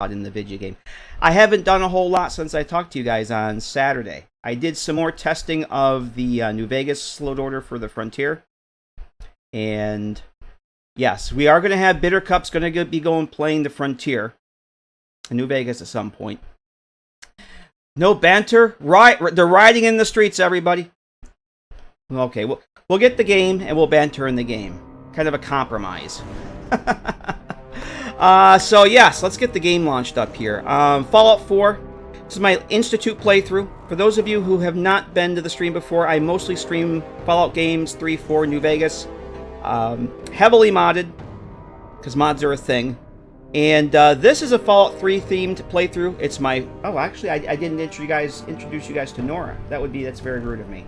in the video game. I haven't done a whole lot since I talked to you guys on Saturday. I did some more testing of the New Vegas slot order for the Frontier. And yes, we are going to have Bitter Cup's going to be playing the Frontier in New Vegas at some point. No banter. They're riding in the streets, everybody. Okay, we'll get the game and we'll banter in the game. Kind of a compromise. So yes, let's get the game launched up here. Fallout 4. This is my Institute playthrough. For those of you who have not been to the stream before, I mostly stream Fallout games 3, 4, New Vegas. Heavily modded, because mods are a thing. And this is a Fallout 3 themed playthrough. It's my... Oh, actually, I didn't introduce you guys to Nora. That's very rude of me.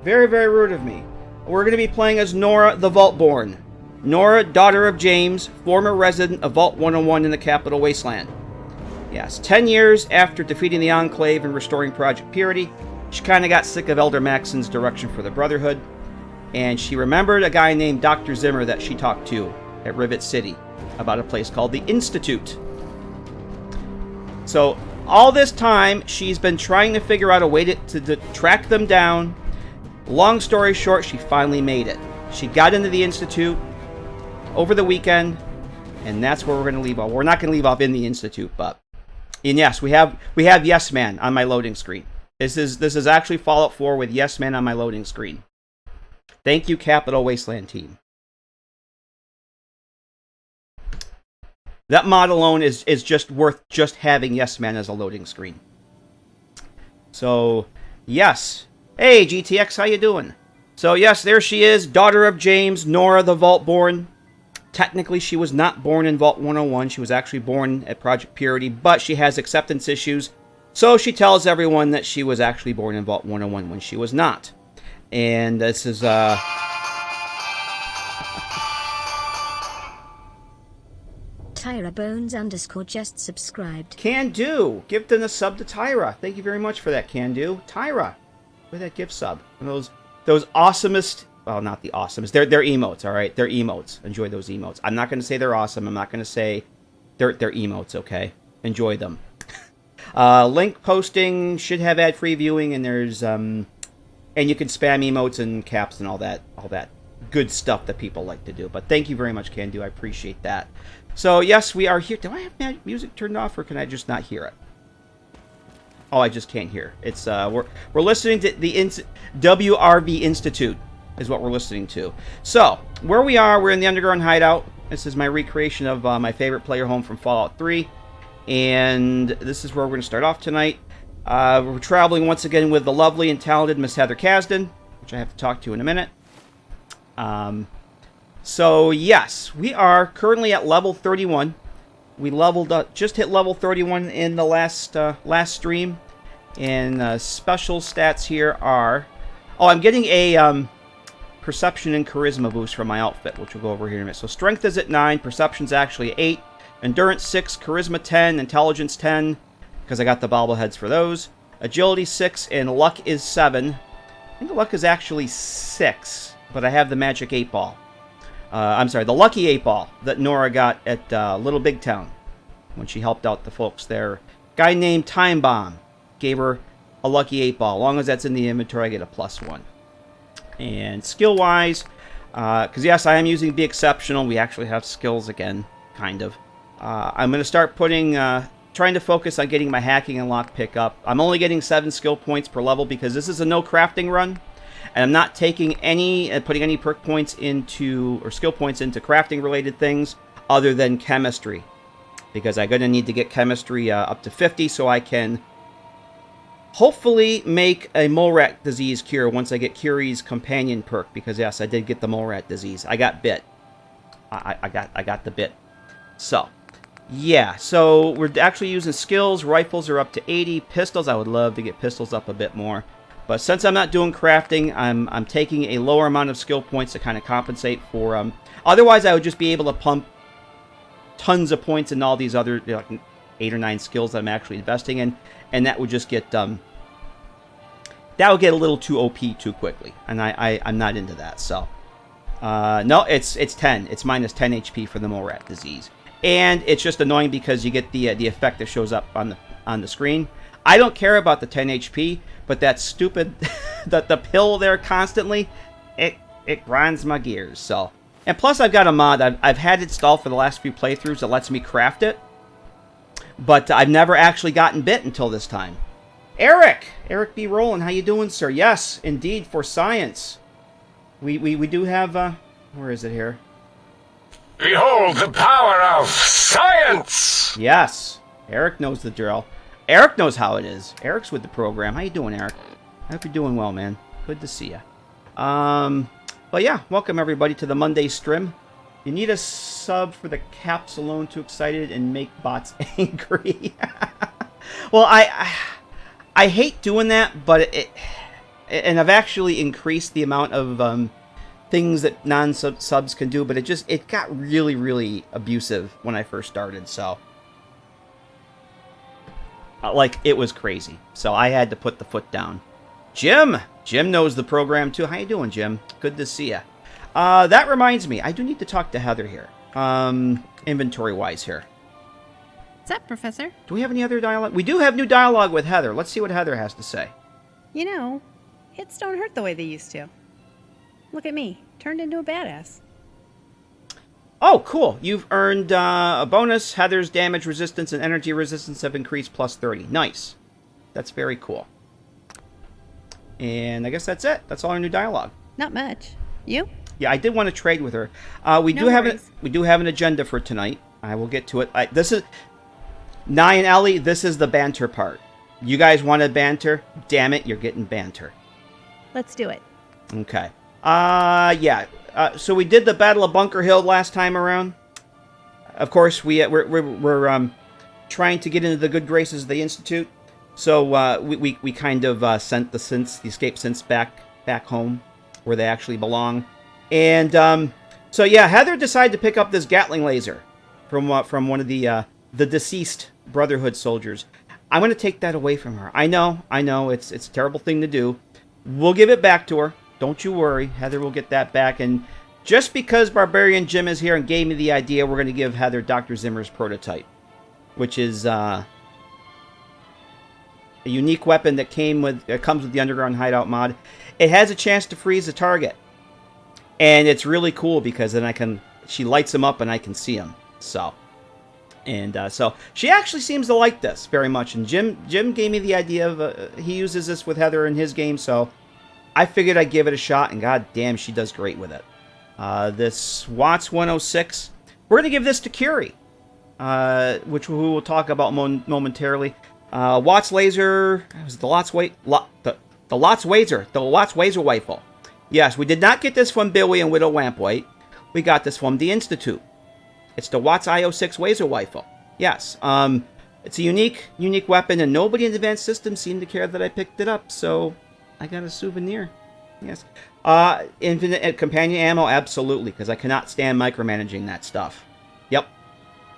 Very, very rude of me. We're going to be playing as Nora the Vaultborn. Nora, daughter of James, former resident of Vault 101 in the Capital Wasteland. Yes, 10 years after defeating the Enclave and restoring Project Purity, she kind of got sick of Elder Maxson's direction for the Brotherhood, and she remembered a guy named Dr. Zimmer that she talked to at Rivet City about a place called the Institute. So, all this time, she's been trying to figure out a way to track them down. Long story short, she finally made it. She got into the Institute over the weekend, and that's where we're going to leave off. We're not going to leave off in the Institute, but... And yes, we have Yes Man on my loading screen. This is actually Fallout 4 with Yes Man on my loading screen. Thank you, Capital Wasteland team. That mod alone is just worth just having Yes Man as a loading screen. So, yes. Hey, GTX, how you doing? So, yes, there she is, daughter of James, Nora the Vaultborn. Technically, she was not born in Vault 101. She was actually born at Project Purity, but she has acceptance issues. So she tells everyone that she was actually born in Vault 101 when she was not. And this is, Tyra Bones _ just subscribed. Can do. Gifting a sub to Tyra. Thank you very much for that, Can do. Tyra, with that gift sub. And those awesomest... Well, not the awesomest. They're emotes, all right? They're emotes. Enjoy those emotes. I'm not going to say they're awesome. I'm not going to say they're emotes, okay? Enjoy them. Link posting should have ad-free viewing, and there's and you can spam emotes and caps and all that good stuff that people like to do. But thank you very much, Can Do. I appreciate that. So yes, we are here. Do I have music turned off, or can I just not hear it? Oh, I just can't hear. It's we're listening to the WRV Institute. Is what we're listening to. So, where we are, we're in the Underground Hideout. This is my recreation of my favorite player home from Fallout 3. And this is where we're going to start off tonight. We're traveling once again with the lovely and talented Miss Heather Kasdan, which I have to talk to in a minute. So, yes, we are currently at level 31. We leveled up, just hit level 31 in the last stream. And special stats here are... Oh, I'm getting a... Perception and Charisma boost from my outfit, which we'll go over here in a minute. So Strength is at 9, Perception's actually 8, Endurance 6, Charisma 10, Intelligence 10, because I got the bobbleheads for those. Agility 6, and Luck is 7. I think the Luck is actually 6, but I have the Magic 8 Ball. I'm sorry, the Lucky 8 Ball that Nora got at Little Big Town when she helped out the folks there. Guy named Time Bomb gave her a Lucky 8 Ball. As long as that's in the inventory, I get a +1. And skill-wise, because yes, I am using Be Exceptional. We actually have skills again, kind of. I'm going to start trying to focus on getting my hacking and lockpick up. I'm only getting 7 skill points per level because this is a no crafting run. And I'm not taking putting any perk points into, or skill points into crafting related things other than chemistry. Because I'm going to need to get chemistry up to 50 so I can hopefully make a mole rat disease cure once I get Curie's companion perk, because yes, I did get the mole rat disease. I got bit. I got the bit. So, yeah. So we're actually using skills. Rifles are up to 80. Pistols, I would love to get pistols up a bit more. But since I'm not doing crafting, I'm taking a lower amount of skill points to kind of compensate for. Otherwise, I would just be able to pump tons of points in all these other, like 8 or 9 skills that I'm actually investing in, and that would just get that would get a little too OP too quickly, and I'm not into that. So no, it's 10. It's minus 10 HP for the mole rat disease. and it's just annoying because you get the effect that shows up on the screen. I don't care about the 10 HP, but that stupid the pill there constantly, it grinds my gears. So, and plus I've got a mod I've had installed for the last few playthroughs that lets me craft it, but I've never actually gotten bit until this time. Eric B. Rowland, how you doing, sir? Yes, indeed, for science. We do have where is it here? Behold the power of science! Yes, Eric knows the drill. Eric knows how it is. Eric's with the program. How you doing, Eric? I hope you're doing well, man. Good to see you. But yeah, welcome everybody to the Monday stream. You need a sub for the caps alone. Too excited and make bots angry. Well, I hate doing that, but and I've actually increased the amount of things that non-subs can do, but it got really, really abusive when I first started, so like it was crazy. So I had to put the foot down. Jim knows the program too. How you doing, Jim? Good to see you. That reminds me, I do need to talk to Heather here. Inventory-wise here. What's up, Professor? Do we have any other dialogue? We do have new dialogue with Heather. Let's see what Heather has to say. You know, hits don't hurt the way they used to. Look at me, turned into a badass. Oh, cool. You've earned a bonus. Heather's damage resistance and energy resistance have increased plus 30. Nice. That's very cool. And I guess that's it. That's all our new dialogue. Not much. You? Yeah, I did want to trade with her. We do have an agenda for tonight. I will get to it. This is Nye and Ellie. This is the banter part. You guys wanted banter? Damn it, you're getting banter. Let's do it. Okay. Yeah. So we did the Battle of Bunker Hill last time around. Of course, we're trying to get into the good graces of the Institute. So we kind of sent the escaped synths back home where they actually belong. And so yeah, Heather decided to pick up this Gatling laser from one of the deceased Brotherhood soldiers. I'm going to take that away from her. I know, it's a terrible thing to do. We'll give it back to her. Don't you worry. Heather will get that back. And just because Barbarian Jim is here and gave me the idea, we're going to give Heather Dr. Zimmer's prototype, which is a unique weapon that comes with the Underground Hideout mod. It has a chance to freeze a target. And it's really cool because then she lights them up and I can see them. So she actually seems to like this very much. And Jim gave me the idea of, he uses this with Heather in his game, so I figured I'd give it a shot, and god damn, she does great with it. This Watts 106, we're going to give this to Curie, which we will talk about momentarily. Watts laser, the Watts Wazer rifle. Yes, we did not get this from Billy and Widow Lampwhite. We got this from the Institute. It's the Watts IO6 Wazer rifle. Yes, it's a unique weapon, and nobody in Advanced Systems seemed to care that I picked it up, so I got a souvenir. Yes. Infinite companion ammo, absolutely, because I cannot stand micromanaging that stuff. Yep.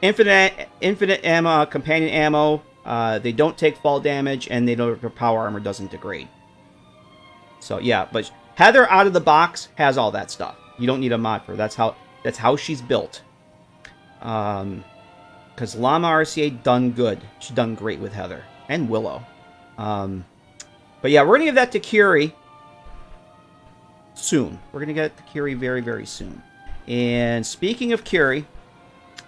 Infinite ammo, companion ammo. They don't take fall damage, and their power armor doesn't degrade. So yeah, but Heather out of the box has all that stuff. You don't need a mod for her. That's how she's built. Because Llama RCA done good. She's done great with Heather and Willow. But yeah, we're gonna give that to Curie soon. We're gonna get it to Curie very, very soon. And speaking of Curie,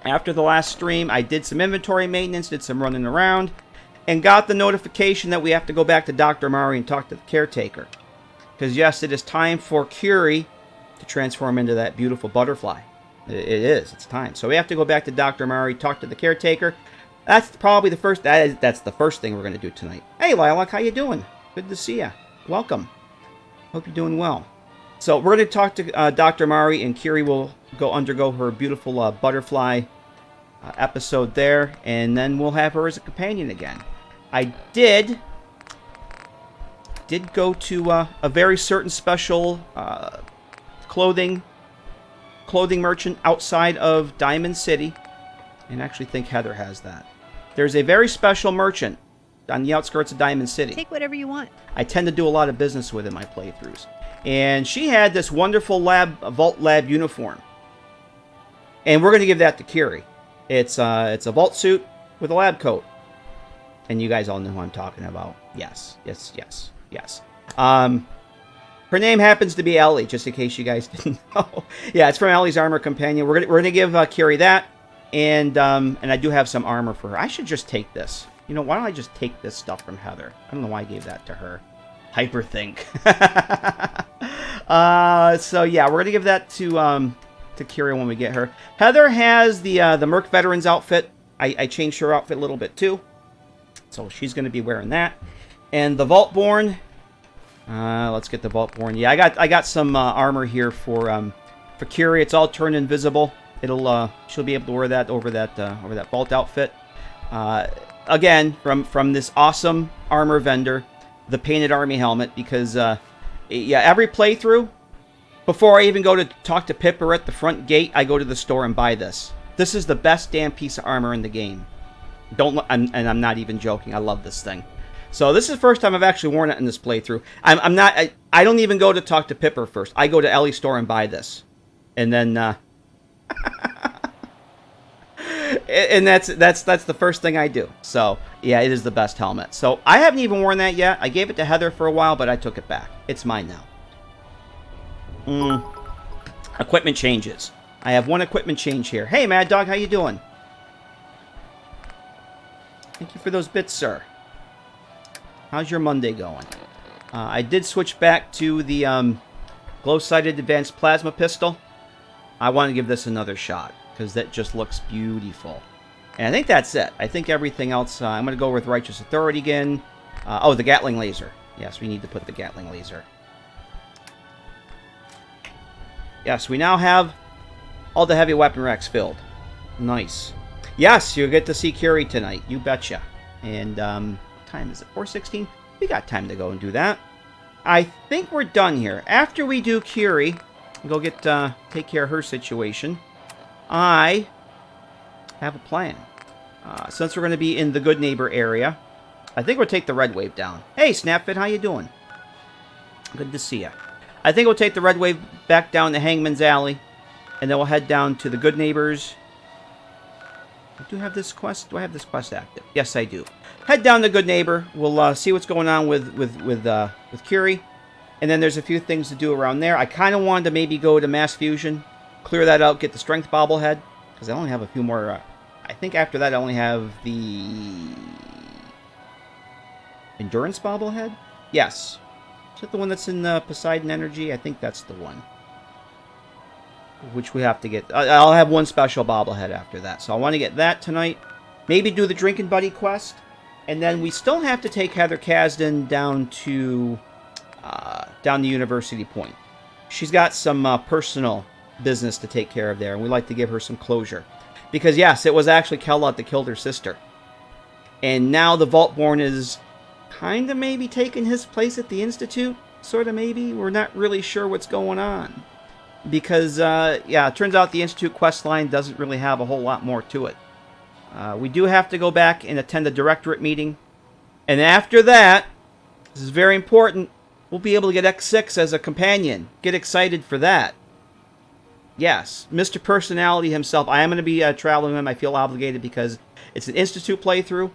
after the last stream, I did some inventory maintenance, did some running around, and got the notification that we have to go back to Dr. Mari and talk to the caretaker. Because yes, it is time for Curie to transform into that beautiful butterfly. It is. It's time. So we have to go back to Dr. Mari, talk to the caretaker. That's probably the first. That's the first thing we're going to do tonight. Hey, Lilac, how you doing? Good to see you. Welcome. Hope you're doing well. So we're going to talk to Dr. Mari, and Curie will undergo her beautiful butterfly episode there, and then we'll have her as a companion again. I did go to a very certain special clothing merchant outside of Diamond City, and I actually think Heather has that. There's a very special merchant on the outskirts of Diamond City. Take whatever you want. I tend to do a lot of business with in my playthroughs. And she had this wonderful Vault Lab uniform. And we're going to give that to Curie. It's a vault suit with a lab coat. And you guys all know who I'm talking about. Yes. Her name happens to be Ellie, just in case you guys didn't know. Yeah, it's from Ellie's Armor Companion. We're gonna give Kiri that, and I do have some armor for her. I should just take this. You know, why don't I just take this stuff from Heather? I don't know why I gave that to her. Hyperthink. So yeah, we're gonna give that to Kiri when we get her. Heather has the Merc Veterans outfit. I changed her outfit a little bit too, so she's gonna be wearing that. And the Vaultborn. Let's get the Vaultborn. Yeah, I got some armor here for Kiri. It's all turned invisible. She'll be able to wear that over that Vault outfit. Again, from this awesome armor vendor, the Painted Army helmet, because yeah, every playthrough, before I even go to talk to Pipper at the front gate, I go to the store and buy this. This is the best damn piece of armor in the game. And I'm not even joking. I love this thing. So this is the first time I've actually worn it in this playthrough. I don't even go to talk to Pipper first. I go to Ellie's store and buy this, and then and that's the first thing I do. So yeah, it is the best helmet. So I haven't even worn that yet. I gave it to Heather for a while, but I took it back. It's mine now. Equipment changes. I have one equipment change here. Hey, Mad Dog, how you doing? Thank you for those bits, sir. How's your Monday going? I did switch back to the glow-sighted advanced plasma pistol. I want to give this another shot, because that just looks beautiful. And I think that's it. I think everything else, I'm going to go with Righteous Authority again. Oh, the Gatling laser. Yes, we need to put the Gatling laser. Yes, we now have all the heavy weapon racks filled. Nice. Yes, you'll get to see Kiri tonight. You betcha. And, time is it? 4:16? We got time to go and do that. I think we're done here. After we do Kiri, go take care of her situation, I have a plan. Since we're going to be in the Good Neighbor area, I think we'll take the Red Wave down. Hey, Snapfit, how you doing? Good to see you. I think we'll take the Red Wave back down to Hangman's Alley, and then we'll head down to the Good Neighbors. Do I have this quest? Do I have this quest active? Yes, I do. Head down to Good Neighbor. We'll see what's going on with Kiri, and then there's a few things to do around there. I kind of wanted to maybe go to Mass Fusion, clear that out, get the Strength bobblehead, because I only have a few more. I think after that I only have the Endurance bobblehead. Yes, is that the one that's in Poseidon Energy? I think that's the one. Which we have to get. I'll have one special bobblehead after that. So I want to get that tonight. Maybe do the Drinking Buddy quest. And then we still have to take Heather Kasdan down to University Point. She's got some personal business to take care of there. And we'd like to give her some closure. Because yes, it was actually Kellogg that killed her sister. And now the Vaultborn is kind of maybe taking his place at the Institute. Sort of maybe. We're not really sure what's going on. Because, yeah, it turns out the Institute quest line doesn't really have a whole lot more to it. We do have to go back and attend the Directorate meeting. And after that, this is very important, we'll be able to get X6 as a companion. Get excited for that. Yes, Mr. Personality himself. I am going to be traveling with him. I feel obligated because it's an Institute playthrough.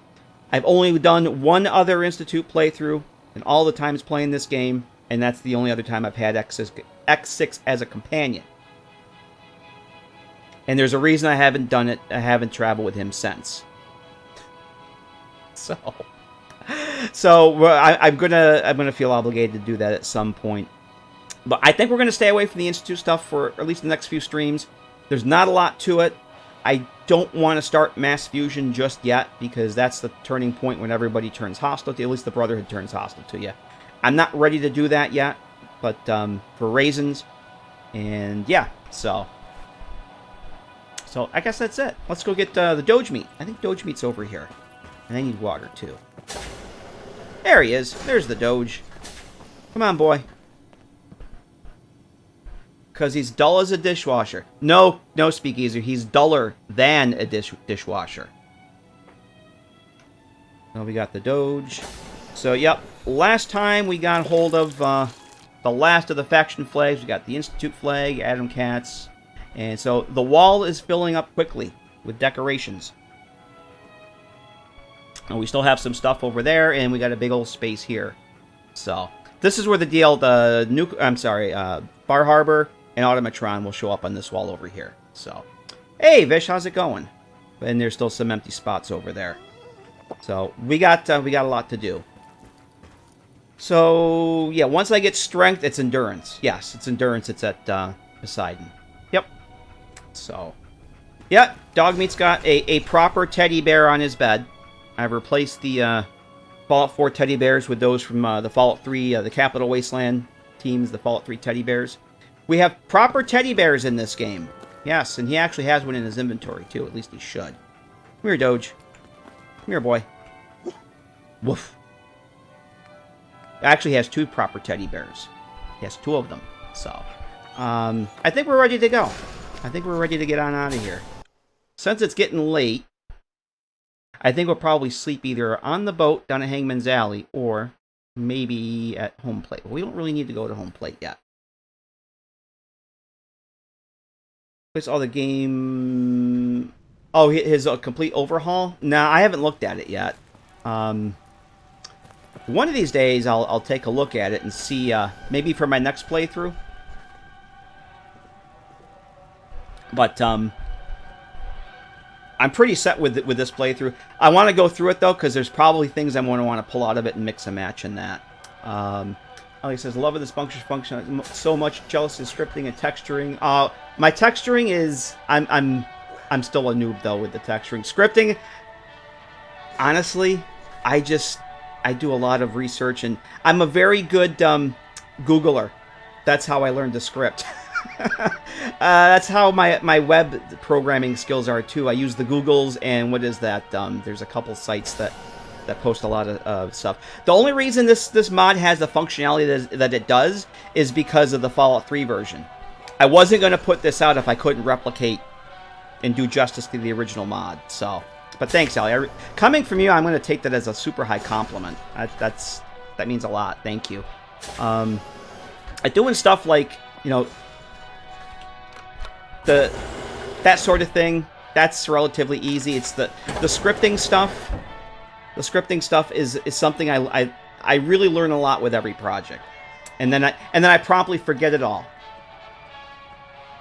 I've only done one other Institute playthrough in all the times playing this game. And that's the only other time I've had X6 as a companion. And there's a reason I haven't done it. I haven't traveled with him since. So I'm gonna feel obligated to do that at some point. But I think we're gonna stay away from the Institute stuff for at least the next few streams. There's not a lot to it. I don't want to start Mass Fusion just yet because that's the turning point when everybody turns hostile to you. At least the Brotherhood turns hostile to you. I'm not ready to do that yet, but for reasons, and yeah, so I guess that's it. Let's go get the Doge meat. I think Doge meat's over here, and I need water too. There he is. There's the Doge. Come on, boy. Because he's dull as a dishwasher. No, Speakeasy. He's duller than a dishwasher. Now we got the Doge. So, yep. Last time we got hold of the last of the faction flags. We got the Institute flag, Adam Katz. And so the wall is filling up quickly. with decorations. And we still have some stuff over there, and we got a big old space here. So this is where Bar Harbor and Automatron will show up on this wall over here. So, hey Vish, how's it going? And there's still some empty spots over there. So we got a lot to do. So yeah, once I get strength, it's endurance. Yes, it's endurance. It's at Poseidon. Yep. So, yeah, Dogmeat's got a proper teddy bear on his bed. I've replaced the Fallout 4 teddy bears with those from the Fallout 3, the Capital Wasteland teams, the Fallout 3 teddy bears. We have proper teddy bears in this game. Yes, and he actually has one in his inventory, too. At least he should. Come here, Doge. Come here, boy. Woof. He actually has 2 proper teddy bears. He has 2 of them. So, I think we're ready to go. I think we're ready to get on out of here. Since it's getting late, I think we'll probably sleep either on the boat down at Hangman's Alley or maybe at home plate. But we don't really need to go to home plate yet. What's all the game? Oh, his complete overhaul? Nah, I haven't looked at it yet. One of these days, I'll take a look at it and see, maybe for my next playthrough. But, I'm pretty set with this playthrough. I want to go through it, though, because there's probably things I'm going to want to pull out of it and mix and match in that. He says, love of this function so much. Jealous of scripting and texturing. My texturing is... I'm still a noob, though, with the texturing. Scripting, honestly, I do a lot of research, and I'm a very good Googler. That's how I learned to script. That's how my web programming skills are, too. I use the Googles, and what is that? There's a couple sites that post a lot of stuff. The only reason this mod has the functionality that it does is because of the Fallout 3 version. I wasn't going to put this out if I couldn't replicate and do justice to the original mod. So, but thanks, Allie. Coming from you, I'm going to take that as a super high compliment. That means a lot. Thank you. Doing stuff like, you know, that sort of thing, that's relatively easy. It's the scripting stuff. The scripting stuff is something I really learn a lot with every project, and then I promptly forget it all.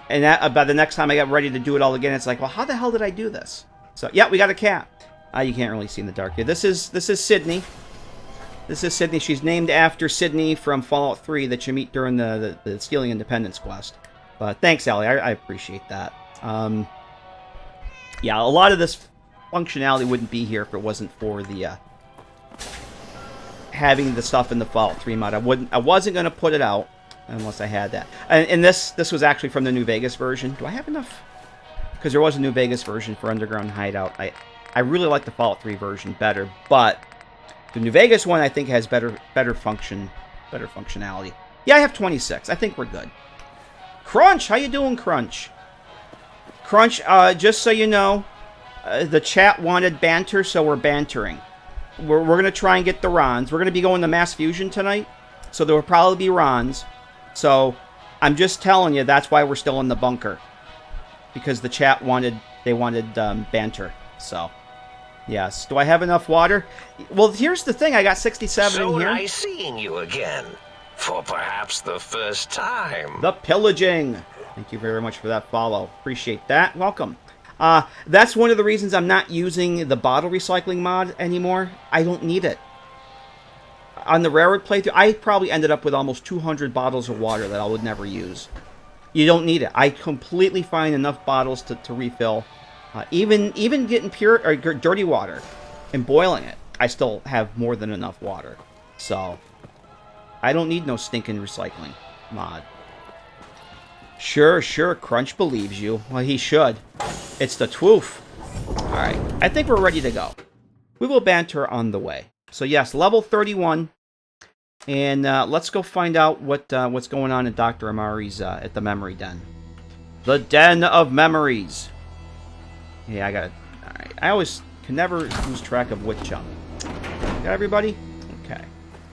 And that, by the next time I get ready to do it all again, it's like, well, how the hell did I do this? So yeah, we got a cat. You can't really see in the dark here. This is Sydney. This is Sydney. She's named after Sydney from Fallout 3 that you meet during the Stealing Independence quest. But thanks, Allie. I appreciate that. Yeah, a lot of this functionality wouldn't be here if it wasn't for the having the stuff in the Fallout 3 mod. I wasn't going to put it out unless I had that. And this was actually from the New Vegas version. Do I have enough? Because there was a New Vegas version for Underground Hideout. I really like the Fallout 3 version better, but the New Vegas one I think has better functionality. Yeah, I have 26. I think we're good. Crunch, how you doing, Crunch? Crunch, just so you know, the chat wanted banter, so we're bantering. We're going to try and get the Rons. We're going to be going to Mass Fusion tonight, so there will probably be Rons. So I'm just telling you, that's why we're still in the bunker. Because the chat wanted banter. So, yes. Do I have enough water? Well, here's the thing. I got 67 in here. So nice seeing you again. For perhaps the first time. The pillaging. Thank you very much for that follow. Appreciate that. Welcome. That's one of the reasons I'm not using the bottle recycling mod anymore. I don't need it. On the Railroad playthrough, I probably ended up with almost 200 bottles of water that I would never use. You don't need it. I completely find enough bottles to refill. Even getting pure or dirty water and boiling it, I still have more than enough water. So I don't need no stinking recycling mod. Sure, Crunch believes you. Well, he should. It's the twoof. Alright, I think we're ready to go. We will banter on the way. So yes, level 31. And let's go find out what's going on in Dr. Amari's at the Memory Den. The Den of Memories. Yeah, I got it. Alright, I always can never lose track of what jump. Got everybody? Okay.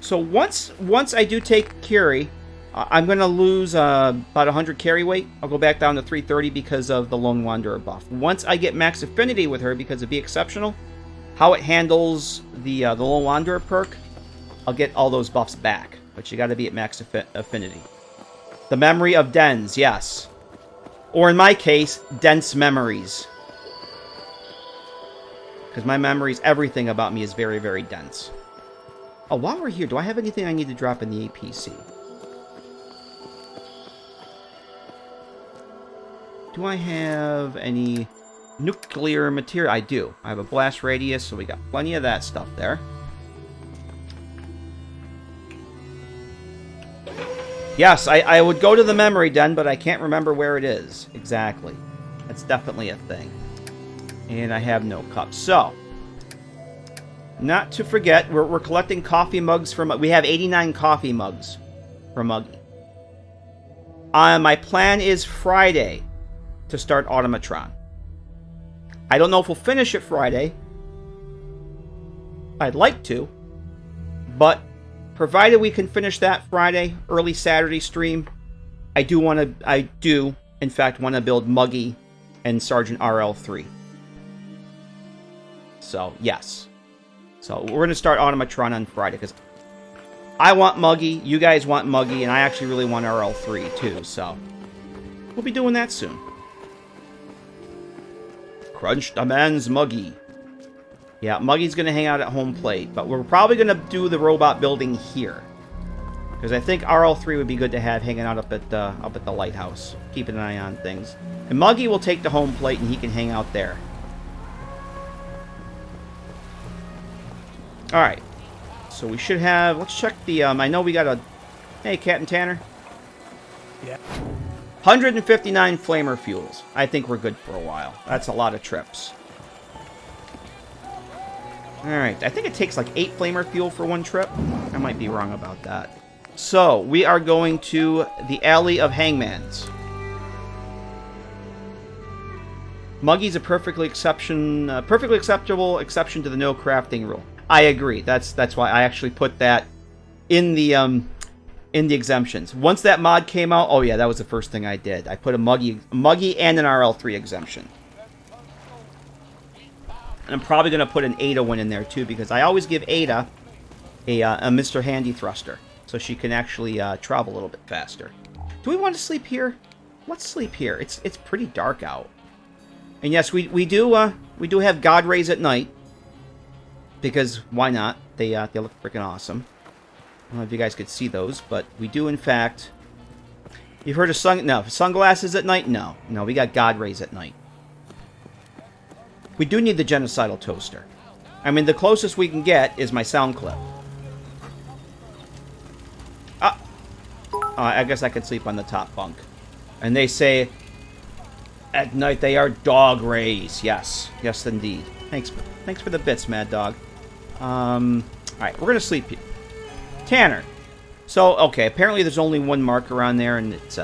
So once I do take Curie, I'm going to lose about 100 carry weight. I'll go back down to 330 because of the Lone Wanderer buff. Once I get max affinity with her because of Be Exceptional, how it handles the Lone Wanderer perk, I'll get all those buffs back. But you got to be at max affinity. The Memory of Dens, yes. Or in my case, Dense Memories. Because my memories, everything about me is very, very dense. Oh, while we're here, do I have anything I need to drop in the APC? Do I have any nuclear material? I do. I have a blast radius, so we got plenty of that stuff there. Yes, I would go to the memory den, but I can't remember where it is exactly. That's definitely a thing. And I have no cups. So, not to forget, we're collecting coffee mugs from... We have 89 coffee mugs for Muggy. My plan is Friday to start Automatron. I don't know if we'll finish it Friday. I'd like to. But, provided we can finish that Friday, early Saturday stream, I do, in fact, want to build Muggy and Sergeant RL3. So, yes. So, we're going to start Automatron on Friday, because I want Muggy, you guys want Muggy, and I actually really want RL3, too, so we'll be doing that soon. Crunch demands Muggy. Yeah, Muggy's going to hang out at home plate, but we're probably going to do the robot building here. Because I think RL3 would be good to have hanging out up at the lighthouse, keeping an eye on things. And Muggy will take the home plate, and he can hang out there. Alright, so we should have, let's check the, I know we got a, hey, Captain Tanner. Yeah. 159 flamer fuels. I think we're good for a while. That's a lot of trips. Alright, I think it takes like 8 flamer fuel for one trip. I might be wrong about that. So, we are going to the Alley of Hangmans. Muggy's a perfectly acceptable exception to the no crafting rule. I agree. That's why I actually put that in the exemptions. Once that mod came out, oh yeah, that was the first thing I did. I put a Muggy and an RL3 exemption. And I'm probably going to put an Ada one in there too, because I always give Ada a Mr. Handy thruster, so she can actually travel a little bit faster. Do we want to sleep here? Let's sleep here. It's pretty dark out. And yes, we do have God rays at night. Because why not? They look freaking awesome. I don't know if you guys could see those, but we do in fact. You've heard of sunglasses at night? No, we got God rays at night. We do need the genocidal toaster. I mean, the closest we can get is my sound clip. I guess I could sleep on the top bunk. And they say at night they are dog rays. Yes, yes indeed. Thanks for the bits, Mad Dog. Alright, we're gonna sleep here. Tanner. So, okay, apparently there's only one marker on there, and it's,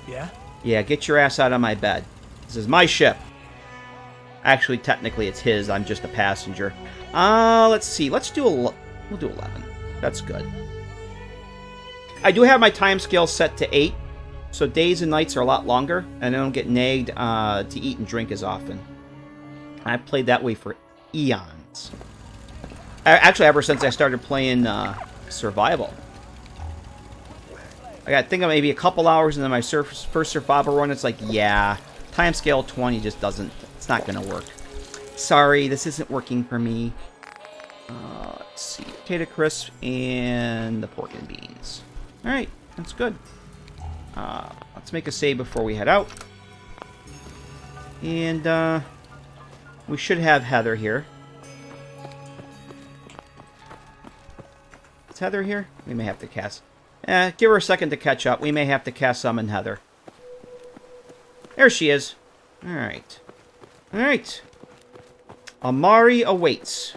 Yeah? Yeah, get your ass out of my bed. This is my ship. Actually, technically it's his, I'm just a passenger. Let's see, we'll do 11. That's good. I do have my time scale set to 8, so days and nights are a lot longer, and I don't get nagged to eat and drink as often. I've played that way for eons. Actually, ever since I started playing Survival. I think of maybe a couple hours, and then my first Survival run, it's like, yeah, timescale 20 just doesn't, it's not going to work. Sorry, this isn't working for me. Let's see, potato crisp and the pork and beans. Alright, that's good. Let's make a save before we head out. And, we should have Heather here. Is Heather here? We may have to cast. Give her a second to catch up. We may have to cast summon Heather. There she is. Alright. Alright. Amari awaits.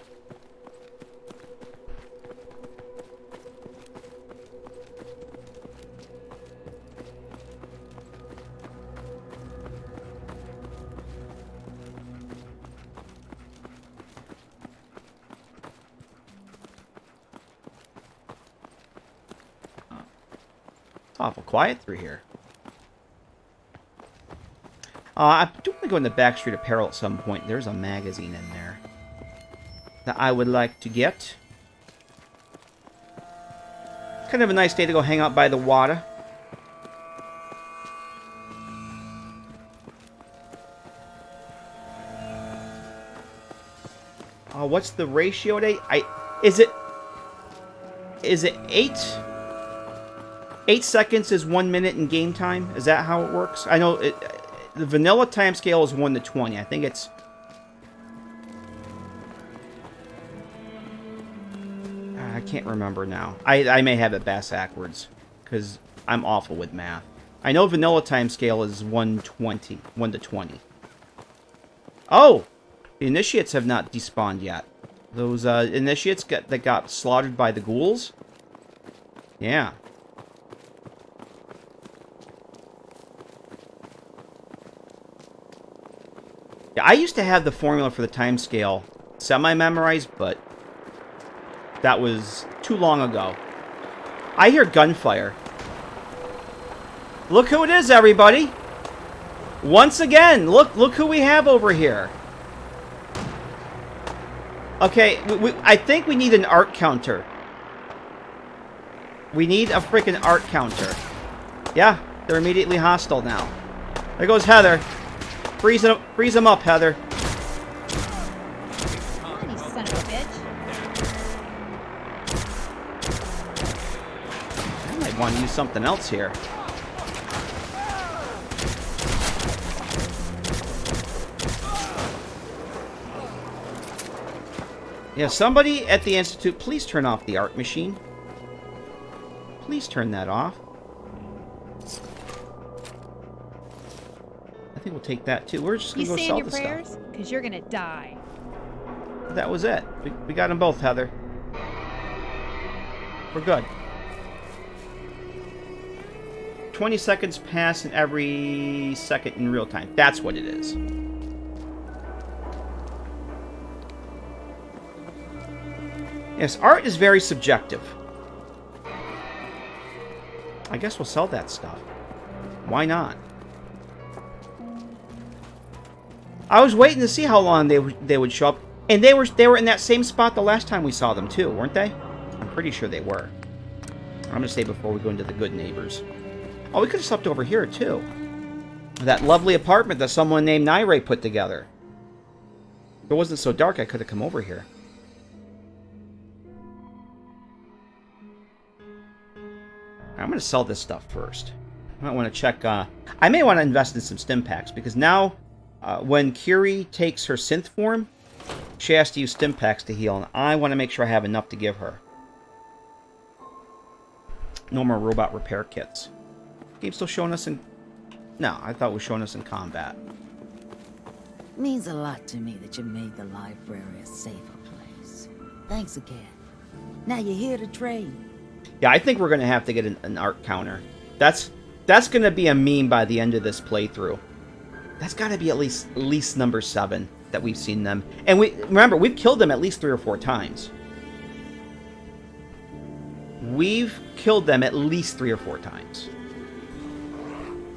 It's awful quiet through here. I do want to go in the back street apparel at some point. There's a magazine in there that I would like to get. Kind of a nice day to go hang out by the water. What's the ratio today? Is it 8? 8 seconds is 1 minute in game time? Is that how it works? I know the vanilla time scale is 1 to 20. I think it's... I can't remember now. I may have it backwards, because I'm awful with math. I know vanilla time scale is 120. 1 to 20. Oh! The initiates have not despawned yet. Those initiates that got slaughtered by the ghouls? Yeah. Yeah, I used to have the formula for the time scale semi-memorized, but that was too long ago. I hear gunfire. Look who it is, everybody! Once again, look who we have over here. Okay, I think we need an art counter. We need a freaking art counter. Yeah, they're immediately hostile now. There goes Heather. Freeze them up, Heather. You son of a bitch. I might want to use something else here. Yeah, somebody at the Institute, please turn off the art machine. Please turn that off. I think we'll take that too. We're just going to go sell the stuff. You saying your prayers? Because you're going to die. That was it. We got them both, Heather. We're good. 20 seconds pass in every second in real time. That's what it is. Yes, art is very subjective. I guess we'll sell that stuff. Why not? I was waiting to see how long they would show up, and they were in that same spot the last time we saw them too, weren't they? I'm pretty sure they were. I'm gonna say before we go into the good neighbors. Oh, we could have slept over here too. That lovely apartment that someone named Nira put together. If it wasn't so dark, I could have come over here. I'm going to sell this stuff first. I might want to check... I may want to invest in some stim packs, because now, when Curie takes her synth form, she has to use stim packs to heal, and I want to make sure I have enough to give her. No more robot repair kits. Game still showing us in... No, I thought it was showing us in combat. Means a lot to me that you made the library a safer place. Thanks again. Now you're here to trade. Yeah, I think we're going to have to get an art counter. That's going to be a meme by the end of this playthrough. That's got to be at least number 7 that we've seen them. And remember, we've killed them at least 3 or 4 times. We've killed them at least 3 or 4 times.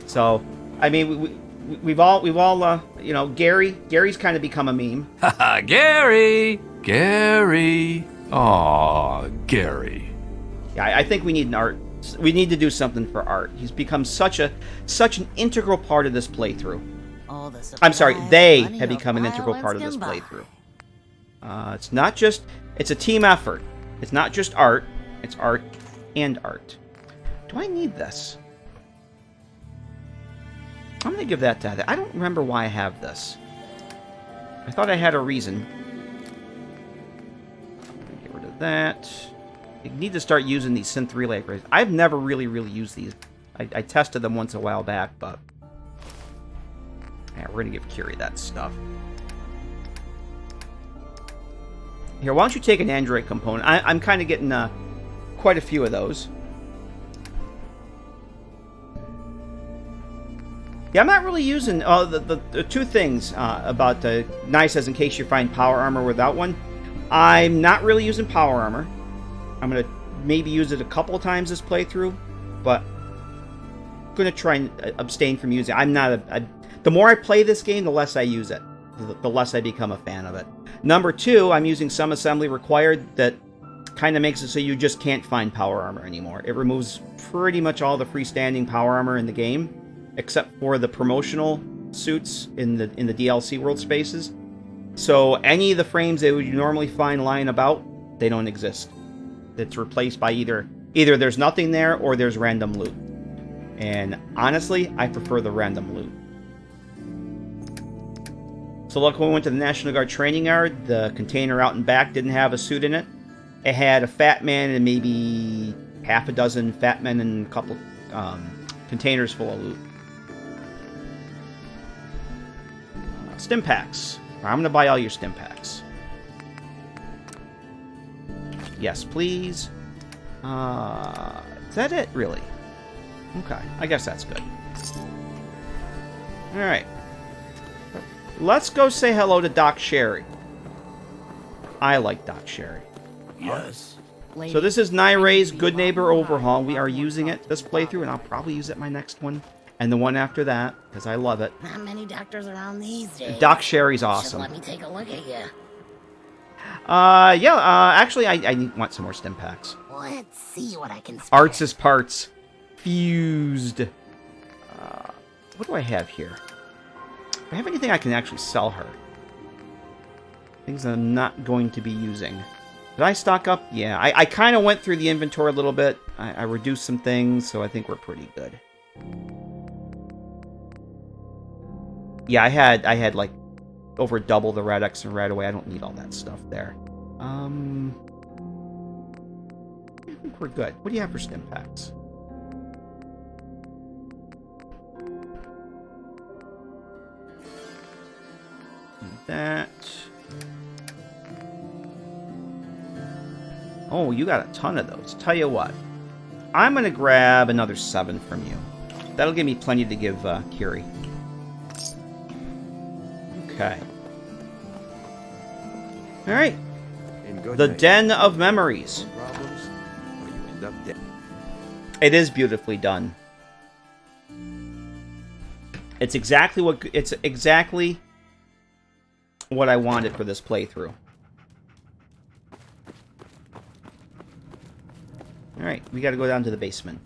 So, I mean, we've all you know, Gary's kind of become a meme. Haha, Gary! Aw, Gary. Yeah, I think we need an art. We need to do something for art. He's become such an integral part of this playthrough. I'm sorry, they have become an integral part of this playthrough. It's not just... It's a team effort. It's not just art. It's art and art. Do I need this? I'm going to give that to Heather. I don't remember why I have this. I thought I had a reason. Get rid of that. You need to start using these synth relay upgrades. I've never really used these. I tested them once a while back, but... Yeah, we're going to give Curie that stuff. Here, why don't you take an Android component? I'm kind of getting quite a few of those. Yeah, I'm not really using... the 2 things about the... Nye says, in case you find power armor without one. I'm not really using power armor. I'm going to maybe use it a couple of times this playthrough, but going to try and abstain from using it. I'm not the more I play this game, the less I use it. The less I become a fan of it. Number 2, I'm using some assembly required that kind of makes it so you just can't find power armor anymore. It removes pretty much all the freestanding power armor in the game, except for the promotional suits in the DLC world spaces. So any of the frames that you normally find lying about, they don't exist. It's replaced by either there's nothing there or there's random loot. And honestly, I prefer the random loot. So look, when we went to the National Guard training yard, the container out and back didn't have a suit in it. It had a fat man and maybe half a dozen fat men and a couple containers full of loot. Stim packs. I'm going to buy all your stim packs. Yes, please. Is that it, really? Okay, I guess that's good. Alright. Let's go say hello to Doc Sherry. I like Doc Sherry. Yes. So this is Naire's Good Neighbor Overhaul. We are using it this playthrough, and I'll probably use it my next one. And the one after that, because I love it. Not many doctors around these days. Doc Sherry's awesome. Let me take a look at you. Actually, I want some more stim packs. Let's see what I can spare. Arts is parts. Fused. What do I have here? Do I have anything I can actually sell her? Things I'm not going to be using. Did I stock up? Yeah, I kind of went through the inventory a little bit. I reduced some things, so I think we're pretty good. Yeah, I had like over double the Radex and right away. I don't need all that stuff there. I think we're good. What do you have for stim packs? That. Oh, you got a ton of those. Tell you what, I'm gonna grab another 7 from you. That'll give me plenty to give Curie. Okay. All right. The Den of Memories. It is beautifully done. It's exactly what I wanted for this playthrough. Alright, we gotta go down to the basement.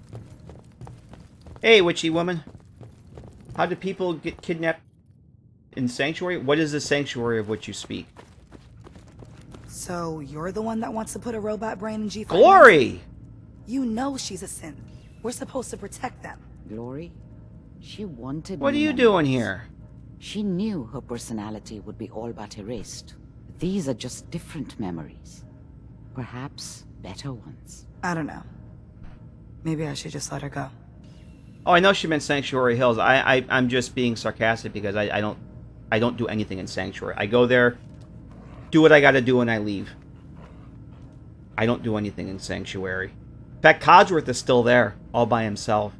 Hey, witchy woman. How do people get kidnapped in Sanctuary? What is the Sanctuary of which you speak? So, you're the one that wants to put a robot brain in G5? Glory! You know she's a synth. We're supposed to protect them. Glory? She wanted What are you doing here? She knew her personality would be all but erased. These are just different memories. Perhaps better ones. I don't know. Maybe I should just let her go. Oh, I know she meant Sanctuary Hills. I'm just being sarcastic because I don't do anything in Sanctuary. I go there, do what I gotta do, and I leave. I don't do anything in Sanctuary. In fact, Codsworth is still there, all by himself.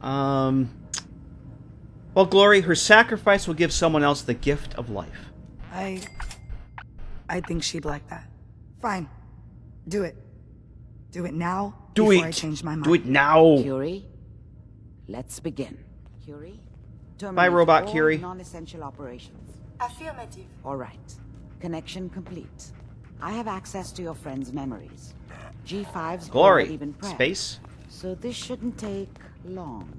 Well, Glory, her sacrifice will give someone else the gift of life. I think she'd like that. Fine. Do it. Do it now before I change my mind. Do it now! Curie, let's begin. Curie, Bye, Robot all Curie. non-essential operations. Affirmative. All right. Connection complete. I have access to your friend's memories. G5's already Glory. been prepped, Space. so this shouldn't take long.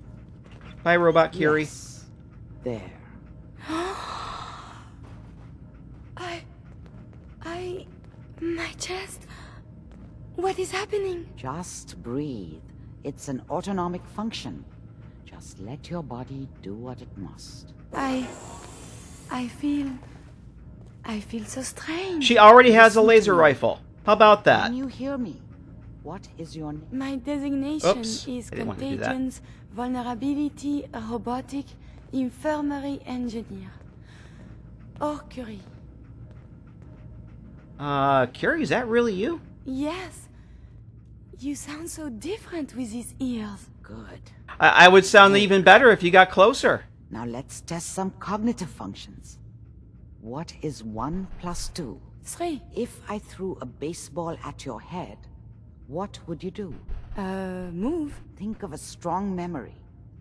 Bye, Robot Curie. Yes. There. My chest. What is happening? Just breathe. It's an autonomic function. Just let your body do what it must. I feel so strange. She already has a laser rifle. How about that? Can you hear me? What is your name? My designation Oops, is I didn't want to do that. Contagions, Vulnerability, Robotic, Infirmary Engineer. Oh, Curie. Curie, is that really you? Yes. You sound so different with these ears. Good. I would sound even better if you got closer. Now let's test some cognitive functions. What is 1 plus 2? 3. If I threw a baseball at your head, what would you do? Move. Think of a strong memory.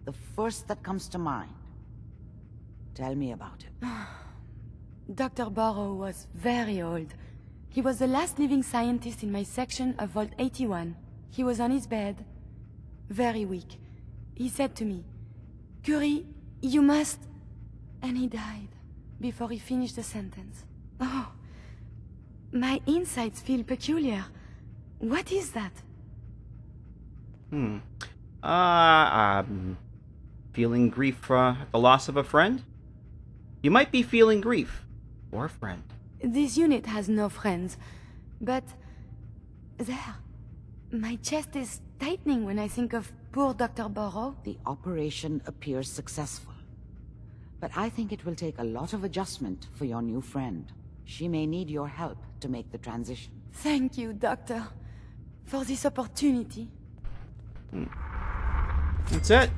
The first that comes to mind. Tell me about it. Dr. Burrow was very old. He was the last living scientist in my section of Vault 81. He was on his bed, very weak. He said to me, "Curie, you must..." And he died before he finished the sentence. Oh, my insides feel peculiar. What is that? Feeling grief for the loss of a friend? You might be feeling grief for a friend. This unit has no friends, but... there. My chest is tightening when I think of poor Dr. Burrow. The operation appears successful. But I think it will take a lot of adjustment for your new friend. She may need your help to make the transition. Thank you, Doctor, for this opportunity. That's it.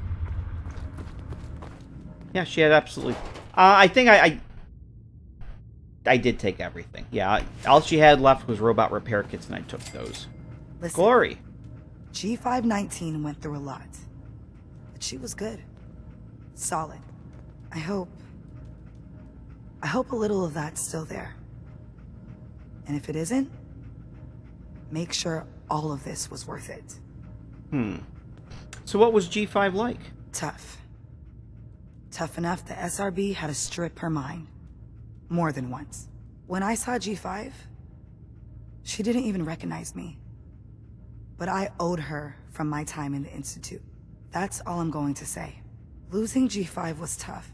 Yeah, she had absolutely... I think I did take everything. Yeah, all she had left was robot repair kits, and I took those. Listen, Glory. G519 went through a lot. But she was good. Solid. I hope a little of that's still there. And if it isn't, make sure all of this was worth it. So what was G5 like? Tough. Tough enough the SRB had to strip her mind. More than once. When I saw G5, she didn't even recognize me. But I owed her from my time in the Institute. That's all I'm going to say. Losing G5 was tough.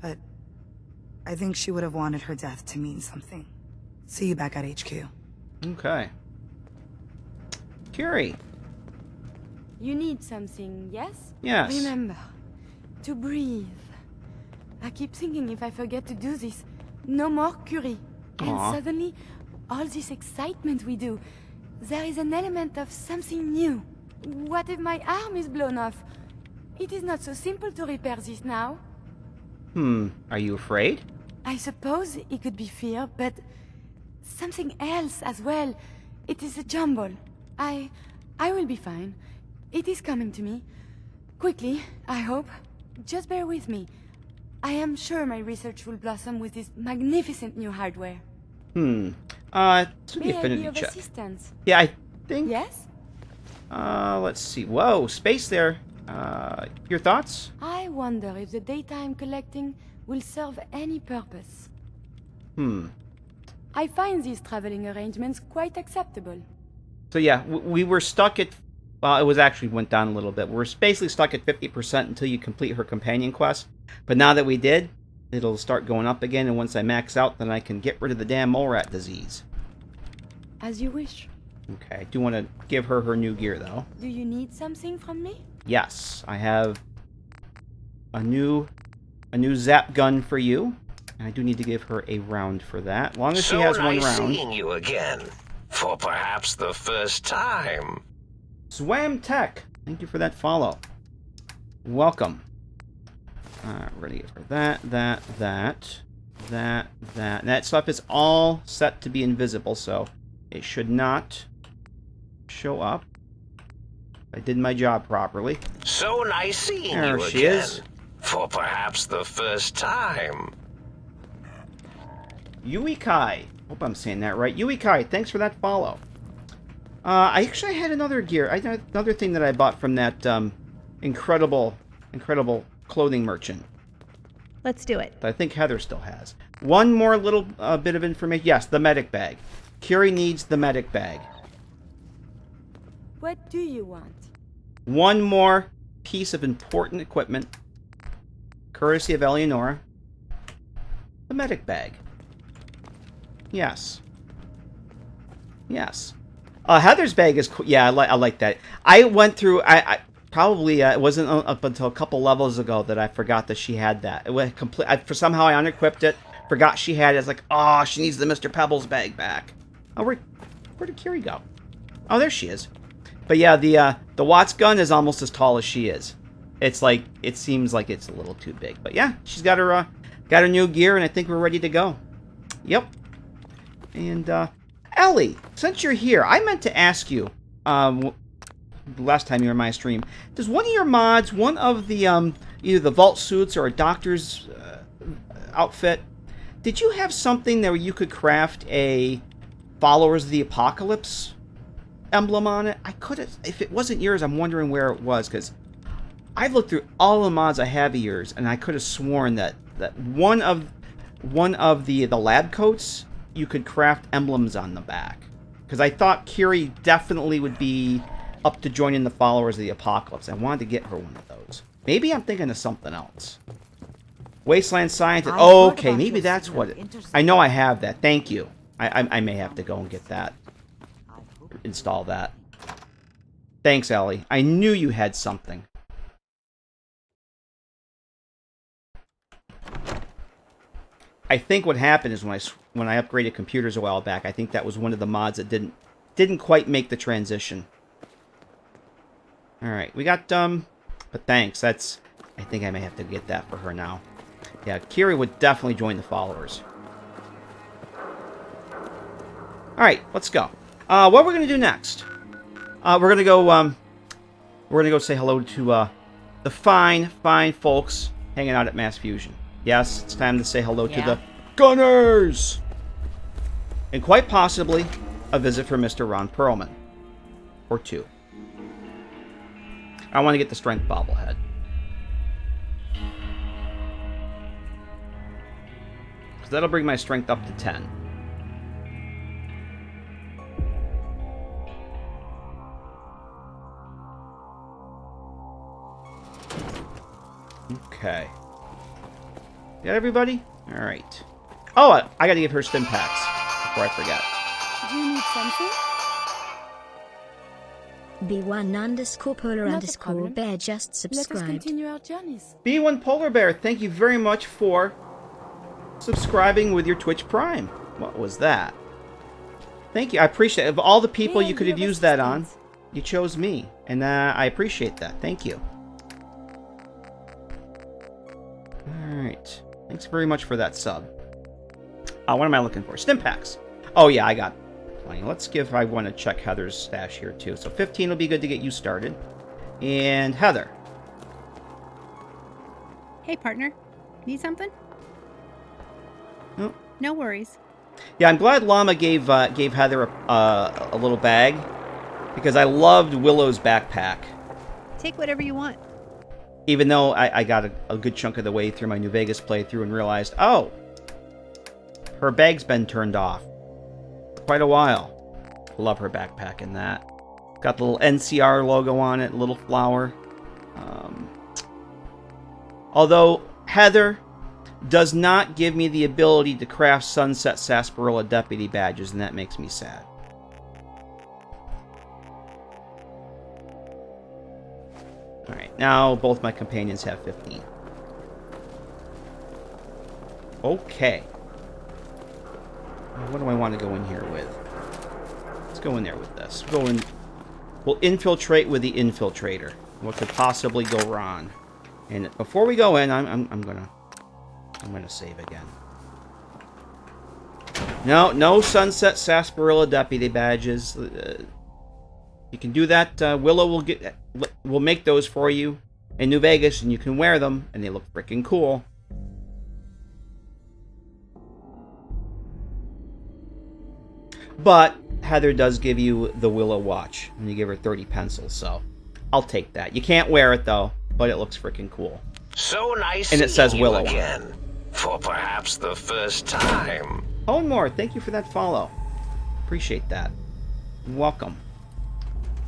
But I think she would have wanted her death to mean something. See you back at HQ. Okay. Curie. You need something, yes? Yes. Remember, to breathe. I keep thinking if I forget to do this, no more Curie. Aw. And suddenly, all this excitement we do, there is an element of something new. What if my arm is blown off? It is not so simple to repair this now. Are you afraid? I suppose it could be fear, but something else as well. It is a jumble. I will be fine. It is coming to me. Quickly, I hope. Just bear with me. I am sure my research will blossom with this magnificent new hardware. It's the May I be affinity of check. assistance? Yeah, I think... Yes? Let's see. Whoa, space there. Your thoughts? I wonder if the data I'm collecting will serve any purpose. I find these traveling arrangements quite acceptable. So yeah, we were stuck at... Well, it was actually went down a little bit. We're basically stuck at 50% until you complete her companion quest. But now that we did, it'll start going up again, and once I max out, then I can get rid of the damn mole rat disease. As you wish. Okay, I do want to give her her new gear, though. Do you need something from me? Yes, I have a new zap gun for you, and I do need to give her a round for that. As long as she has one nice round. seeing you again, for perhaps the first time. Swam Tech, thank you for that follow. Welcome. We're gonna give her that. That stuff is all set to be invisible, so it should not show up. I did my job properly. So nice seeing There you she again, is. for perhaps the first time. Yui Kai. Hope I'm saying that right. Yui Kai, thanks for that follow. I actually had another gear. Another thing that I bought from that incredible clothing merchant. Let's do it. That I think Heather still has. One more little bit of information. Yes, the medic bag. Curie needs the medic bag. What do you want? One more piece of important equipment, courtesy of Eleonora. The medic bag. Yes. Yes. Heather's bag is cool. Yeah, I like that. I went through. I probably it wasn't up until a couple levels ago that I forgot that she had that. It was complete. For somehow I unequipped it. Forgot she had it. It's like, oh, she needs the Mr. Pebbles bag back. Oh, where did Curie go? Oh, there she is. But yeah, the Watts gun is almost as tall as she is. It's like it seems like it's a little too big. But yeah, she's got her new gear, and I think we're ready to go. Yep. And Ellie, since you're here, I meant to ask you. last time you were in my stream. Does one of your mods, one of the either the vault suits or a doctor's outfit, did you have something there where you could craft a Followers of the Apocalypse emblem on it? I could have. If it wasn't yours, I'm wondering where it was, because I've looked through all the mods I have of yours, and I could have sworn that one of the lab coats you could craft emblems on the back. Because I thought Kiri definitely would be up to joining the Followers of the Apocalypse. I wanted to get her one of those. Maybe I'm thinking of something else. Wasteland Scientist. Oh, okay, maybe that's what it... I know I have that. Thank you. I may have to go and get that. Install that. Thanks, Ellie. I knew you had something. I think what happened is when I upgraded computers a while back, I think that was one of the mods that didn't quite make the transition. All right, we got but thanks. I think I may have to get that for her now. Yeah, Kiri would definitely join the followers. All right, let's go. What we're gonna do next? We're gonna go say hello to the fine folks hanging out at Mass Fusion. Yes, it's time to say hello to the Gunners! And quite possibly a visit from Mr. Ron Perlman. Or two. I want to get the strength bobblehead. So that'll bring my strength up to 10. Okay. Got everybody? Alright. Oh, I gotta give her stim packs before I forget. Do you need something? B1_polar_bear just Let us subscribed. continue our journeys. B1 Polar Bear, thank you very much for subscribing with your Twitch Prime. What was that? Thank you. I appreciate it. Of all the people you could have used that on, you chose me. And I appreciate that. Thank you. Alright. Thanks very much for that sub. What am I looking for? Stim packs. Oh, yeah, I got plenty. Let's give... I want to check Heather's stash here, too. So 15 will be good to get you started. And Heather. Hey, partner. Need something? Nope. No worries. Yeah, I'm glad Llama gave Heather a little bag, because I loved Willow's backpack. Take whatever you want. Even though I got a good chunk of the way through my New Vegas playthrough and realized, oh, her bag's been turned off. Quite a while. Love her backpack in that. Got the little NCR logo on it, little flower. Although Heather does not give me the ability to craft Sunset Sarsaparilla Deputy badges, and that makes me sad. Alright, now both my companions have 15. Okay. What do I want to go in here with? Let's go in there with this. We'll infiltrate with the infiltrator. What could possibly go wrong? And before we go in, I'm gonna save again. No Sunset Sarsaparilla Deputy badges. You can do that. Willow will make those for you in New Vegas, and you can wear them, and they look freaking cool. But Heather does give you the Willow watch, and you give her 30 pencils, so I'll take that. You can't wear it though, but it looks freaking cool. So nice and it says seeing Willow you on it. again, for perhaps the first time. Honemore, thank you for that follow. Appreciate that. Welcome.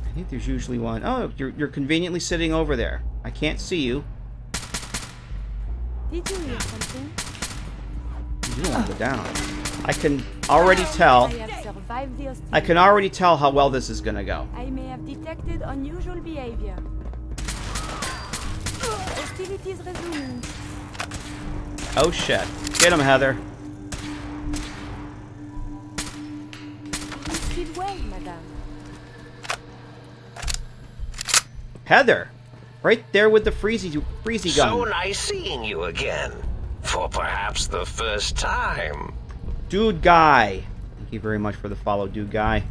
I think there's usually one. Oh, you're conveniently sitting over there. I can't see you. Did you need something? You do want to go down. I can already tell. I have survived the I can already tell how well this is gonna go. I may have detected unusual behavior. Hostilities resuming. Oh shit. Get him, Heather. You did well, madame. Heather! Right there with the freezy gun. So nice seeing you again, for perhaps the first time. Dude Guy. Thank you very much for the follow, Dude Guy.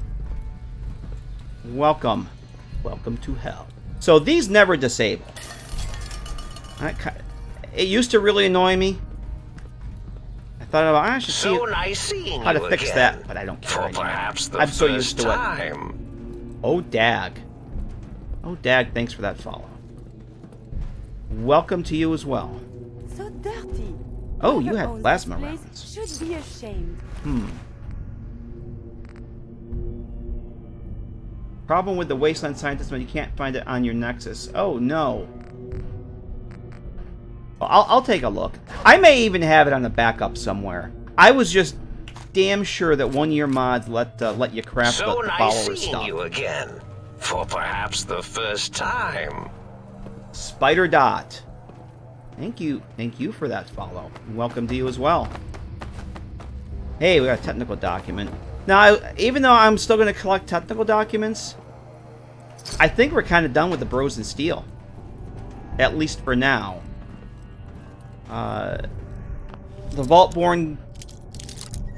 Welcome. Welcome to hell. So these never disable. It used to really annoy me. I thought I should see how to fix that, but I don't care anymore. I'm so used to it. Oh, dag. Oh, dag, thanks for that follow. Welcome to you as well. So dirty. Oh, you Whoever have owns plasma this rounds. place should be ashamed. Problem with the Wasteland Scientist when you can't find it on your Nexus. Oh, no. Well, I'll take a look. I may even have it on a backup somewhere. I was just damn sure that one-year mods let you craft the follower stuff. You again, for perhaps the first time. Spider Dot. Thank you for that follow. Welcome to you as well. Hey, we got a technical document. Now, even though I'm still going to collect technical documents, I think we're kind of done with the Bros in Steel. At least for now. The Vaultborn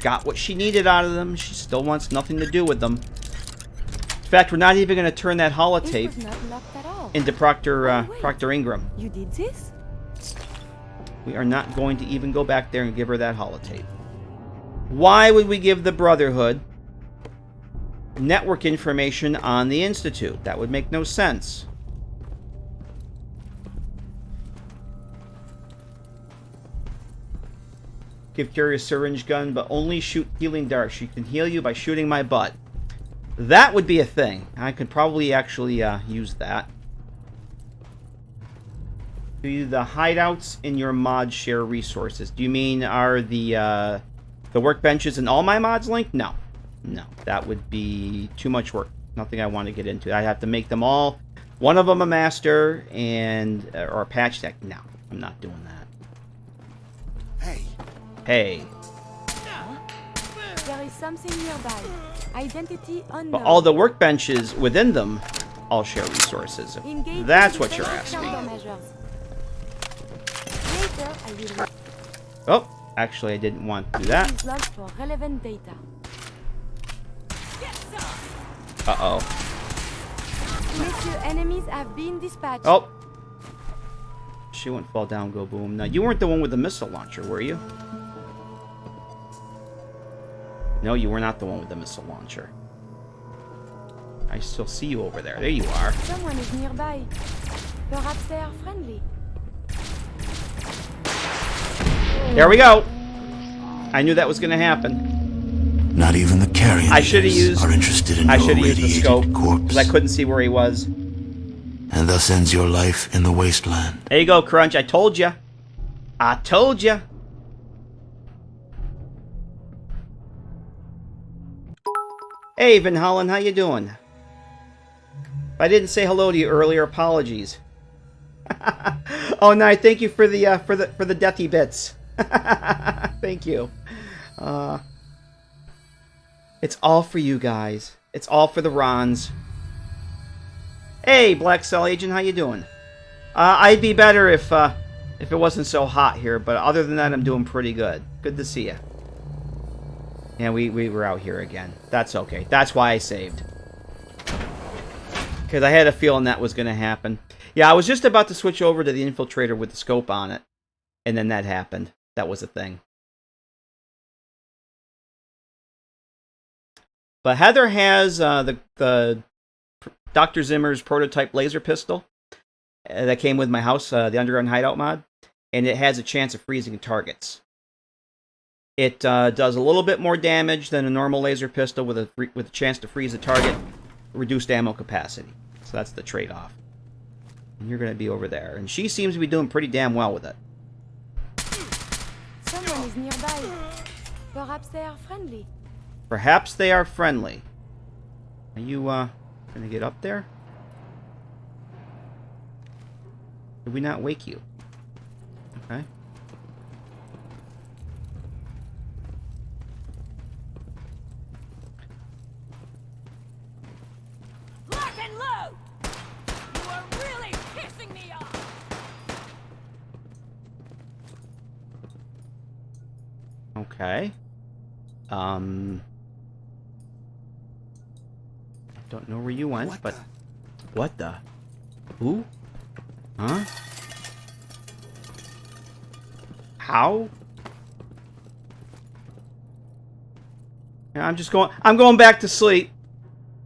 got what she needed out of them. She still wants nothing to do with them. In fact, we're not even going to turn that holotape into Proctor Ingram. You did this? We are not going to even go back there and give her that holotape. Why would we give the Brotherhood network information on the Institute? That would make no sense. Give Carrie a syringe gun, but only shoot healing darts. She can heal you by shooting my butt. That would be a thing. I could probably actually use that. Do the hideouts in your mod share resources? Do you mean are the workbenches in all my mods linked? No. No. That would be too much work. Nothing I want to get into. I have to make them all. One of them a master and or a patch deck. No. I'm not doing that. Hey. Hey. There is something nearby. Identity unknown. But all the workbenches within them all share resources. Engage That's what you're asking. Later, I will Oh, actually, I didn't want to do that. these logs for relevant data. Uh-oh. Monsieur, enemies have been dispatched. Oh. She wouldn't fall down, go boom. Now, you weren't the one with the missile launcher, were you? No, you were not the one with the missile launcher. I still see you over there. There you are. Someone is nearby. Perhaps they are friendly. There we go. I knew that was going to happen. Not even the carrion I should have used. are interested in I your should have used the scope irradiated corpse, because I couldn't see where he was. and thus ends your life in the wasteland. There you go, Crunch. I told you. I told you. Hey, Van Hollen, how you doing? If I didn't say hello to you earlier, apologies. Oh, no, thank you for the deathy bits. Thank you. It's all for you guys. It's all for the Rons. Hey, Black Cell Agent, how you doing? I'd be better if it wasn't so hot here, but other than that, I'm doing pretty good. Good to see you. Yeah, we were out here again. That's okay. That's why I saved. Because I had a feeling that was going to happen. Yeah, I was just about to switch over to the Infiltrator with the scope on it. And then that happened. That was a thing. But Heather has the Dr. Zimmer's prototype laser pistol that came with my house, the Underground Hideout mod. And it has a chance of freezing targets. It does a little bit more damage than a normal laser pistol with a chance to freeze a target, reduced ammo capacity. So that's the trade-off. And you're going to be over there. And she seems to be doing pretty damn well with it. Someone is nearby. Perhaps they are friendly. Perhaps they are friendly. Are you going to get up there? Did we not wake you? Okay. Okay. Don't know where you went, but What the? Who? Huh? How? Yeah, I'm going back to sleep.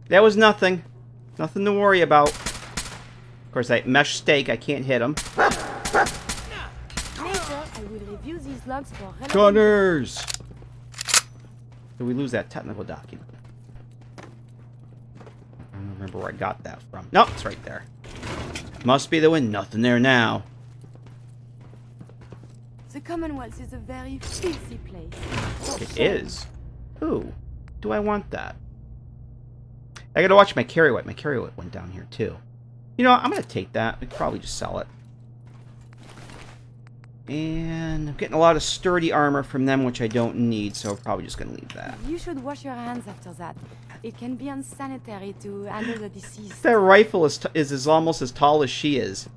That was nothing. Nothing to worry about. Of course, that mesh stake, I can't hit him. Later, I will review these logs for relevant... Gunners! Did we lose that technical document? I don't remember where I got that from. Nope, it's right there. Must be the wind. Nothing there now. The Commonwealth is a very filthy place. It is. Ooh. Do I want that? I gotta watch my carry weight. My carry weight went down here too. You know, I'm gonna take that. I could probably just sell it. And I'm getting a lot of sturdy armor from them, which I don't need, so I'm probably just gonna leave that. You should wash your hands after that. It can be unsanitary to handle the deceased. That rifle is almost as tall as she is.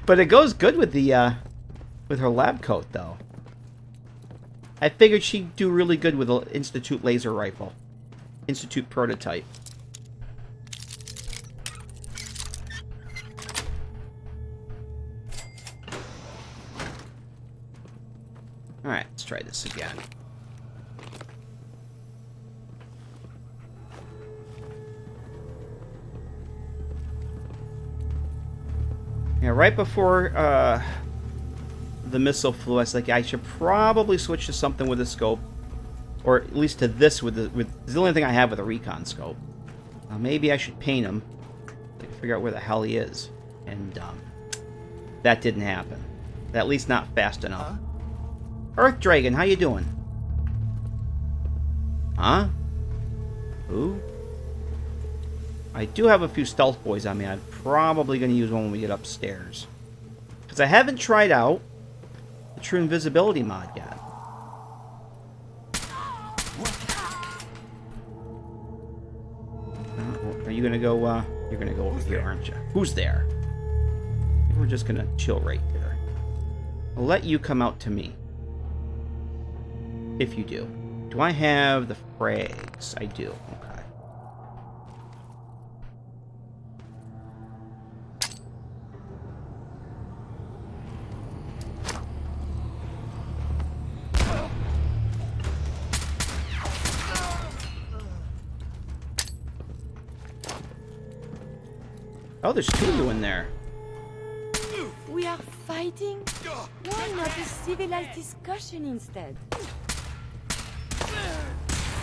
But it goes good with the with her lab coat, though. I figured she'd do really good with an Institute laser rifle. Institute prototype. Alright, let's try this again. Yeah, right before the missile flew, I was like, I should probably switch to something with a scope, or at least to this with the only thing I have with a recon scope. Maybe I should paint him to figure out where the hell he is, and that didn't happen. At least not fast enough. Earth Dragon, how you doing? Huh? Who? I do have a few stealth boys on me. I'm probably going to use one when we get upstairs. Because I haven't tried out the True Invisibility mod yet. Are you going to go, you're going to go over here, aren't you? Who's there? We're just going to chill right here. I'll let you come out to me. If you do. Do I have the frags? I do. Okay. Oh, there's two of you in there. We are fighting? Why not a civilized discussion instead?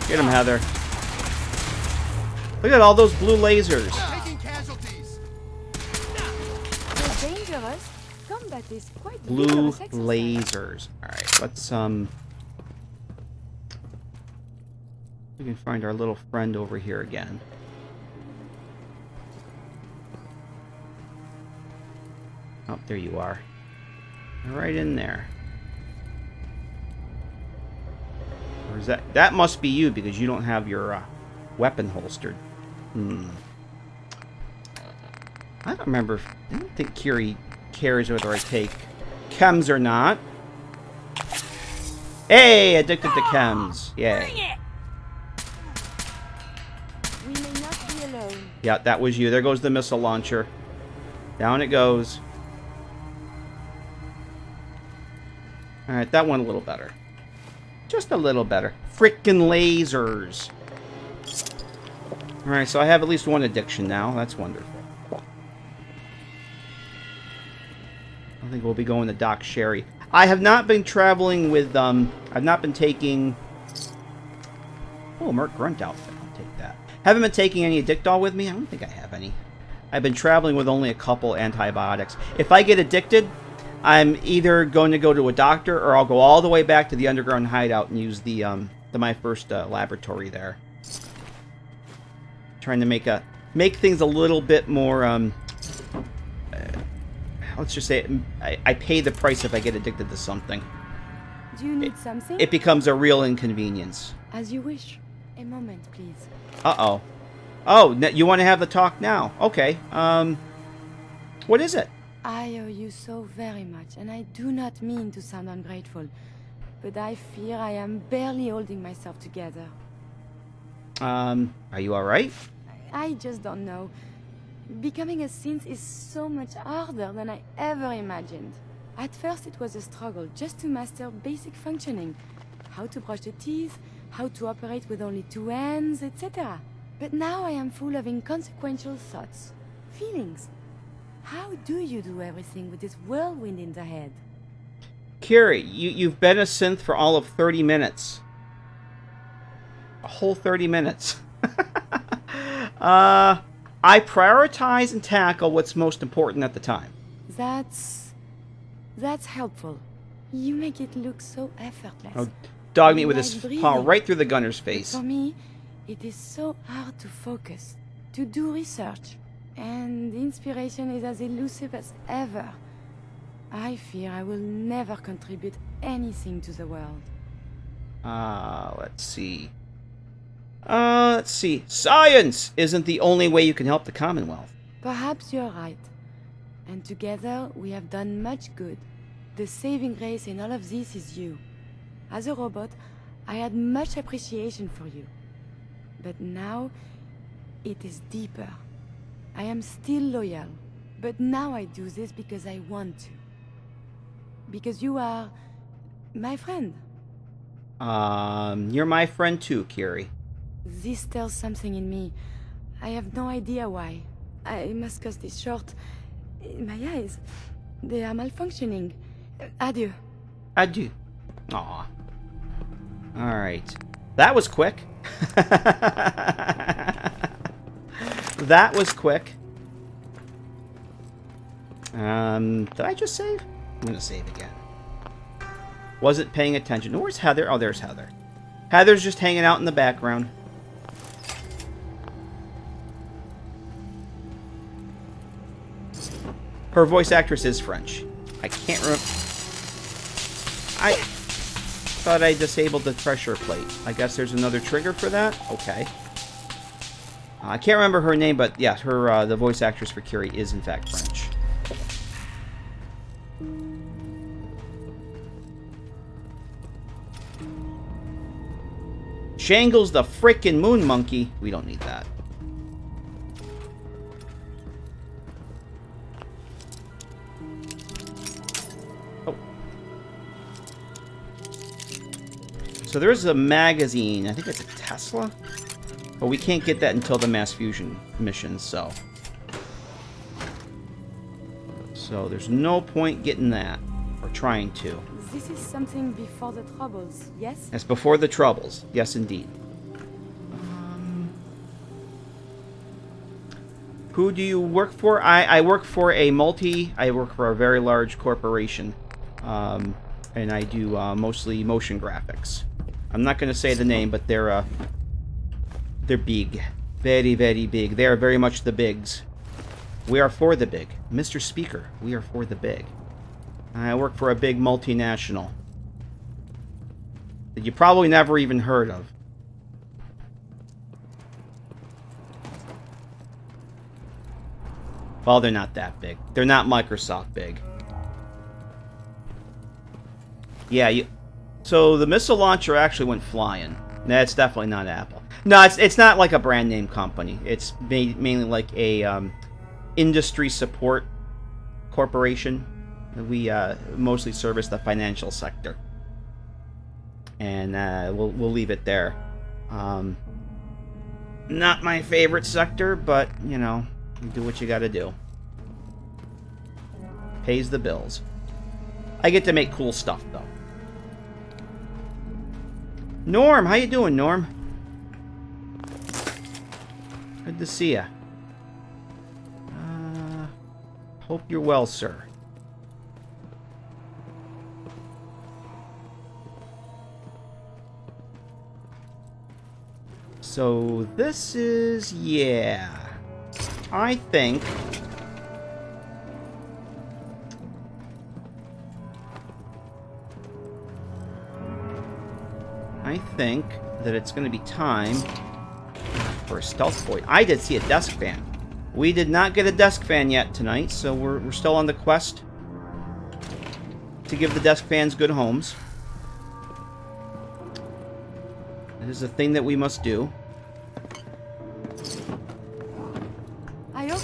Get him, Heather. Look at all those blue lasers. They're dangerous. Combat is quite Blue vigorous exercise. lasers. Alright, let's we can find our little friend over here again. Oh, there you are. Right in there. Or is that must be you because you don't have your weapon holstered. I don't remember. I don't think Kiri cares whether I take chems or not. Hey, addicted to chems. Yay. We may not be alone. Yeah, that was you. There goes the missile launcher. Down it goes. Alright, that went a little better. Just a little better. Frickin' lasers. Alright, so I have at least one addiction now. That's wonderful. I think we'll be going to Doc Sherry. I have not been traveling with, I've not been taking... Oh, Merc Grunt outfit. I'll take that. Haven't been taking any Addictol with me. I don't think I have any. I've been traveling with only a couple antibiotics. If I get addicted, I'm either going to go to a doctor or I'll go all the way back to the underground hideout and use the my first laboratory there. Trying to make things a little bit more let's just say I pay the price if I get addicted to something. Do you need something? It becomes a real inconvenience. As you wish. A moment, please. Uh-oh. Oh, you want to have the talk now? Okay. What is it? I owe you so very much, and I do not mean to sound ungrateful, but I fear I am barely holding myself together. Are you alright? I just don't know. Becoming a synth is so much harder than I ever imagined. At first it was a struggle just to master basic functioning. How to brush the teeth, how to operate with only 2 hands, etc. But now I am full of inconsequential thoughts, feelings. How do you do everything with this whirlwind in the head? Curie, you've been a synth for all of 30 minutes. A whole 30 minutes. I prioritize and tackle what's most important at the time. That's helpful. You make it look so effortless. Oh, dog meat with Like his breathing. paw right through the gunner's But face. for me, it is so hard to focus, to do research. And inspiration is as elusive as ever. I fear I will never contribute anything to the world. Let's see. Let's see. Science isn't the only way you can help the Commonwealth. Perhaps you're right. And together we have done much good. The saving grace in all of this is you. As a robot, I had much appreciation for you. But now, it is deeper. I am still loyal, but now I do this because I want to. Because you are my friend. You're my friend too, Curie. This stirs something in me. I have no idea why. I must cut this short. My eyes, they are malfunctioning. Adieu. Adieu. Aw. Alright. That was quick. That was quick. Did I just save? I'm gonna save again. Wasn't paying attention. Oh, where's Heather? Oh, there's Heather. Heather's just hanging out in the background. Her voice actress is French. I can't remember. I thought I disabled the pressure plate. I guess there's another trigger for that? Okay. I can't remember her name, but yeah, her the voice actress for Curie is in fact French. Shangles the frickin' moon monkey. We don't need that. Oh. So there is a magazine. I think it's a Tesla. But we can't get that until the mass fusion mission, so. So there's no point getting that. Or trying to. This is something before the troubles, yes? That's before the troubles. Yes, indeed. Who do you work for? I work for a I work for a very large corporation. And I do mostly motion graphics. I'm not going to say the name, but they're big. Very, very big. They are very much the bigs. We are for the big. Mr. Speaker, we are for the big. I work for a big multinational that you probably never even heard of. Well, they're not that big. They're not Microsoft big. Yeah, so the missile launcher actually went flying. That's definitely not Apple. No, it's not like a brand name company. It's mainly like a industry support corporation. We mostly service the financial sector, and we'll leave it there. Not my favorite sector, but you know, you do what you got to do. Pays the bills. I get to make cool stuff though. Norm, how you doing, Norm? Good to see ya. Hope you're well, sir. So this is, yeah, I think that it's going to be time for a stealth point. I did see a desk fan. We did not get a desk fan yet tonight, so we're still on the quest to give the desk fans good homes. It is a thing that we must do.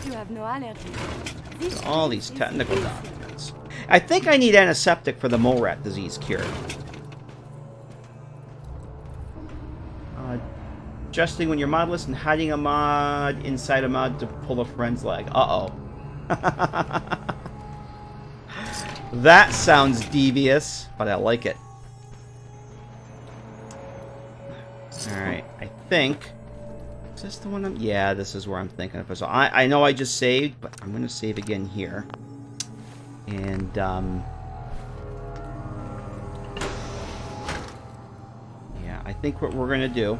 hope you have no allergies. This All these is technical easy. documents. I think I need antiseptic for the mole rat disease cure. Adjusting when you're modless and hiding a mod inside a mod to pull a friend's leg. Uh-oh. That sounds devious, but I like it. Alright, I think... Is this the one I'm... Yeah, this is where I'm thinking of. So I know I just saved, but I'm going to save again here. And, yeah, I think what we're going to do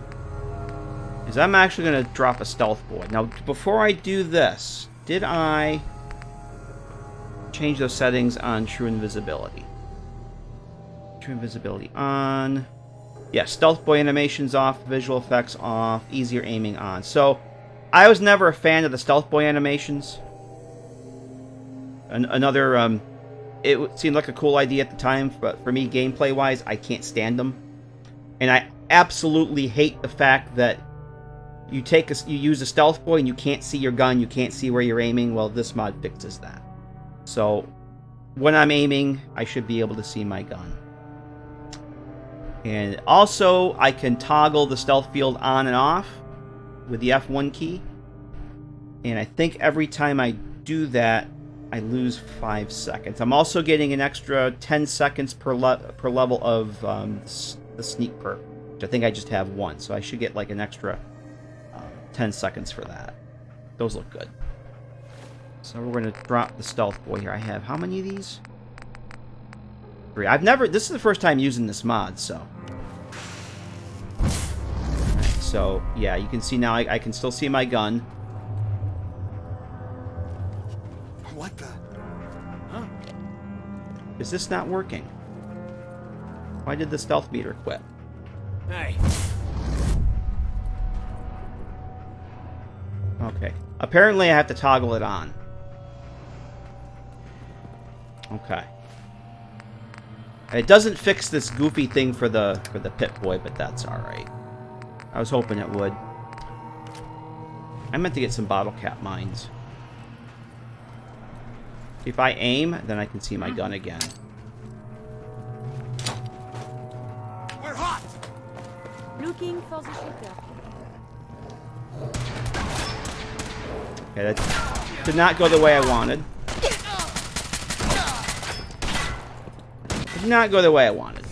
is I'm actually going to drop a stealth boy. Now, before I do this, did I change those settings on true invisibility? True invisibility on. Yeah, stealth boy animations off, visual effects off, easier aiming on. So, I was never a fan of the stealth boy animations. Another, it seemed like a cool idea at the time, but for me, gameplay-wise, I can't stand them. And I absolutely hate the fact that you use a stealth boy and you can't see your gun, you can't see where you're aiming. Well, this mod fixes that. So, when I'm aiming, I should be able to see my gun. And also, I can toggle the stealth field on and off with the F1 key. And I think every time I do that, I lose 5 seconds. I'm also getting an extra 10 seconds per level of the sneak perk, which I think I just have one. So I should get like an extra 10 seconds for that. Those look good. So we're going to drop the stealth boy here. I have how many of these? 3. This is the first time using this mod, so. Alright, so, yeah, you can see now I can still see my gun. What the? Huh? Is this not working? Why did the stealth meter quit? Hey. Okay. Apparently I have to toggle it on. Okay. It doesn't fix this goofy thing for the pit boy, but that's alright. I was hoping it would. I meant to get some bottle cap mines. If I aim, then I can see my gun again. We're hot. Looking for the shooter. Okay, that did not go the way I wanted. Did not go the way I wanted.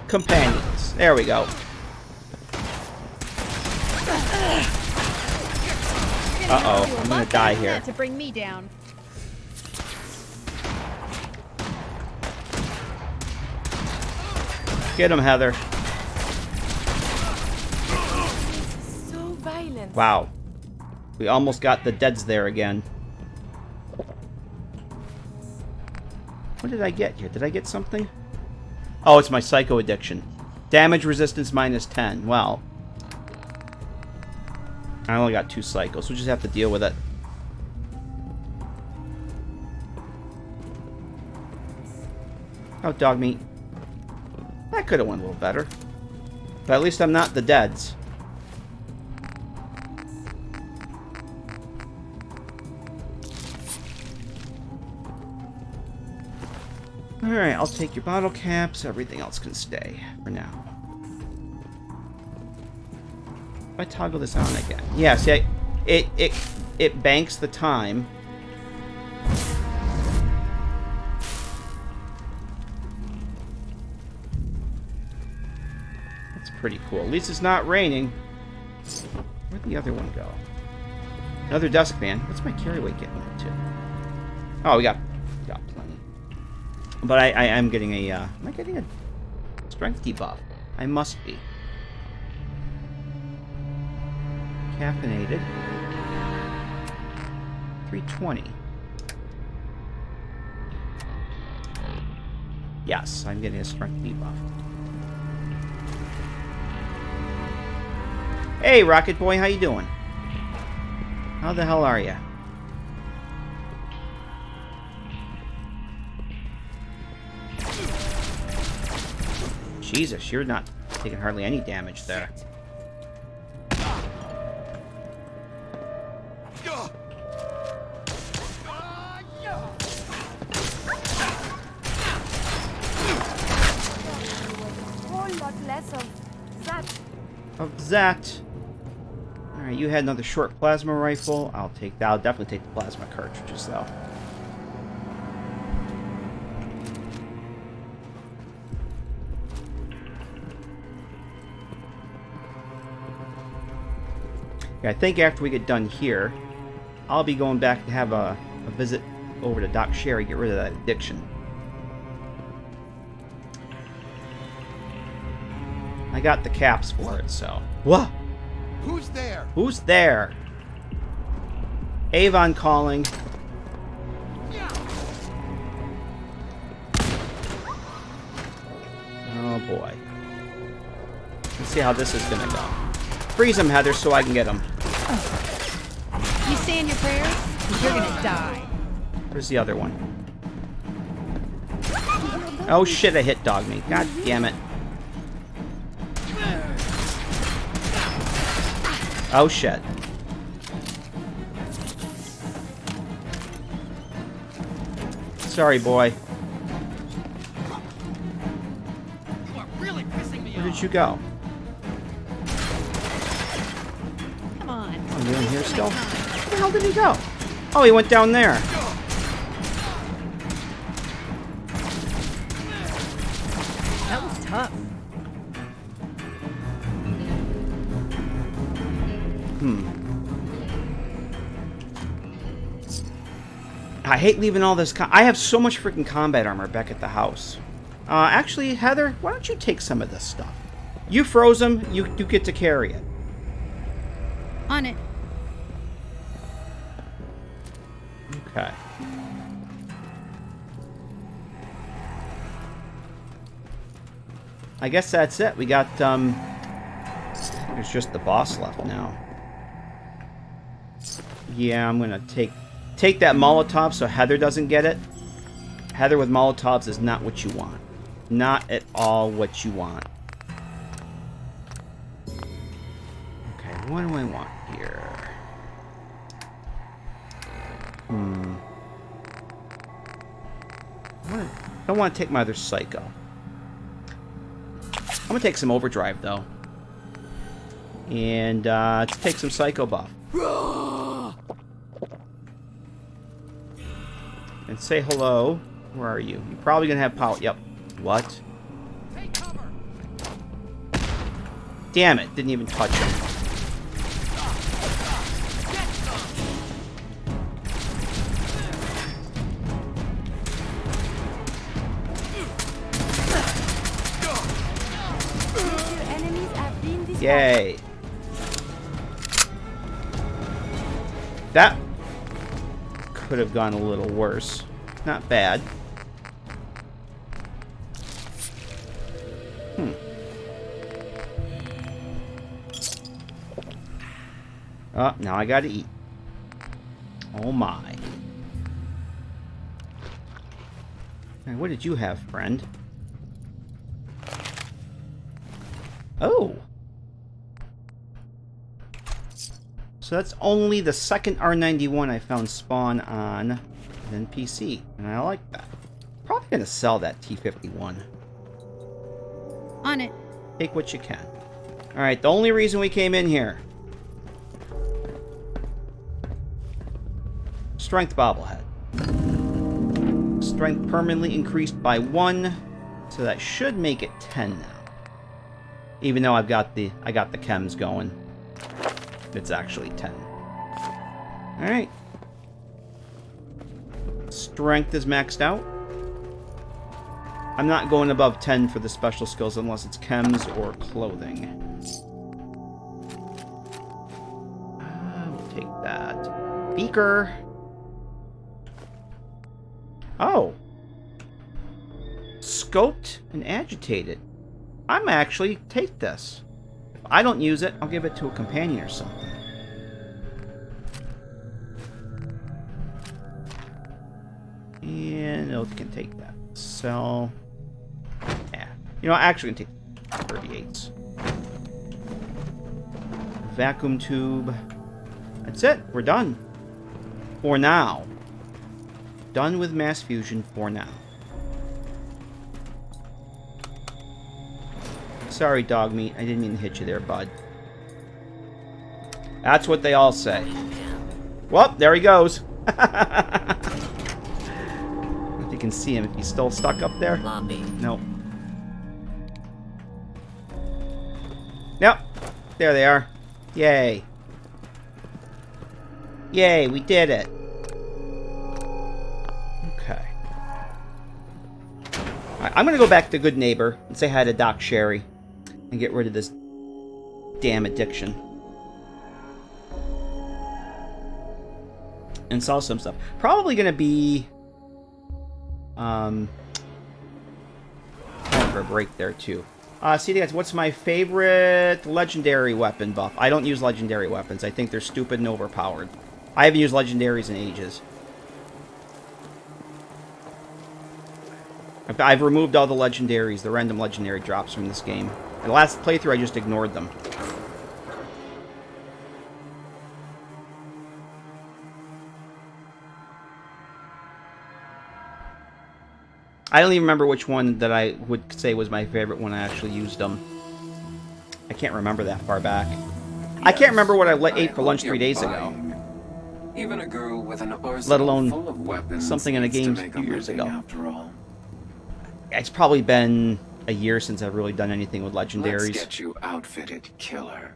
Companions. There we go. Uh-oh, I'm gonna die here. To bring me down. Get him, Heather. So violent. Wow. We almost got the deads there again. What did I get here? Did I get something? Oh, it's my psycho addiction. Damage resistance minus 10. Well, I only got 2 cycles. We'll just have to deal with it. Oh, dog meat. That could have went a little better. But at least I'm not the deads. Alright, I'll take your bottle caps. Everything else can stay for now. If I toggle this on again. Yeah, see, it banks the time. That's pretty cool. At least it's not raining. Where'd the other one go? Another desk fan. What's my carry weight getting up to? Oh, we got plenty. But I am getting a, am I getting a strength debuff? I must be. Caffeinated. 320. Yes, I'm getting a strength debuff. Hey, Rocket Boy, how you doing? How the hell are you? Jesus, you're not taking hardly any damage there. There's that. Alright, you had another short plasma rifle. I'll take that. I'll definitely take the plasma cartridges, though. I think after we get done here, I'll be going back to have a visit over to Doc Sherry, get rid of that addiction. I got the caps for it, so... What? Who's there? Who's there? Avon calling. Oh boy. Let's see how this is gonna go. Freeze him, Heather, so I can get him. You saying your prayers? You're gonna die. Where's the other one? Oh shit, I hit dog me. God damn it. Oh shit. Sorry, boy. Where did you go? Come on. Oh, you're in here still? Where the hell did he go? Oh, he went down there. That was tough. I hate leaving all this... I have so much freaking combat armor back at the house. Actually, Heather, why don't you take some of this stuff? You froze him. You get to carry it. On it. Okay. I guess that's it. We got, there's just the boss left now. Yeah, I'm gonna take that Molotov so Heather doesn't get it. Heather with Molotovs is not what you want. Not at all what you want. Okay, what do I want here? I don't want to take my other Psycho. I'm gonna take some Overdrive though. And let's take some Psycho buff. And say hello. Where are you? You're probably gonna have power. Yep. What? Take cover. Damn it! Didn't even touch him. Yay! That could have gone a little worse. Not bad. Oh, now I gotta eat. Oh my. Hey, what did you have, friend? Oh! So that's only the second R91 I found spawn on an NPC, and I like that. Probably gonna sell that T-51. On it. Take what you can. Alright, the only reason we came in here. Strength bobblehead. Strength permanently increased by 1, so that should make it 10 now. Even though I got the chems going. It's actually 10. Alright. Strength is maxed out. I'm not going above 10 for the special skills unless it's chems or clothing. We'll take that. Beaker. Oh. Scoped and agitated. I'm actually take this. If I don't use it, I'll give it to a companion or something. And it can take that. So, yeah. You know, I'm actually going to take 38s. Vacuum tube. That's it. We're done. For now. Done with mass fusion for now. Sorry, dog meat. I didn't mean to hit you there, bud. That's what they all say. Well, there he goes. If you can see him, if he's still stuck up there. Nope. Nope. There they are. Yay. Yay, we did it. Okay. Alright, I'm gonna go back to Good Neighbor and say hi to Doc Sherry and get rid of this damn addiction. And sell some stuff. Probably gonna be going for a break there too. See guys, what's my favorite legendary weapon buff? I don't use legendary weapons. I think they're stupid and overpowered. I haven't used legendaries in ages. I've removed all the legendaries, the random legendary drops from this game. The last playthrough, I just ignored them. I don't even remember which one that I would say was my favorite when I actually used them. I can't remember that far back. I can't remember what I ate for lunch 3 days ago. Even a girl with an Let alone full of weapons something in a needs to game make a few years ago. After all. It's probably been a year since I've really done anything with legendaries. Let's get you outfitted, killer.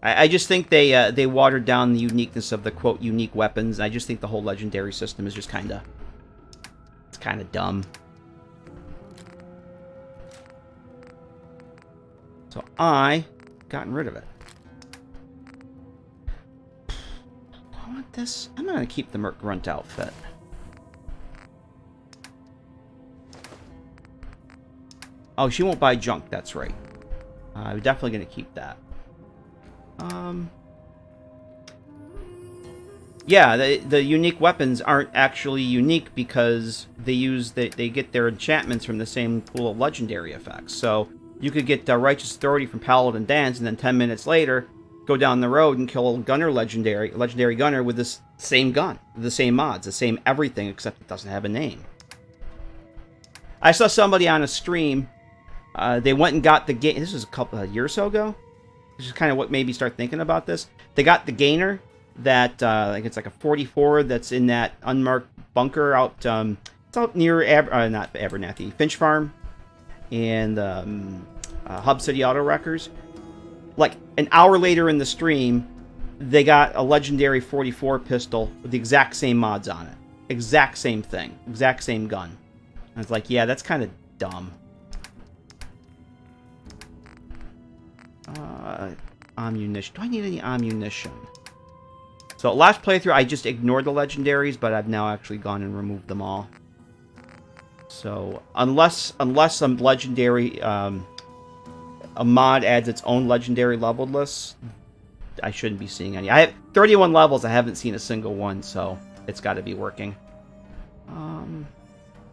I just think they watered down the uniqueness of the quote unique weapons. I just think the whole legendary system is just kind of dumb. So I gotten rid of it. I want this. I'm gonna keep the Merc Grunt outfit. Oh, she won't buy junk. That's right. I'm definitely gonna keep that. Yeah, the unique weapons aren't actually unique because they get their enchantments from the same pool of legendary effects. So you could get Righteous Authority from Paladin Dance, and then 10 minutes later, go down the road and kill a gunner legendary gunner with this same gun, the same mods, the same everything, except it doesn't have a name. I saw somebody on a stream. They went and got the game. This was a year or so ago. This is kind of what made me start thinking about this. They got the gainer that like it's like a 44 that's in that unmarked bunker out. It's out near not Abernathy, Finch Farm, and Hub City Auto Wreckers. Like an hour later in the stream, they got a legendary 44 pistol with the exact same mods on it, exact same thing, exact same gun. I was like, yeah, that's kind of dumb. Ammunition. Do I need any ammunition? So last playthrough, I just ignored the legendaries, but I've now actually gone and removed them all. So unless some legendary, a mod adds its own legendary leveled list, I shouldn't be seeing any. I have 31 levels. I haven't seen a single one, so it's got to be working. Want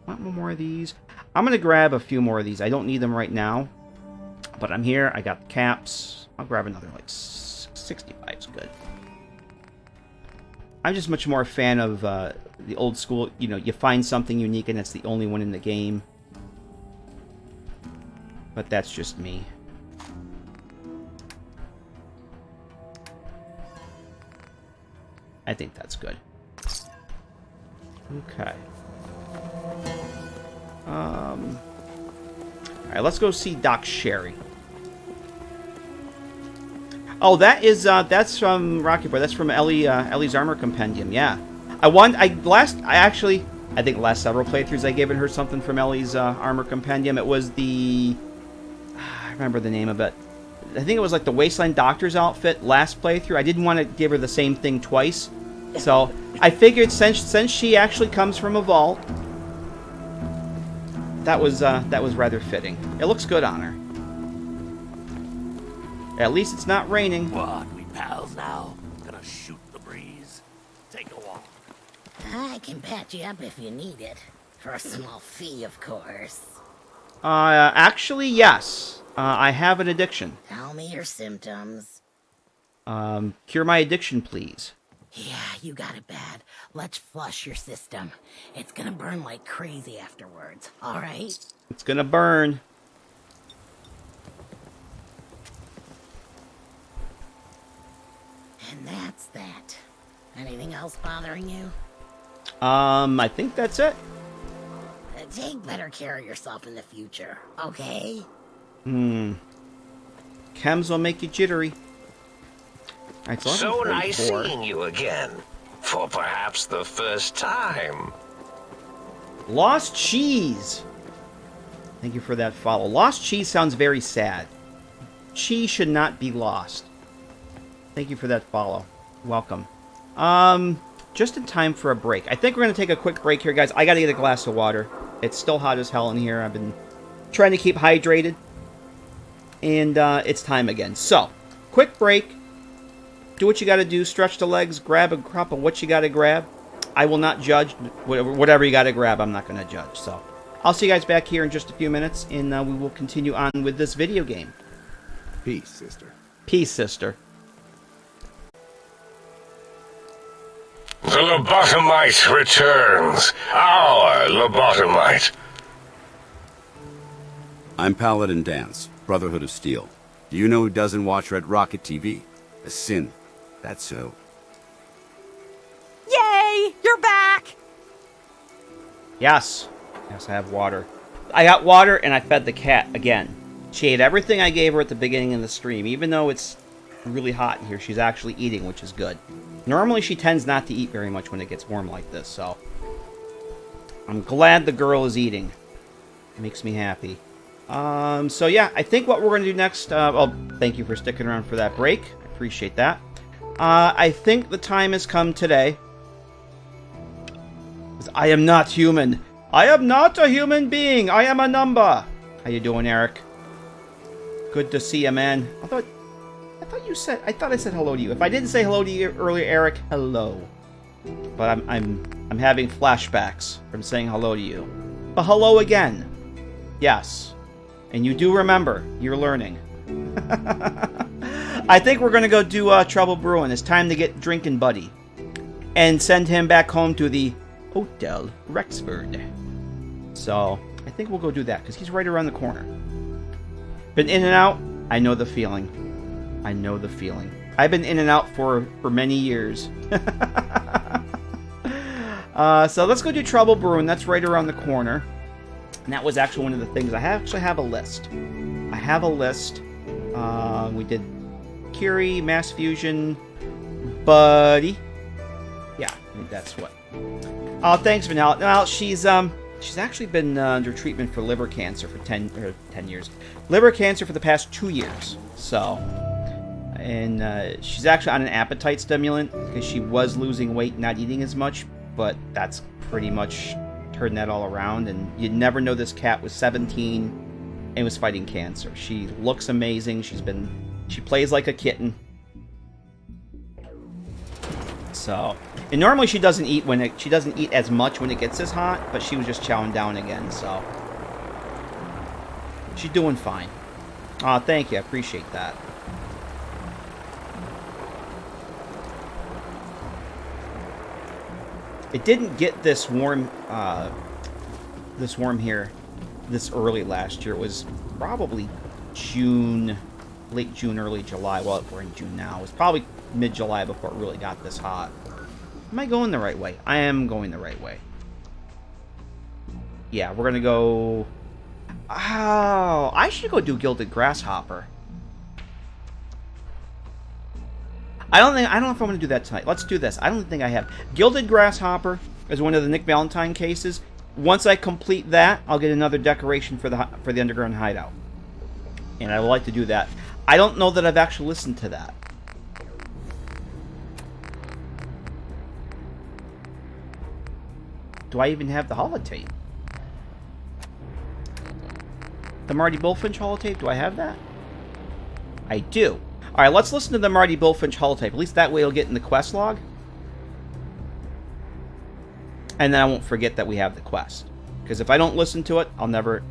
one more of these? I'm gonna grab a few more of these. I don't need them right now, but I'm here. I got the caps. I'll grab another, like, 65 is good. I'm just much more a fan of the old school, you know, you find something unique and it's the only one in the game. But that's just me. I think that's good. Okay. Alright, let's go see Doc Sherry. Oh, that's from Rocky Boy. That's from Ellie's Armor Compendium. Yeah, I think the last several playthroughs I given her something from Ellie's Armor Compendium. It was the I remember the name of it. I think it was like the Wasteland Doctor's outfit last playthrough. I didn't want to give her the same thing twice, so I figured since she actually comes from a vault, that was rather fitting. It looks good on her. At least it's not raining. What, we pals now? Gonna shoot the breeze? Take a walk. I can patch you up if you need it. For a small fee, of course. Actually, yes. I have an addiction. Tell me your symptoms. Cure my addiction, please. Yeah, you got it bad. Let's flush your system. It's gonna burn like crazy afterwards, alright? It's gonna burn. And that's that. Anything else bothering you? I think that's it. Take better care of yourself in the future, okay? Chems will make you jittery. Alright, So nice 11:44. seeing you again. For perhaps the first time. Lost Cheese. Thank you for that follow. Lost Cheese sounds very sad. Cheese should not be lost. Thank you for that follow. Welcome. Just in time for a break. I think we're going to take a quick break here, guys. I got to get a glass of water. It's still hot as hell in here. I've been trying to keep hydrated. And it's time again. So, quick break. Do what you got to do. Stretch the legs. Grab a crop of what you got to grab. I will not judge. Whatever you got to grab, I'm not going to judge. So, I'll see you guys back here in just a few minutes. And we will continue on with this video game. Peace, sister. Peace, sister. The lobotomite returns. Our lobotomite. I'm Paladin Dance, Brotherhood of Steel. Do you know who doesn't watch Red Rocket TV? A sin. That's so. Yay! You're back! Yes. Yes, I have water. I got water and I fed the cat again. She ate everything I gave her at the beginning of the stream. Even though it's really hot in here, she's actually eating, which is good. Normally, she tends not to eat very much when it gets warm like this, so I'm glad the girl is eating. It makes me happy. So yeah, I think what we're going to do next... well, thank you for sticking around for that break. I appreciate that. I think the time has come today. I am not human. I am not a human being. I am a number. How you doing, Eric? Good to see you, man. I thought I said hello to you. If I didn't say hello to you earlier, Eric, hello. But I'm having flashbacks from saying hello to you. But hello again. Yes. And you do remember. You're learning. I think we're going to go do Trouble Brewing. It's time to get Drinking Buddy. And send him back home to the Hotel Rexford. So, I think we'll go do that, because he's right around the corner. Been in and out. I know the feeling. I know the feeling. I've been in and out for many years. So let's go do Trouble Brewing. That's right around the corner. And that was actually one of the things. I actually have a list. I have a list. We did Curie, Mass Fusion, Buddy. Yeah, I think that's what. Oh, thanks, Vanilla. Well, she's actually been under treatment for liver cancer for 10 years. Liver cancer for the past 2 years. So, and she's actually on an appetite stimulant because she was losing weight, not eating as much. But that's pretty much turned that all around. And you'd never know this cat was 17 and was fighting cancer. She looks amazing. She plays like a kitten. So, and normally she doesn't eat she doesn't eat as much when it gets this hot, but she was just chowing down again, so she's doing fine. Aw, thank you, I appreciate that. It didn't get this warm here this early last year. It was probably June, late June, early July. Well, we're in June now. It was probably mid-July before it really got this hot. Am I going the right way? I am going the right way. Yeah, we're gonna go... Oh, I should go do Gilded Grasshopper. I don't know if I'm going to do that tonight. Let's do this. I don't think I have. Gilded Grasshopper is one of the Nick Valentine cases. Once I complete that, I'll get another decoration for the Underground Hideout. And I would like to do that. I don't know that I've actually listened to that. Do I even have the holotape? The Marty Bullfinch holotape? Do I have that? I do. Alright, let's listen to the Marty Bullfinch holotape. At least that way it'll get in the quest log. And then I won't forget that we have the quest. Because if I don't listen to it,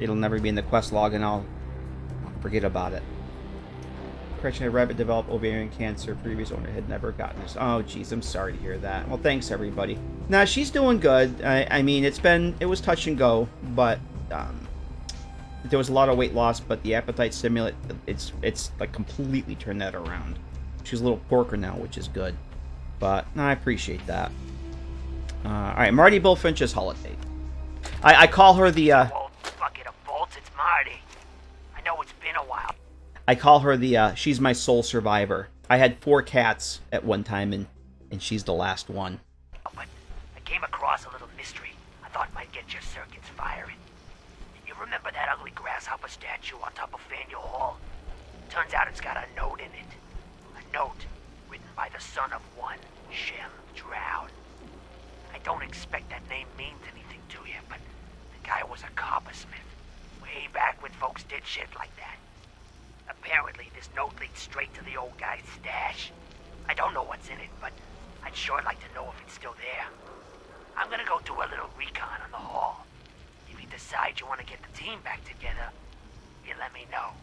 it'll never be in the quest log and I'll forget about it. Correction, a rabbit developed ovarian cancer. Previous owner had never gotten this. Oh, jeez, I'm sorry to hear that. Well, thanks, everybody. Now, she's doing good. I mean, it was touch and go, but there was a lot of weight loss, but the appetite stimulant, it's like completely turned that around. She's a little porker now, which is good. But no, I appreciate that. All right, Marty Bullfinch's holiday. I call her the. Bucket of bolts, it's Marty. I know it's been a while. I call her the. She's my sole survivor. I had 4 cats at one time, and she's the last one. But I came across a little mystery I thought might get your circuits firing. You remember that ugly grasshopper statue on top of Faneuil Hall? Turns out it's got a note in it. A note written by the son of one Shem Droud. I don't expect that name means anything to you, but the guy was a coppersmith. Way back when folks did shit like that. Apparently, this note leads straight to the old guy's stash. I don't know what's in it, but I'd sure like to know if it's still there. I'm gonna go do a little recon on the hall. If you decide you want to get the team back together, you let me know.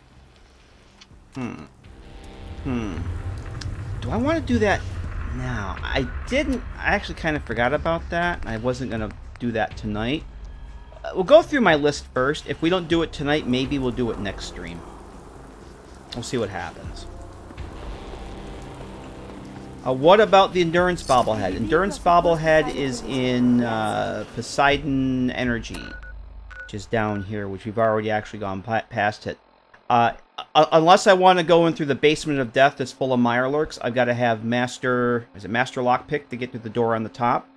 Do I want to do that now? I actually kind of forgot about that. I wasn't going to do that tonight. We'll go through my list first. If we don't do it tonight, maybe we'll do it next stream. We'll see what happens. What about the Endurance Bobblehead? Endurance Bobblehead is in Poseidon Energy, which is down here, which we've already actually gone past it. Unless I want to go in through the basement of death that's full of Mirelurks, I've got to have Master Lockpick to get to the door on the top.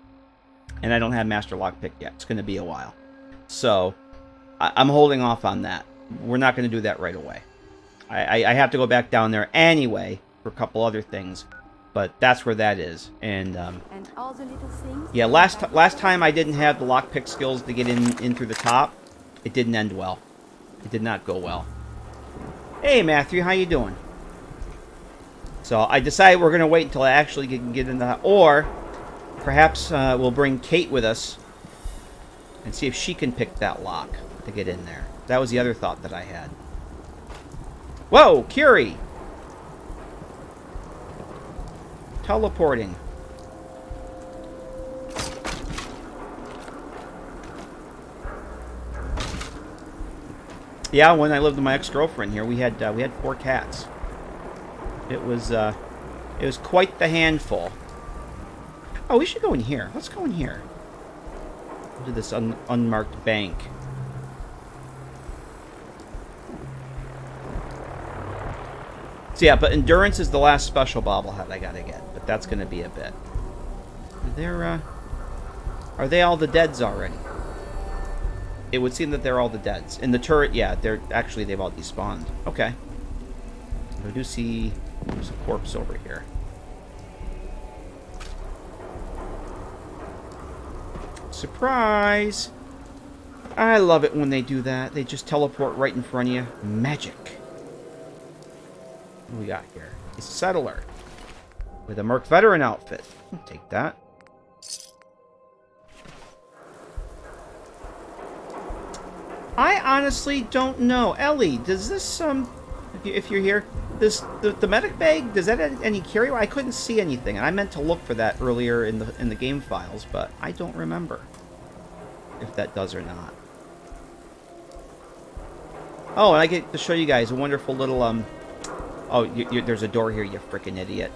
And I don't have Master Lockpick yet. It's going to be a while. So, I'm holding off on that. We're not going to do that right away. I have to go back down there anyway for a couple other things. But that's where that is. And all the little things. Yeah, last time I didn't have the lockpick skills to get in through the top. It didn't end well. It did not go well. Hey, Matthew, how you doing? So I decided we're going to wait until I actually can get in the... Or, perhaps we'll bring Kate with us and see if she can pick that lock to get in there. That was the other thought that I had. Whoa, Curie! Teleporting. Yeah, when I lived with my ex-girlfriend here, we had 4 cats. It was quite the handful. Oh, we should go in here. Let's go in here. Into this unmarked bank. So yeah, but Endurance is the last special bobblehead I gotta get, but that's gonna be a bit. Are they all the deads already? It would seem that they're all the deads. In the turret, yeah, they've all despawned. Okay. I do see there's a corpse over here. Surprise! I love it when they do that. They just teleport right in front of you. Magic. What do we got here? A settler with a Merc Veteran outfit. I'll take that. I honestly don't know. Ellie, does this, if you're here, the medic bag, does that have any carry? I couldn't see anything, and I meant to look for that earlier in the game files, but I don't remember if that does or not. Oh, and I get to show you guys a wonderful little, oh, there's a door here, you frickin' idiot.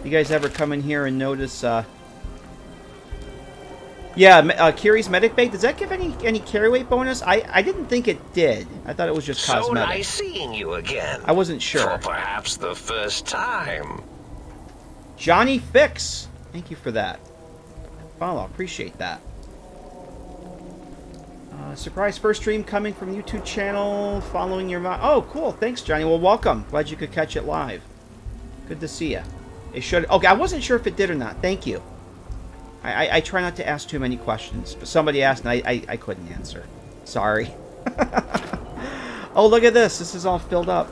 You guys ever come in here and notice, yeah, Kiri's medic bag, does that give any carry weight bonus? I didn't think it did. I thought it was just cosmetic. So nice seeing you again. I wasn't sure. For perhaps the first time. Johnny Fix, thank you for that. Follow, appreciate that. Surprise first stream coming from YouTube channel following your... Oh, cool. Thanks, Johnny. Well, welcome. Glad you could catch it live. Good to see you. It should... Okay, I wasn't sure if it did or not. Thank you. I try not to ask too many questions, but somebody asked and I couldn't answer. Sorry. Oh, look at this. This is all filled up.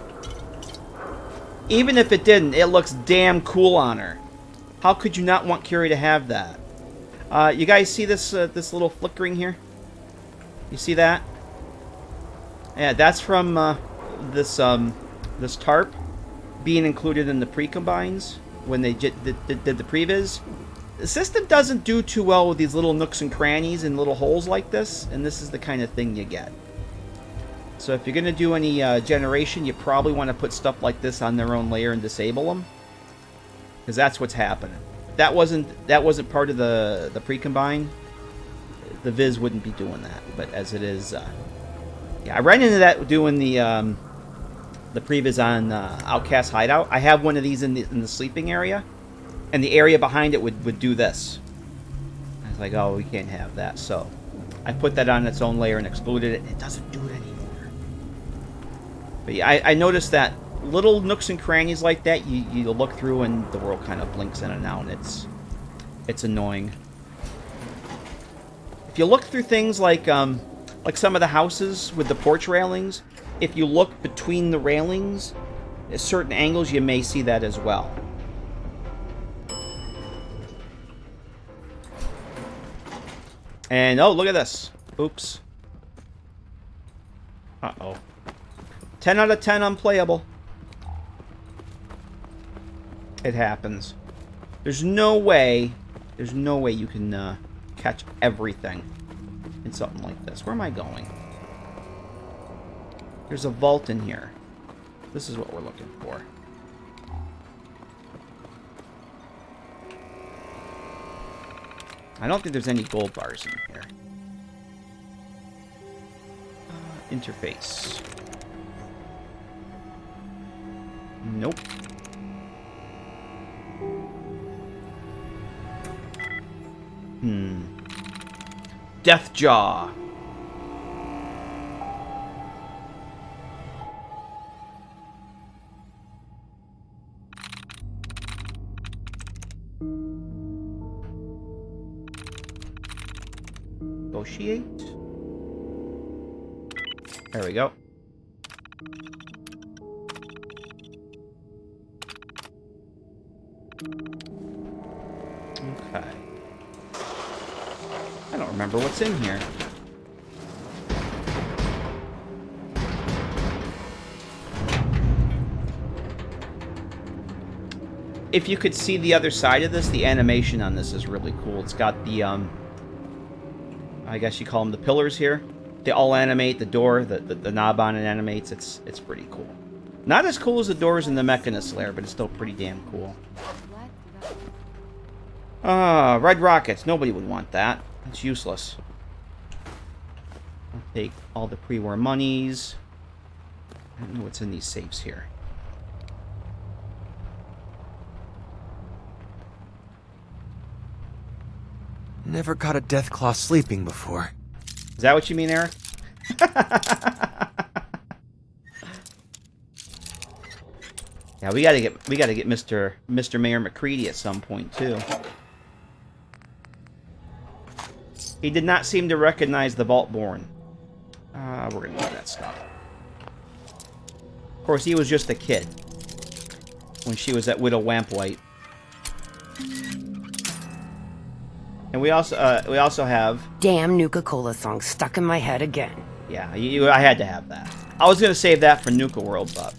Even if it didn't, it looks damn cool on her. How could you not want Curie to have that? You guys see this this little flickering here? You see that? Yeah, that's from this tarp being included in the pre-combines when they did the previs. The system doesn't do too well with these little nooks and crannies and little holes like this, and this is the kind of thing you get. So if you're going to do any generation, you probably want to put stuff like this on their own layer and disable them. Because that's what's happening. That wasn't part of the pre-combine. The Viz wouldn't be doing that. But as it is... yeah, I ran into that doing the previs on Outcast Hideout. I have one of these in the sleeping area. And the area behind it would do this. I was like, oh, we can't have that. So I put that on its own layer and excluded it. It doesn't do it anymore. But yeah, I noticed that little nooks and crannies like that, you look through and the world kind of blinks in and out. And it's annoying. If you look through things like some of the houses with the porch railings, if you look between the railings at certain angles, you may see that as well. And, oh, look at this. Oops. Uh-oh. 10 out of 10 unplayable. It happens. There's no way you can catch everything in something like this. Where am I going? There's a vault in here. This is what we're looking for. I don't think there's any gold bars in here. Interface. Nope. Deathjaw. Negotiate. There we go. Okay. I don't remember what's in here. If you could see the other side of this, the animation on this is really cool. It's got the, I guess you call them the pillars here. They all animate. The door, the knob on it animates. It's pretty cool. Not as cool as the doors in the Mechanist lair, but it's still pretty damn cool. Red rockets. Nobody would want that. It's useless. I'll take all the pre-war monies. I don't know what's in these safes here. Never caught a Deathclaw sleeping before. Is that what you mean, Eric? Yeah, we gotta get Mr. Mayor McCready at some point too. He did not seem to recognize the Vaultborn. We're gonna do that stuff. Of course, he was just a kid when she was at Widow Wampwhite. And we also have... Damn Nuka-Cola song stuck in my head again. Yeah, I had to have that. I was going to save that for Nuka World, but...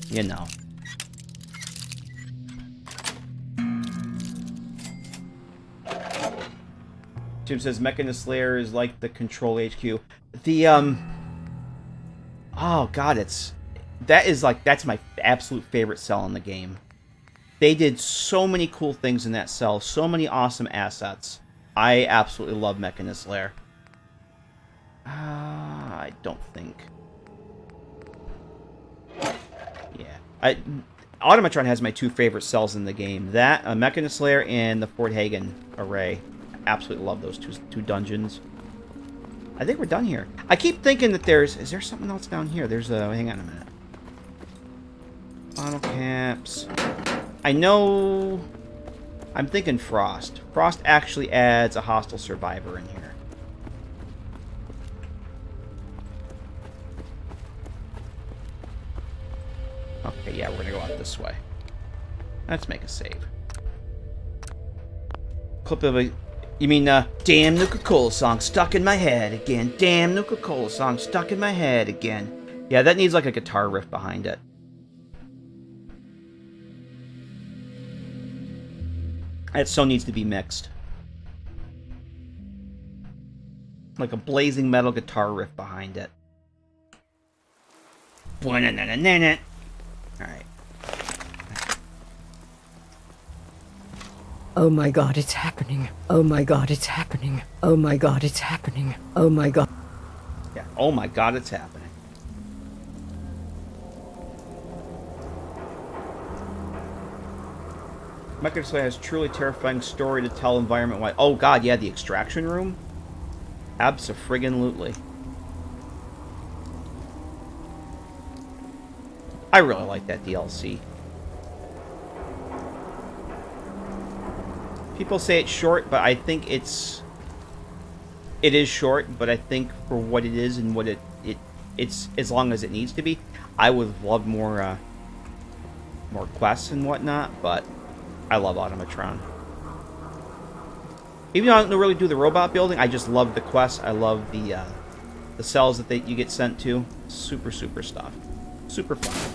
You know. Jim says Mechanist Slayer is like the Control HQ. The, oh, God, that's my absolute favorite cell in the game. They did so many cool things in that cell. So many awesome assets. I absolutely love Mechanist Lair. I don't think. Yeah. Automatron has my two favorite cells in the game. That, Mechanist Lair and the Fort Hagen array. I absolutely love those two dungeons. I think we're done here. I keep thinking that is there something else down here? Hang on a minute. Bottle caps. I know... I'm thinking Frost. Frost actually adds a hostile survivor in here. Okay, yeah, we're gonna go out this way. Let's make a save. Clip of a... You mean, damn Nuka-Cola song stuck in my head again. Damn Nuka-Cola song stuck in my head again. Yeah, that needs like a guitar riff behind it. That so needs to be mixed. Like a blazing metal guitar riff behind it. Alright. Oh my god, it's happening. Oh my god, it's happening. Oh my god, it's happening. Oh my god. Yeah, oh my god, it's happening. Microsoft has truly terrifying story to tell environment-wide. Oh god, yeah, the extraction room? Abso-friggin-lutely. I really like that DLC. People say it's short, but I think it is short, but I think for what it is and what it's as long as it needs to be. I would have loved more quests and whatnot, but I love Automatron. Even though I don't really do the robot building, I just love the quests. I love the cells that you get sent to. Super stuff. Super fun.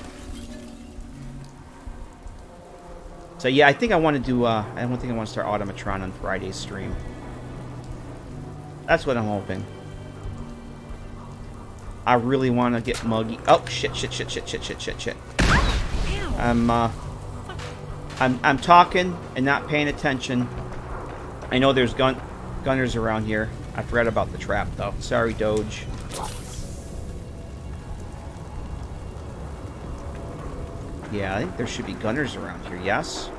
So yeah, I think I want to do. I don't think I want to start Automatron on Friday's stream. That's what I'm hoping. I really want to get muggy. Oh shit! I'm talking and not paying attention. I know there's gunners around here. I forgot about the trap though. Sorry, Doge. Yeah, I think there should be gunners around here, yes?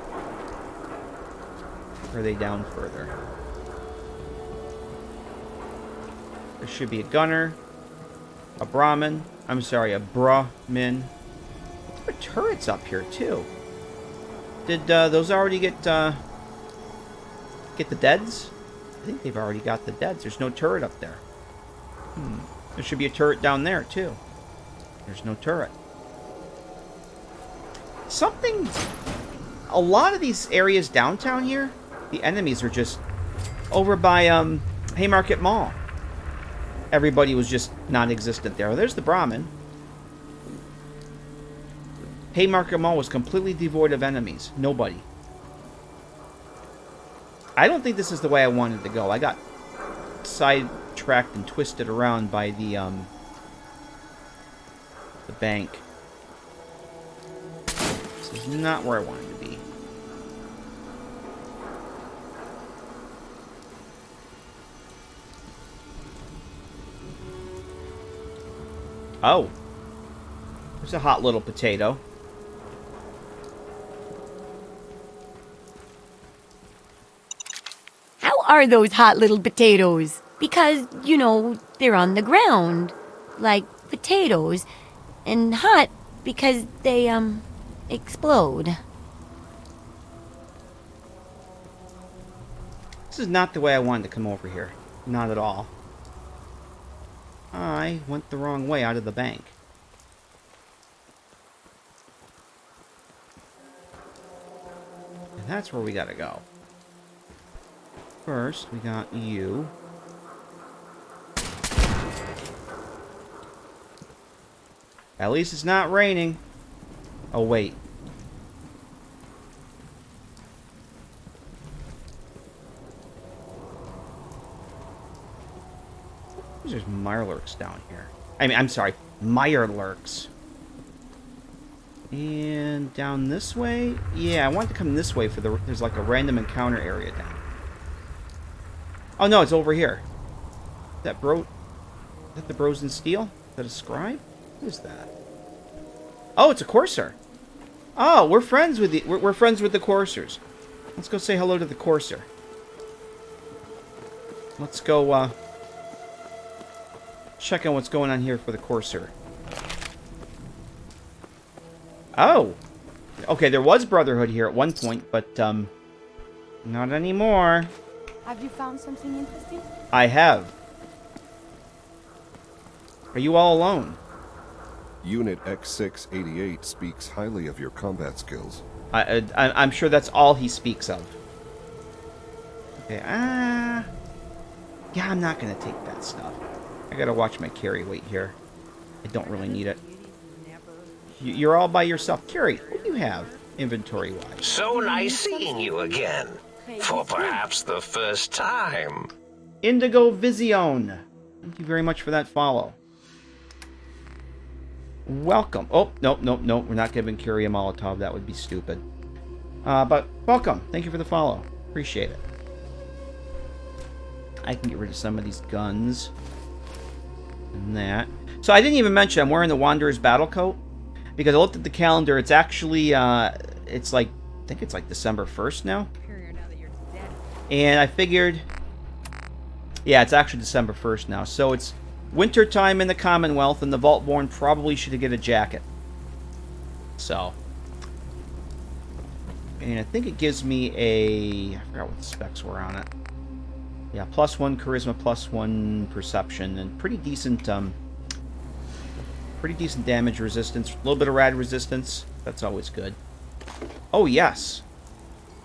Or are they down further? There should be a gunner, a Brahmin. I'm sorry, a Brahmin. There are turrets up here, too. Did those already get the deads? I think they've already got the deads. There's no turret up there. There should be a turret down there, too. There's no turret. A lot of these areas downtown here, the enemies are just over by Haymarket Mall. Everybody was just non-existent there. There's the Brahmin. Haymarket Mall was completely devoid of enemies. Nobody. I don't think this is the way I wanted to go. I got sidetracked and twisted around by the bank. This is not where I wanted to be. Oh. There's a hot little potato. How are those hot little potatoes? Because, you know, they're on the ground. Like potatoes. And hot because they, explode. This is not the way I wanted to come over here. Not at all. I went the wrong way out of the bank. And that's where we gotta go. First, we got you. At least it's not raining. Oh, wait. There's Mirelurks down here. I'm sorry, Mirelurks. And down this way? Yeah, I want to come this way for there's like a random encounter area down. Oh no, it's over here. Is that the Bros in Steel? Is that a scribe? What is that? Oh, it's a courser. Oh, we're friends with we're friends with the coursers. Let's go say hello to the courser. Let's go check on what's going on here for the courser. Oh. Okay, there was Brotherhood here at one point, but not anymore. Have you found something interesting? I have. Are you all alone? Unit X688 speaks highly of your combat skills. I'm sure that's all he speaks of. Okay, yeah, I'm not gonna take that stuff. I gotta watch my carry weight here. I don't really need it. You're all by yourself. Carry, what do you have inventory-wise? So nice seeing you again. For perhaps the first time. Indigo Vision. Thank you very much for that follow. welcome. Oh, nope, nope, nope. We're not giving Curie a Molotov. That would be stupid. But welcome. Thank you for the follow. Appreciate it. I can get rid of some of these guns. And that. So I didn't even mention I'm wearing the Wanderer's battle coat. Because I looked at the calendar. It's actually, it's like, I think it's like December 1st now. And I figured, yeah, it's actually December 1st now. So it's winter time in the Commonwealth, and the Vaultborn probably should get a jacket. So. And I think it gives me a, I forgot what the specs were on it. Yeah, +1 charisma, +1 perception, and pretty decent damage resistance. A little bit of rad resistance. That's always good. Oh, yes.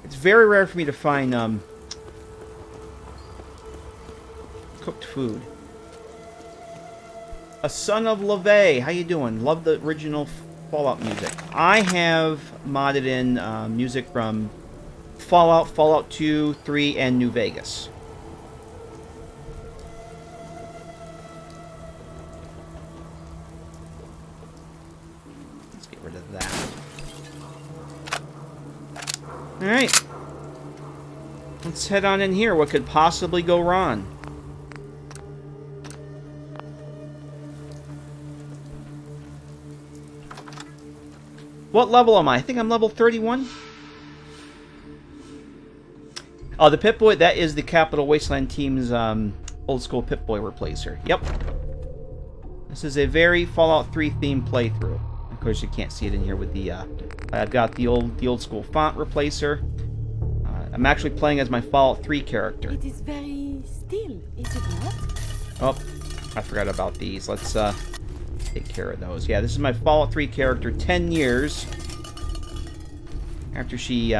It's very rare for me to find cooked food. A Son of LaVey. How you doing? Love the original Fallout music. I have modded in music from Fallout, Fallout 2, 3, and New Vegas. Let's get rid of that. Alright. Let's head on in here. What could possibly go wrong? What level am I? I think I'm level 31. Oh, the Pip-Boy, that is the Capital Wasteland team's old school Pip-Boy replacer. Yep. This is a very Fallout 3 themed playthrough. Of course, you can't see it in here with the, I've got the old school font replacer. I'm actually playing as my Fallout 3 character. It is very still, is it not? Oh, I forgot about these. Let's, take care of those. Yeah, this is my Fallout 3 character 10 years after she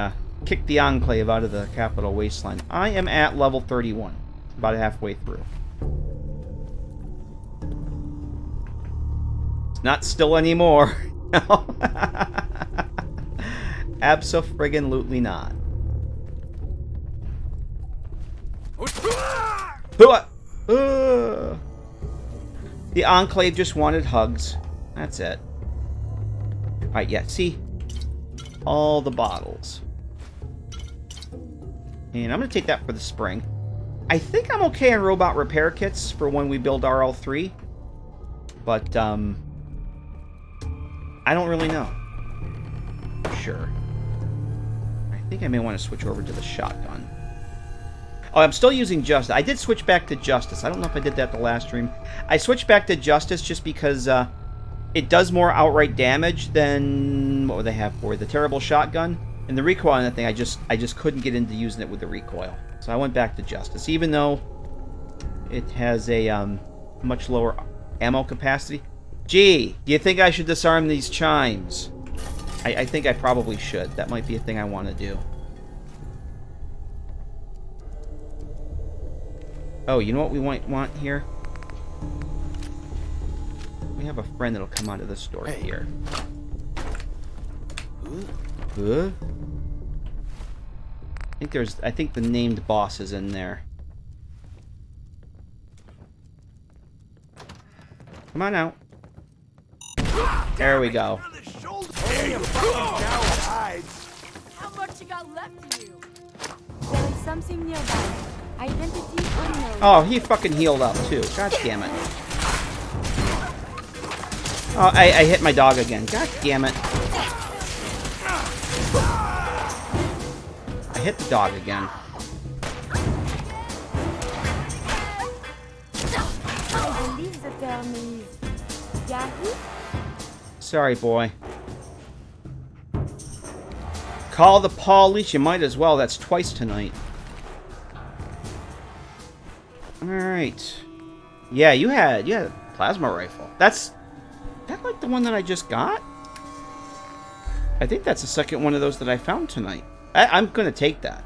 kicked the Enclave out of the Capital Wasteland. I am at level 31, about halfway through. It's not still anymore. No. Abso-friggin-lutely not. The Enclave just wanted hugs. That's it. Alright, yeah, see? All the bottles. And I'm going to take that for the spring. I think I'm okay on robot repair kits for when we build RL3. But, I don't really know. Sure. I think I may want to switch over to the shotgun. Oh, I'm still using Justice. I did switch back to Justice. I don't know if I did that the last stream. I switched back to Justice just because it does more outright damage than what would they have for the terrible shotgun. And the recoil on that thing, I just couldn't get into using it with the recoil. So I went back to Justice, even though it has a much lower ammo capacity. Gee, do you think I should disarm these chimes? I think I probably should. That might be a thing I want to do. Oh, you know what we might want here? We have a friend that'll come out of the store here. Huh? I think the named boss is in there. Come on out. There we go. How much you got left of you? There is something nearby. Identity unknown. Oh, he fucking healed up too. God damn it. Oh, I hit my dog again. God damn it. I hit the dog again. I believe the term is Yahoo? Sorry, boy. Call the police. You might as well. That's twice tonight. Alright. Yeah, you had a plasma rifle. That's that like the one that I just got? I think that's the second one of those that I found tonight. I'm gonna take that.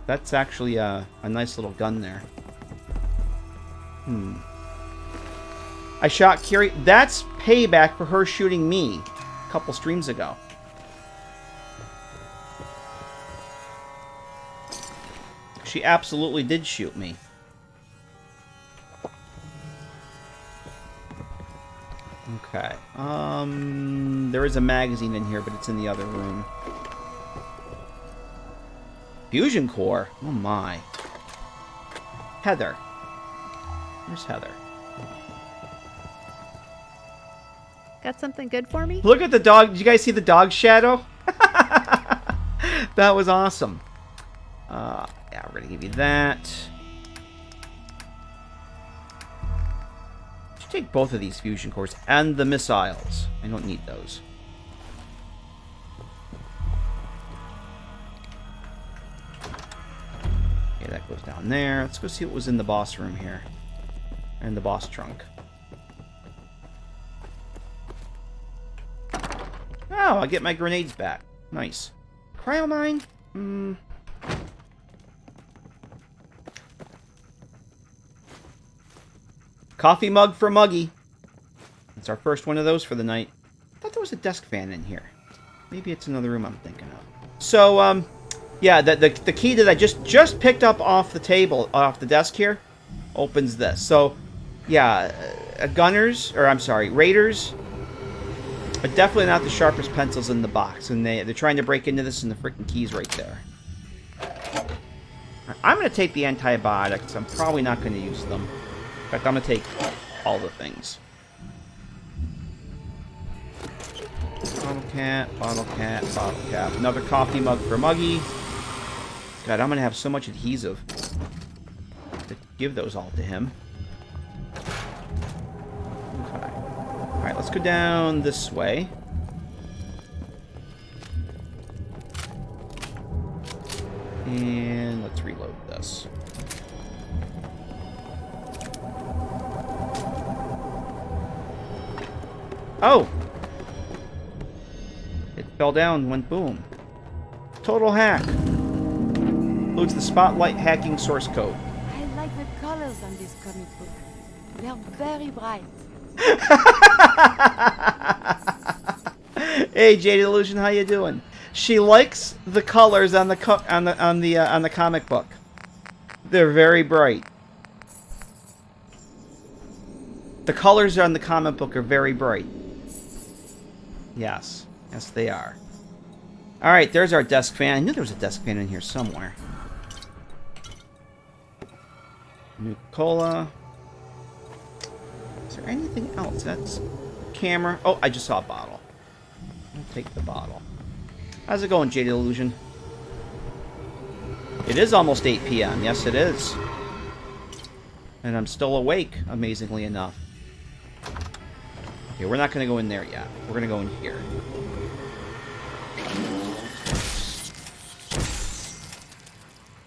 That's actually a nice little gun there. I shot Curie. That's payback for her shooting me a couple streams ago. She absolutely did shoot me. Okay. There is a magazine in here, but it's in the other room. Fusion core? Oh my. Heather. Where's Heather? Got something good for me? Look at the dog. Did you guys see the dog shadow? That was awesome. Yeah, we're going to give you that. Should take both of these fusion cores and the missiles. I don't need those. Okay, that goes down there. Let's go see what was in the boss room here. And the boss trunk. Oh, I get my grenades back. Nice. Cryomine? Coffee mug for Muggy. That's our first one of those for the night. I thought there was a desk fan in here. Maybe it's another room I'm thinking of. So, yeah, the key that I just picked up off the table, off the desk here, opens this. So, yeah, raiders are definitely not the sharpest pencils in the box, and they're trying to break into this, and the freaking key's right there. I'm going to take the antibiotics. I'm probably not going to use them. In fact, I'm going to take all the things. Bottle cap, bottle cap, bottle cap. Another coffee mug for Muggy. God, I'm going to have so much adhesive to give those all to him. Okay. Alright, let's go down this way. And let's reload this. Oh! It fell down, went boom. Total hack. Includes the Spotlight hacking source code. I like the colors on this comic book. They're very bright. Hey, Jade Illusion, how you doing? She likes the colors on the comic book. They're very bright. The colors on the comic book are very bright. Yes. Yes, they are. Alright, there's our desk fan. I knew there was a desk fan in here somewhere. Nuka-Cola. Is there anything else? That's camera. Oh, I just saw a bottle. I'll take the bottle. How's it going, Jaded Illusion? It is almost 8 p.m. Yes, it is. And I'm still awake, amazingly enough. Okay, we're not going to go in there yet. We're going to go in here.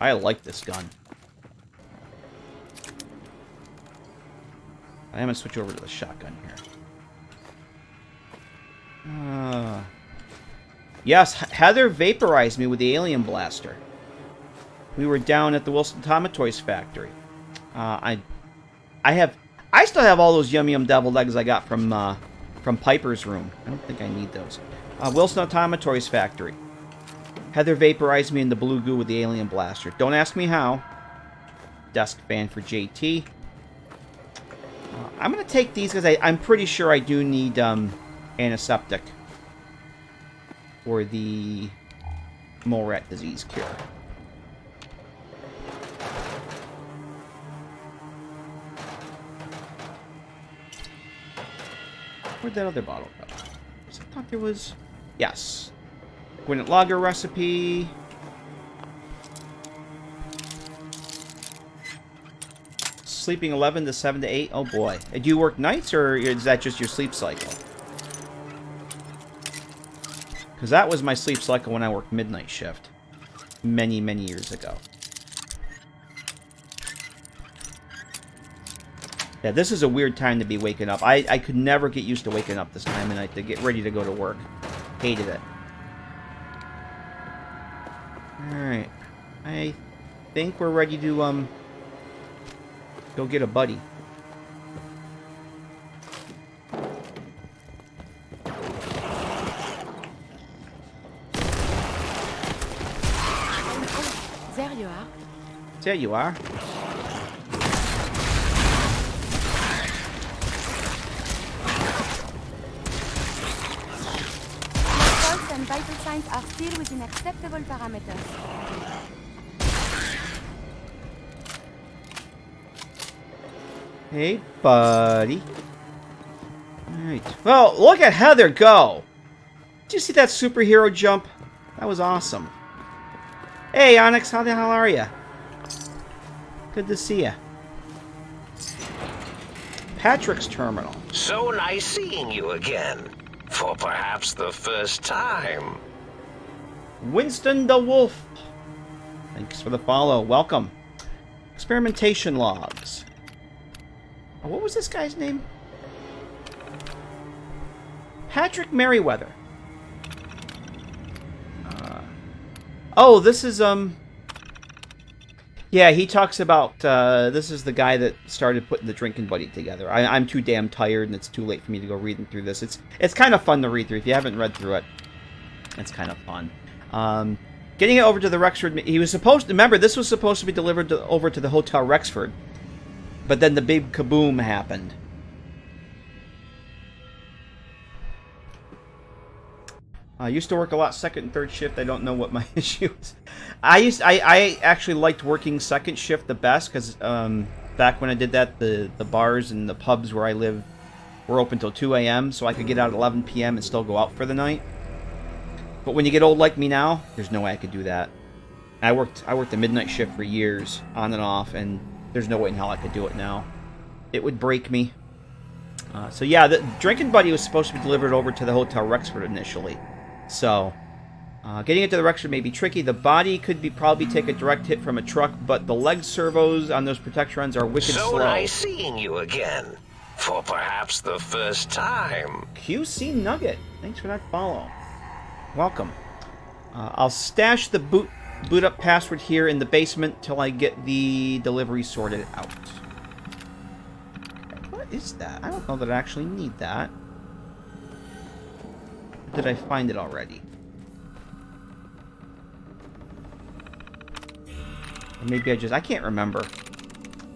I like this gun. I'm going to switch over to the shotgun here. Yes, Heather vaporized me with the alien blaster. We were down at the Wilson Toys factory. I still have all those yum deviled eggs I got from Piper's room. I don't think I need those. Wilson Toys factory. Heather vaporized me in the blue goo with the alien blaster. Don't ask me how. Desk fan for JT. I'm going to take these because I'm pretty sure I do need antiseptic for the mole rat disease cure. Where'd that other bottle go? I thought there was... Yes. Gwyneth Lager recipe. Sleeping 11 to 7 to 8. Oh boy. Do you work nights or is that just your sleep cycle? Because that was my sleep cycle when I worked midnight shift. Many, many years ago. Yeah, this is a weird time to be waking up. I could never get used to waking up this time of night to get ready to go to work. Hated it. Alright. I think we're ready to, go get a buddy. There you are. There you are. and vital signs are still within acceptable parameters. Hey, buddy. Alright. Well, look at Heather go! Did you see that superhero jump? That was awesome. Hey, Onyx, how the hell are ya? Good to see ya. Patrick's terminal. So nice seeing you again. For perhaps the first time. Winston the Wolf. Thanks for the follow. Welcome. Experimentation logs. Oh, what was this guy's name? Patrick Merriweather. Oh, this is, yeah, he talks about, this is the guy that started putting the Drinking Buddy together. I'm too damn tired, and it's too late for me to go reading through this. It's kind of fun to read through. If you haven't read through it, it's kind of fun. Getting it over to the Rexford, he was supposed to, remember, this was supposed to be delivered over to the Hotel Rexford, but then the big kaboom happened. I used to work a lot second and third shift. I don't know what my issue is. I actually liked working second shift the best because back when I did that, the bars and the pubs where I live were open till 2 a.m. so I could get out at 11 p.m. and still go out for the night. But when you get old like me now, there's no way I could do that. I worked the midnight shift for years, on and off, and there's no way in hell I could do it now. It would break me. So yeah, the Drinking Buddy was supposed to be delivered over to the Hotel Rexford initially. So, getting it to the Rexford may be tricky. The body could probably take a direct hit from a truck, but the leg servos on those Protectrons are wicked slow. So nice seeing you again. For perhaps the first time. QC Nugget. Thanks for that follow. Welcome. I'll stash the boot up password here in the basement till I get the delivery sorted out. What is that? I don't know that I actually need that. Did I find it already? Or maybe I can't remember.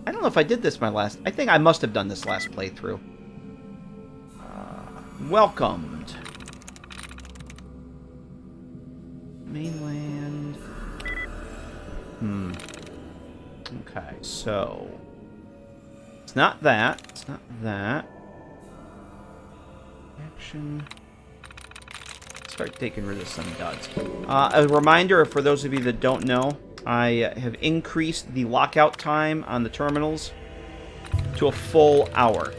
I don't know if I did this I think I must have done this last playthrough. Welcomed. Mainland. Okay, so... It's not that. It's not that. Action... Start taking rid of some duds. A reminder for those of you that don't know, I have increased the lockout time on the terminals to a full hour.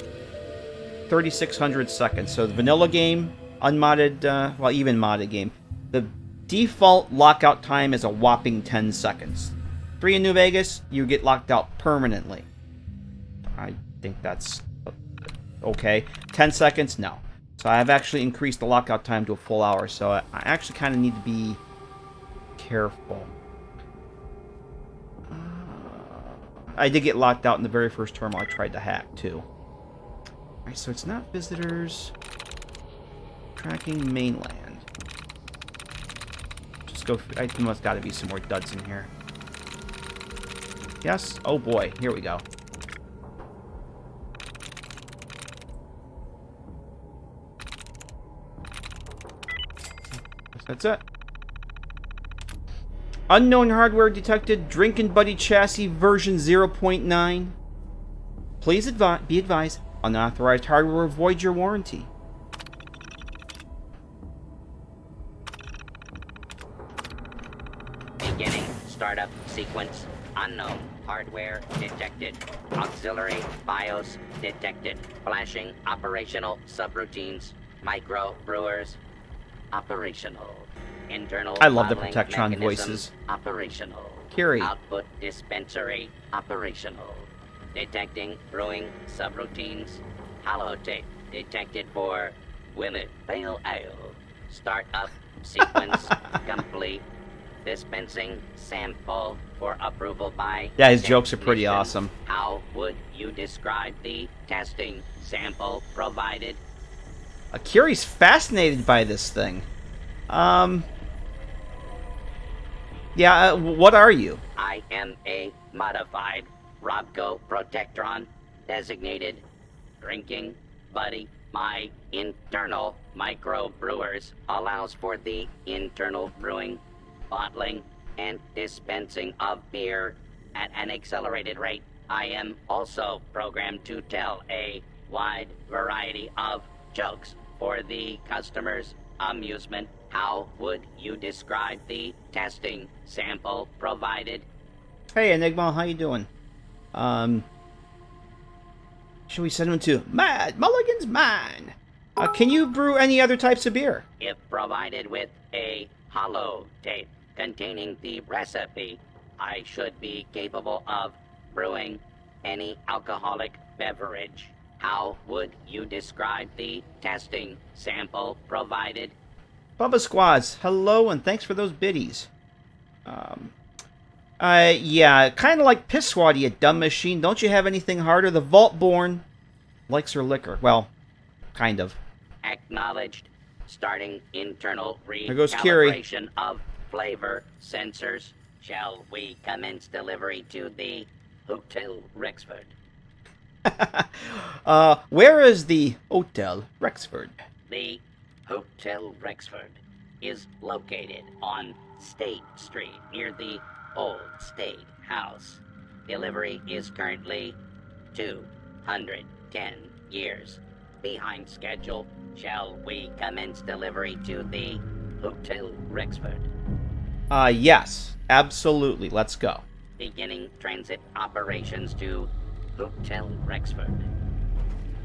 3,600 seconds. So the vanilla game, unmodded, well, even modded game, the default lockout time is a whopping 10 seconds. 3 in New Vegas, you get locked out permanently. I think that's okay. 10 seconds? No. So I've actually increased the lockout time to a full hour, so I actually kind of need to be careful. I did get locked out in the very first terminal I tried to hack, too. Alright, so it's not visitors. Tracking mainland. Just go... I think there's got to be some more duds in here. Yes? Oh boy, here we go. That's it. Unknown hardware detected. Drinking Buddy chassis version 0.9. Please be advised, unauthorized hardware will void your warranty. Beginning startup sequence. Unknown hardware detected. Auxiliary BIOS detected. Flashing operational subroutines. Micro brewers operational. Internal I love the modeling Protectron mechanisms, voices. Operational. Curie. Output dispensary operational. Detecting brewing subroutines. Holotape detected for Willet Pale Ale. Startup sequence complete. Dispensing sample for approval by... Yeah, his jokes are pretty awesome. How would you describe the testing sample provided? Curie's fascinated by this thing. Yeah, what are you? I am a modified Robco Protectron, designated Drinking Buddy My internal microbrewers allows for the internal brewing, bottling, and dispensing of beer at an accelerated rate. I am also programmed to tell a wide variety of jokes for the customer's amusement. How would you describe the testing sample provided? Hey, Enigma, how you doing? Should we send him to Mad Mulligan's Mine? Can you brew any other types of beer? If provided with a hollow tape containing the recipe, I should be capable of brewing any alcoholic beverage. How would you describe the testing sample provided? Bubba Squads, hello and thanks for those biddies. Yeah, kind of like Piss Swat, you dumb machine. Don't you have anything harder? The Vaultborn likes her liquor. Well, kind of. Acknowledged. Starting internal There goes Kiri. recalibration of flavor sensors. Shall we commence delivery to the Hotel Rexford? Where is the Hotel Rexford? The Hotel Rexford is located on State Street near the Old State House. Delivery is currently 210 years behind schedule. Shall we commence delivery to the Hotel Rexford? Yes, absolutely. Let's go. Beginning transit operations to Hotel Rexford.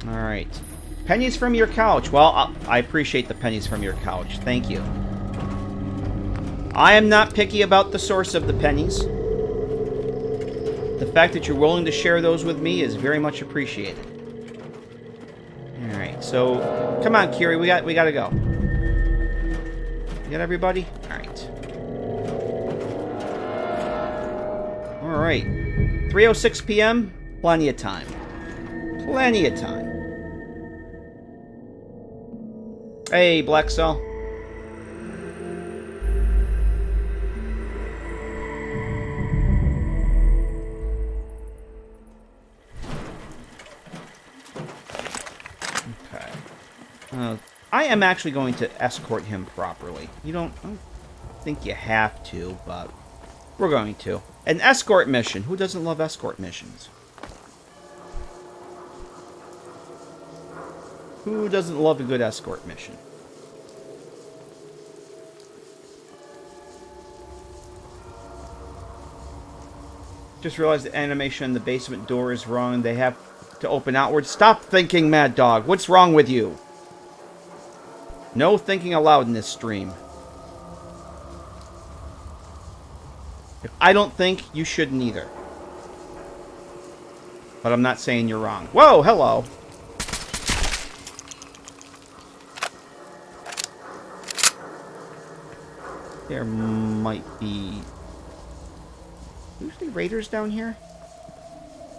All right. Pennies from your couch. Well, I appreciate the pennies from your couch. Thank you. I am not picky about the source of the pennies. The fact that you're willing to share those with me is very much appreciated. All right. So, come on, Kiri. We got to go. You got everybody? All right. All right. 3:06 p.m. Plenty of time. Plenty of time. Hey, Black Cell. Okay. I am actually going to escort him properly. I don't think you have to, but we're going to. An escort mission. Who doesn't love escort missions? Who doesn't love a good escort mission? Just realized the animation on the basement door is wrong. They have to open outward. Stop thinking, Mad Dog. What's wrong with you? No thinking aloud in this stream. If I don't think, you shouldn't either. But I'm not saying you're wrong. Whoa, hello. There might be... usually raiders down here?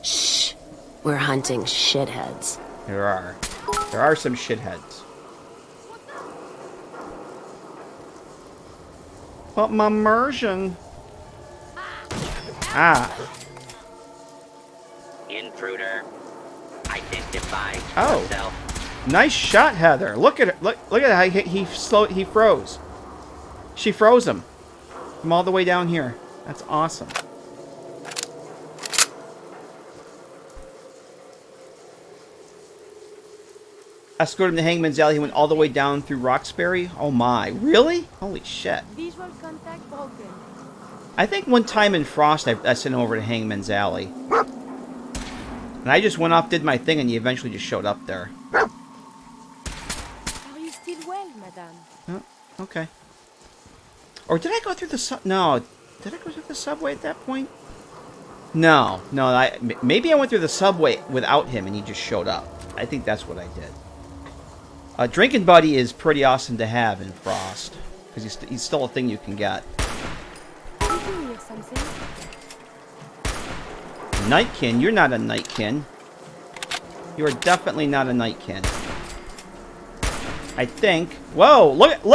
Shh. We're hunting shitheads. There are. There are some shitheads. But my immersion... Ah. Intruder. Identify Oh. yourself. Nice shot, Heather. Look at it. Look at how he froze. She froze him from all the way down here. That's awesome. Escorted him to Hangman's Alley. He went all the way down through Roxbury. Oh my. Really? Holy shit. Visual contact broken. I think one time in Frost I sent him over to Hangman's Alley. And I just went off, did my thing, and he eventually just showed up there. Are you still well, madame? Oh, okay. Or did I go through the No. Did I go through the subway at that point? No. No, maybe I went through the subway without him and he just showed up. I think that's what I did. Drinking Buddy is pretty awesome to have in Frost. Because he's still a thing you can get. Nightkin? You're not a Nightkin. You are definitely not a Nightkin. I think. Whoa! Look at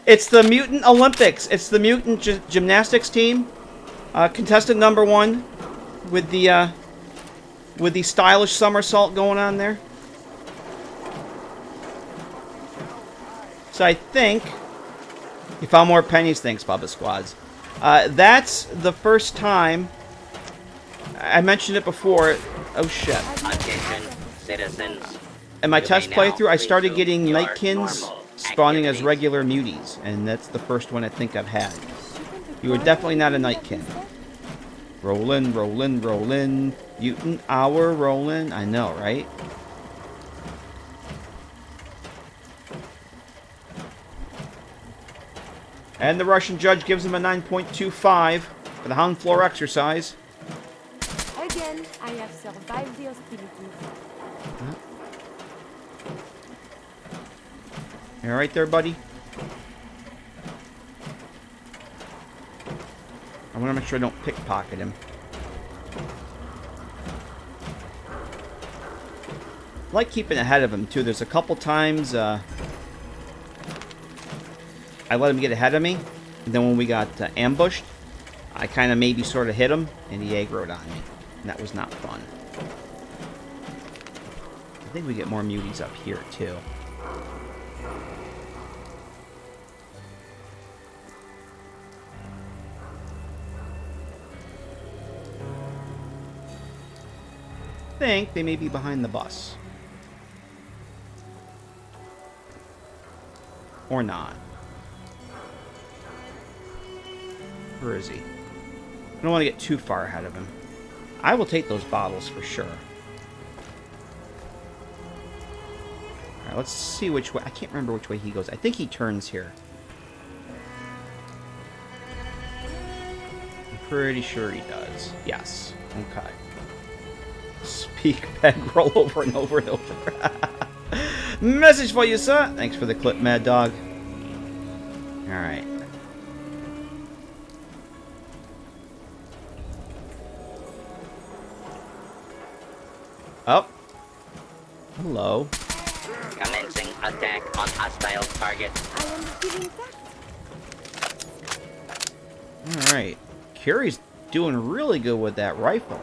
It's the Mutant Olympics. It's the Mutant Gymnastics team. Contestant number 1 with the with the stylish somersault going on there. So I think you found more pennies. Thanks, Bubba Squads. That's the first time. I mentioned it before. Oh shit. Attention, citizens. In my You test may now playthrough, I started resume getting your Nightkins normal spawning as activities. regular muties, and that's the first one I think I've had. You were definitely not a Nightkin. Rollin', rollin', rollin'. Mutant hour rollin'. I know, right? And the Russian judge gives him a 9.25 for the Hound Floor exercise. Again, I have survived the hostilities. You alright there, buddy? I want to make sure I don't pickpocket him. I like keeping ahead of him, too. There's a couple times I let him get ahead of me. And then when we got ambushed, I kind of maybe sort of hit him, and he aggroed on me. And that was not fun. I think we get more muties up here, too. I think they may be behind the bus. Or not. Where is he? I don't want to get too far ahead of him. I will take those bottles for sure. Alright, let's see which way. I can't remember which way he goes. I think he turns here. I'm pretty sure he does. Yes. Okay. Speak, beg, roll over and over and over. Message for you, sir. Thanks for the clip, Mad Dog. Alright. Oh. Hello. Commencing attack on hostile target. Alright. Carrie's doing really good with that rifle.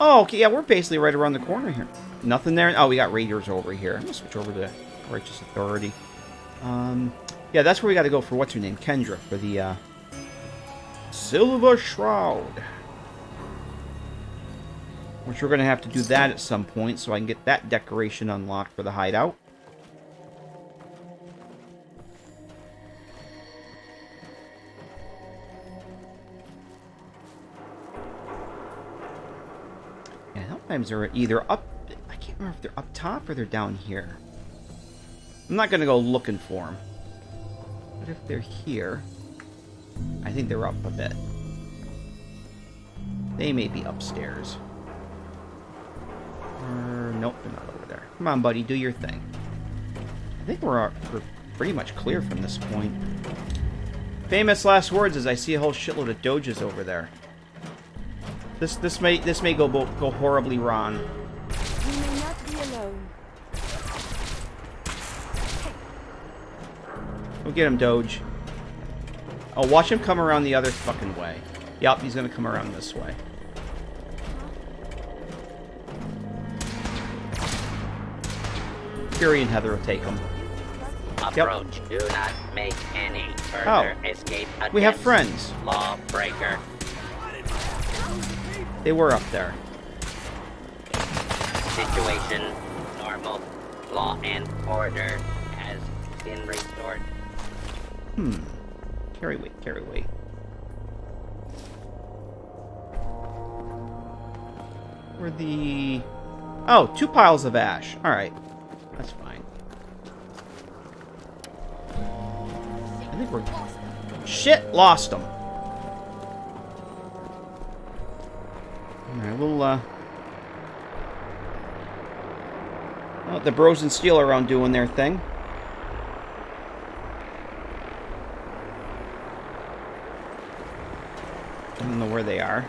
Oh, okay, yeah, we're basically right around the corner here. Nothing there. Oh, we got raiders over here. I'm gonna switch over to Righteous Authority. Yeah, that's where we gotta go for what's her name? Kendra, for the Silver Shroud. Which we're gonna have to do that at some point so I can get that decoration unlocked for the hideout. And sometimes they're either up... I can't remember if they're up top or they're down here. I'm not gonna go looking for them. But if they're here... I think they're up a bit. They may be upstairs. Nope, they're not over there. Come on, buddy, do your thing. I think we're pretty much clear from this point. Famous last words as I see a whole shitload of doges over there. This may go horribly wrong. You may not be alone. We'll get him, Doge. Oh, watch him come around the other fucking way. Yup, he's gonna come around this way. Fury and Heather will take him. Approach. Yep. Do not make any further escape attempts. We have friends. Lawbreaker. They were up there. Situation normal. Law and order has been restored. Carry weight, carry weight. Where the... Oh, 2 piles of ash. Alright. That's fine. I think we're... Shit! Lost them. Alright, we'll, well, the Bros and Steel are around doing their thing. I don't know where they are.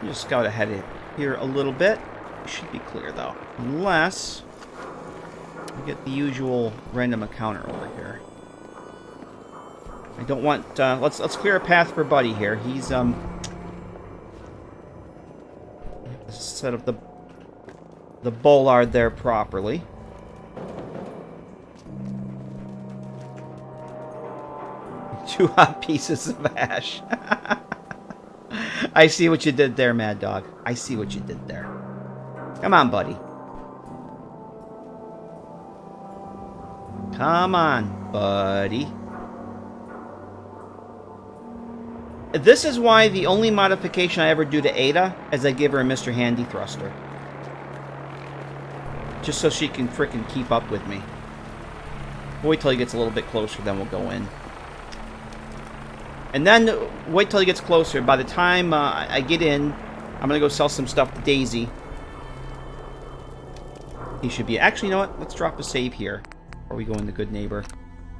Just scout ahead here a little bit. We should be clear though. Unless we get the usual random encounter over here. I don't want... let's clear a path for Buddy here. He's, set up the bollard there properly. Two hot pieces of ash. I see what you did there, Mad Dog. I see what you did there. Come on, buddy. Come on, buddy. This is why the only modification I ever do to Ada is I give her a Mr. Handy thruster. Just so she can frickin' keep up with me. Wait till he gets a little bit closer, then we'll go in. And then, wait till he gets closer. By the time I get in, I'm going to go sell some stuff to Daisy. He should be... Actually, you know what? Let's drop a save here. Before we go in the Good Neighbor.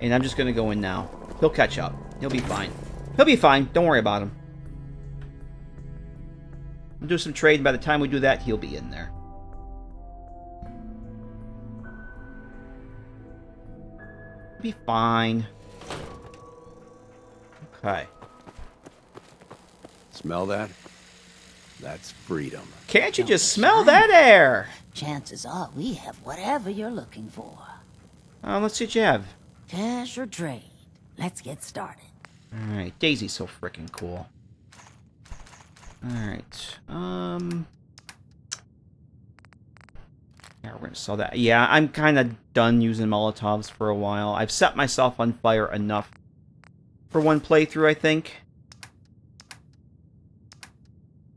And I'm just going to go in now. He'll catch up. He'll be fine. He'll be fine. Don't worry about him. We'll do some trade. By the time we do that, he'll be in there. Be fine. Okay. Smell that? That's freedom. Can't you just smell that air? Chances are we have whatever you're looking for. Let's see what you have. Cash or trade. Let's get started. Alright, Daisy's so freaking cool. Alright, yeah, we're gonna sell that. Yeah, I'm kind of done using Molotovs for a while. I've set myself on fire enough for one playthrough, I think.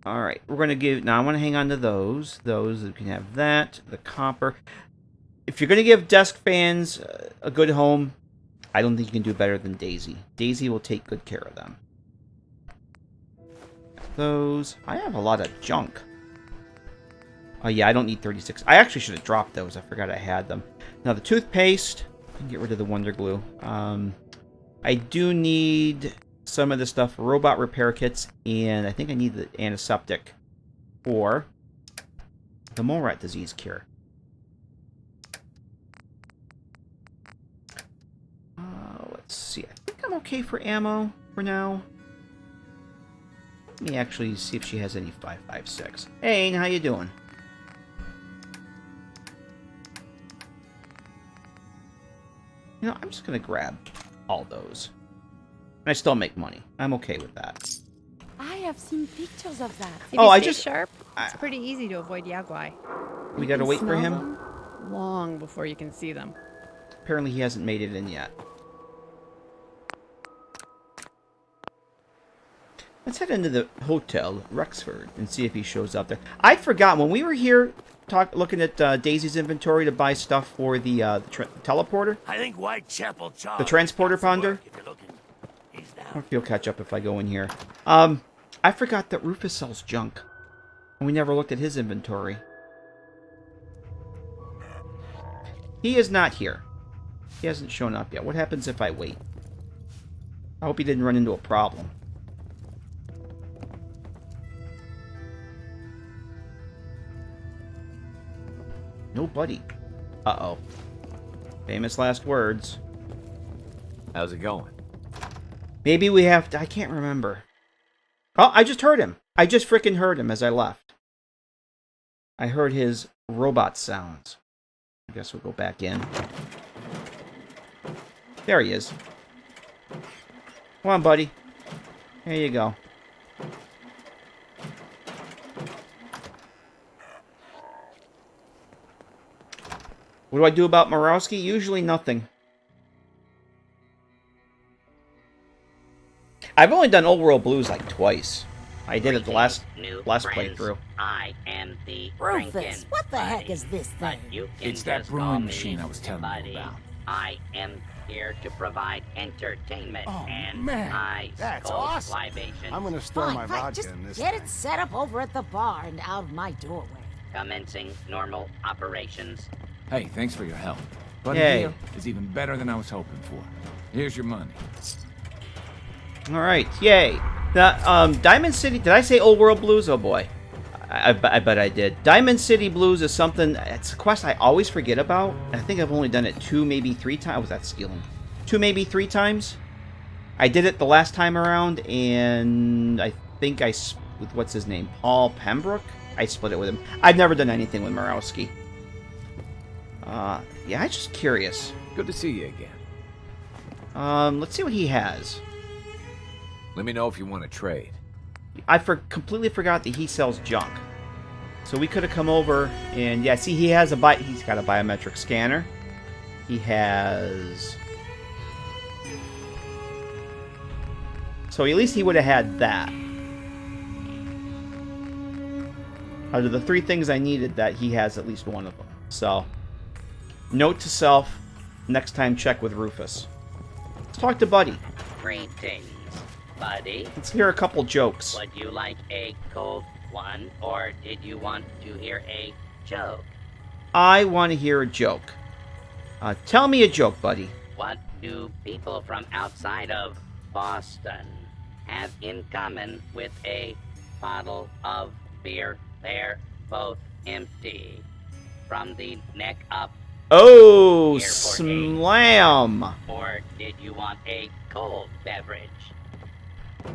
Alright, we're gonna give... Now, I want to hang on to those. Those, we can have that. The copper. If you're gonna give desk fans a good home... I don't think you can do better than Daisy. Daisy will take good care of them. Those. I have a lot of junk. Oh yeah, I don't need 36. I actually should have dropped those. I forgot I had them. Now the toothpaste. I can get rid of the Wonder Glue. I do need some of the stuff. Robot repair kits. And I think I need the antiseptic for the mole rat disease cure. Let's see. I think I'm okay for ammo for now. Let me actually see if she has any 5.56. Hey, how you doing? You know, I'm just gonna grab all those. And I still make money. I'm okay with that. I have seen pictures of that. If you stay sharp, it's pretty easy to avoid Yagwai. We gotta wait for him? Long before you can see them. Apparently he hasn't made it in yet. Let's head into the Hotel Rexford and see if he shows up there. I forgot when we were here looking at Daisy's inventory to buy stuff for the teleporter. I think Whitechapel Charles The transporter ponder. I don't know if he'll catch up if I go in here. I forgot that Rufus sells junk. And we never looked at his inventory. He is not here. He hasn't shown up yet. What happens if I wait? I hope he didn't run into a problem. Nobody. Uh-oh. Famous last words. How's it going? Maybe we have to... I can't remember. Oh, I just heard him. I just freaking heard him as I left. I heard his robot sounds. I guess we'll go back in. There he is. Come on, buddy. There you go. What do I do about Morowski? Usually nothing. I've only done Old World Blues like twice. I did it the last playthrough. I am the Rufus, what the heck is this thing? It's that brewing machine I was telling you about. I am here to provide entertainment and man, ice that's cold awesome. libation. I'm gonna store my vodka just in this get thing. it set up over at the bar and out of my doorway. Commencing normal operations. Hey, thanks for your help. But Yay. here is even better than I was hoping for. Here's your money. Alright, yay. Now, Diamond City... Did I say Old World Blues? Oh boy. I bet I did. Diamond City Blues is something... It's a quest I always forget about. I think I've only done it 2, maybe 3 times. Was that stealing? 2, maybe 3 times. I did it the last time around, and I think with what's his name, Paul Pembroke. I split it with him. I've never done anything with Murawski. Yeah, I'm just curious. Good to see you again. Let's see what he has. Let me know if you want to trade. I completely forgot that he sells junk. So we could have come over and yeah, see he's got a biometric scanner. He has. So at least he would have had that. Out of the 3 things I needed, that he has at least one of them. So, note to self: next time check with Rufus. Let's talk to Buddy. Greetings, Buddy. Let's hear a couple jokes. Would you like a cold one, or did you want to hear a joke? I want to hear a joke. Tell me a joke, Buddy. What do people from outside of Boston have in common with a bottle of beer? They're both empty. From the neck up. Oh, slam! Or did you want a cold beverage?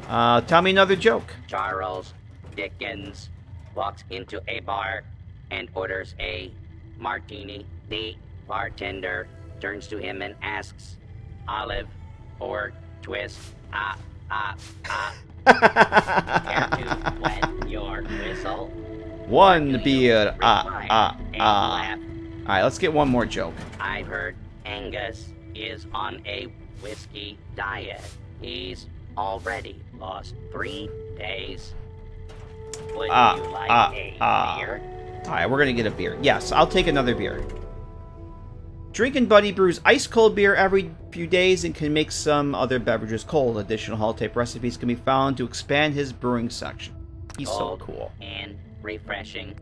Tell me another joke. Charles Dickens walks into a bar and orders a martini. The bartender turns to him and asks, olive or twist? Care to wet your whistle? One beer. Alright, let's get one more joke. I've heard Angus is on a whiskey diet. He's already lost 3 days. Would you like a beer? Alright, we're gonna get a beer. Yes, I'll take another beer. Drinking Buddy brews ice cold beer every few days and can make some other beverages cold. Additional holotape recipes can be found to expand his brewing section. He's so cool. And refreshing.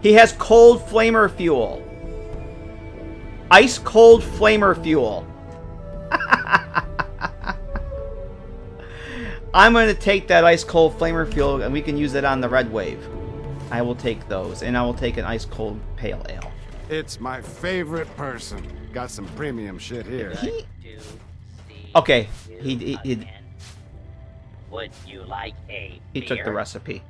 He has cold flamer fuel. Ice cold flamer fuel. I'm going to take that ice cold flamer fuel and we can use it on the Red Wave. I will take those, and I will take an ice cold pale ale. It's my favorite person. Got some premium shit here. Okay, he Would you like a he beer? took the recipe.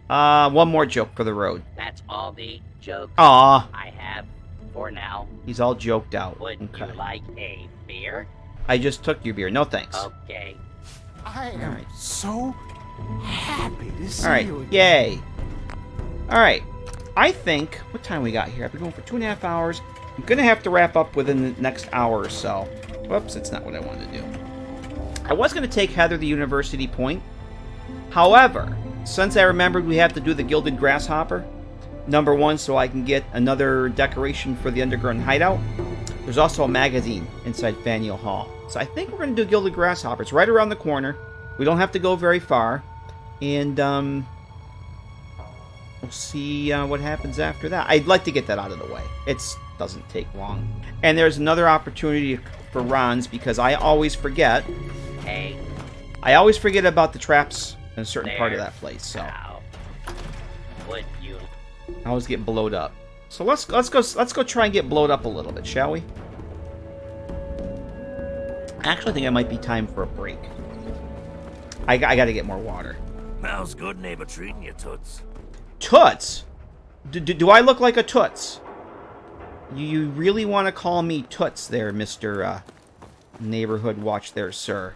One more joke for the road. That's all the jokes Aw. I have for now. He's all joked out. Would you like a beer? I just took your beer. No thanks. Okay. I am so happy to see Alright, you again. yay. Alright, I think, what time we got here? I've been going for 2.5 hours. I'm going to have to wrap up within the next hour or so. Whoops, that's not what I wanted to do. I was going to take Heather the University Point. However, since I remembered we have to do the Gilded Grasshopper, #1, so I can get another decoration for the underground hideout, there's also a magazine inside Faneuil Hall. So I think we're going to do Gilded Grasshopper. It's right around the corner. We don't have to go very far. And, we'll see what happens after that. I'd like to get that out of the way. It doesn't take long. And there's another opportunity for Ron's, because I always forget. Hey. I always forget about the traps in a certain part of that place, so. Would you? I always get blowed up. So let's go try and get blowed up a little bit, shall we? I actually think it might be time for a break. I got to get more water. How's good neighbor treating you, Toots? Toots? Do I look like a Toots? You really want to call me Toots there, Mr. Neighborhood Watch there, sir.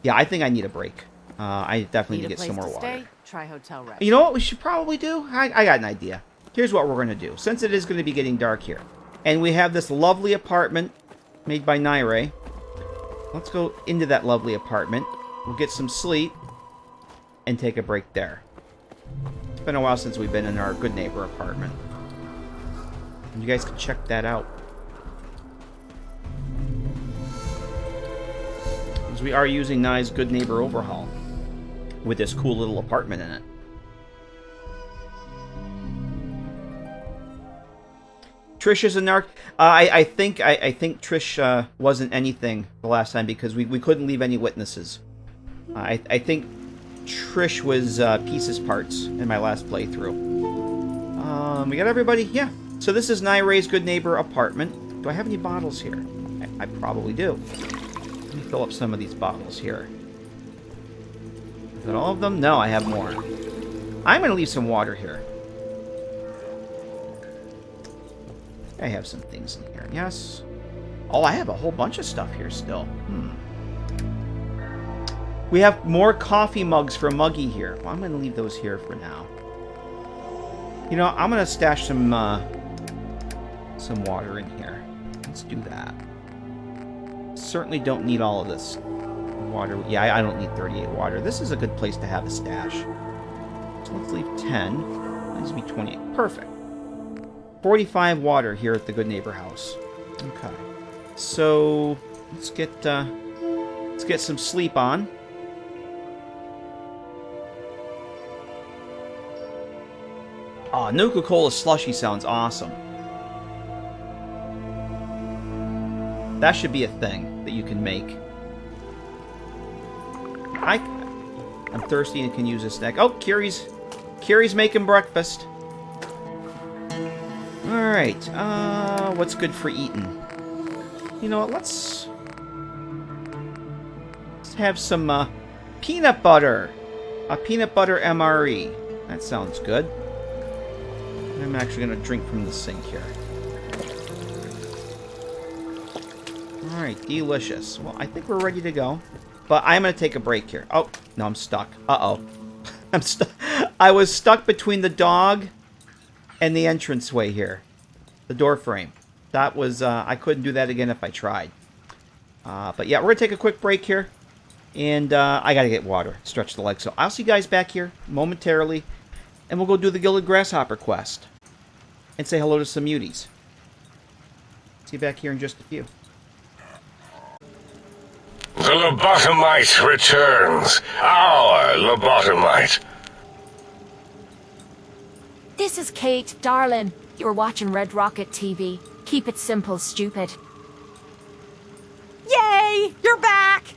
Yeah, I think I need a break. I definitely need to get some more water. Try Hotel Red. You know what we should probably do? I got an idea. Here's what we're going to do. Since it is going to be getting dark here, and we have this lovely apartment made by Nira, let's go into that lovely apartment. We'll get some sleep and take a break there. It's been a while since we've been in our good neighbor apartment. And you guys can check that out. Because we are using Nye's Good Neighbor Overhaul with this cool little apartment in it. Trish is a narc. I think Trish wasn't anything the last time because we couldn't leave any witnesses. I think Trish was pieces parts in my last playthrough. We got everybody? Yeah. So this is Nyray's Good Neighbor apartment. Do I have any bottles here? I probably do. Let me fill up some of these bottles here. Is that all of them? No, I have more. I'm going to leave some water here. I have some things in here. Yes. Oh, I have a whole bunch of stuff here still. We have more coffee mugs for Muggy here. Well, I'm going to leave those here for now. You know, I'm going to stash some water in here. Let's do that. Certainly don't need all of this water. Yeah, I don't need 38 water. This is a good place to have a stash. So let's leave 10. That needs to be 28. Perfect. 45 water here at the Good Neighbor house. Okay. So let's get some sleep on. Oh, Nuka-Cola slushy sounds awesome. That should be a thing that you can make. I'm thirsty and can use a snack. Oh, Kiri's making breakfast. Alright, what's good for eating? You know what, let's have some peanut butter. A peanut butter MRE. That sounds good. I'm actually going to drink from the sink here. Alright, delicious. Well, I think we're ready to go. But I'm going to take a break here. Oh, no, I'm stuck. Uh-oh. I'm stuck. I was stuck between the dog and the entranceway here. The door frame. That was, I couldn't do that again if I tried. But yeah, we're going to take a quick break here. And I got to get water. Stretch the legs. So I'll see you guys back here momentarily. And we'll go do the Gilded Grasshopper quest. And say hello to some muties. See you back here in just a few. The lobotomite returns. Our lobotomite. This is Kate, darling. You're watching Red Rocket TV. Keep it simple, stupid. Yay! You're back!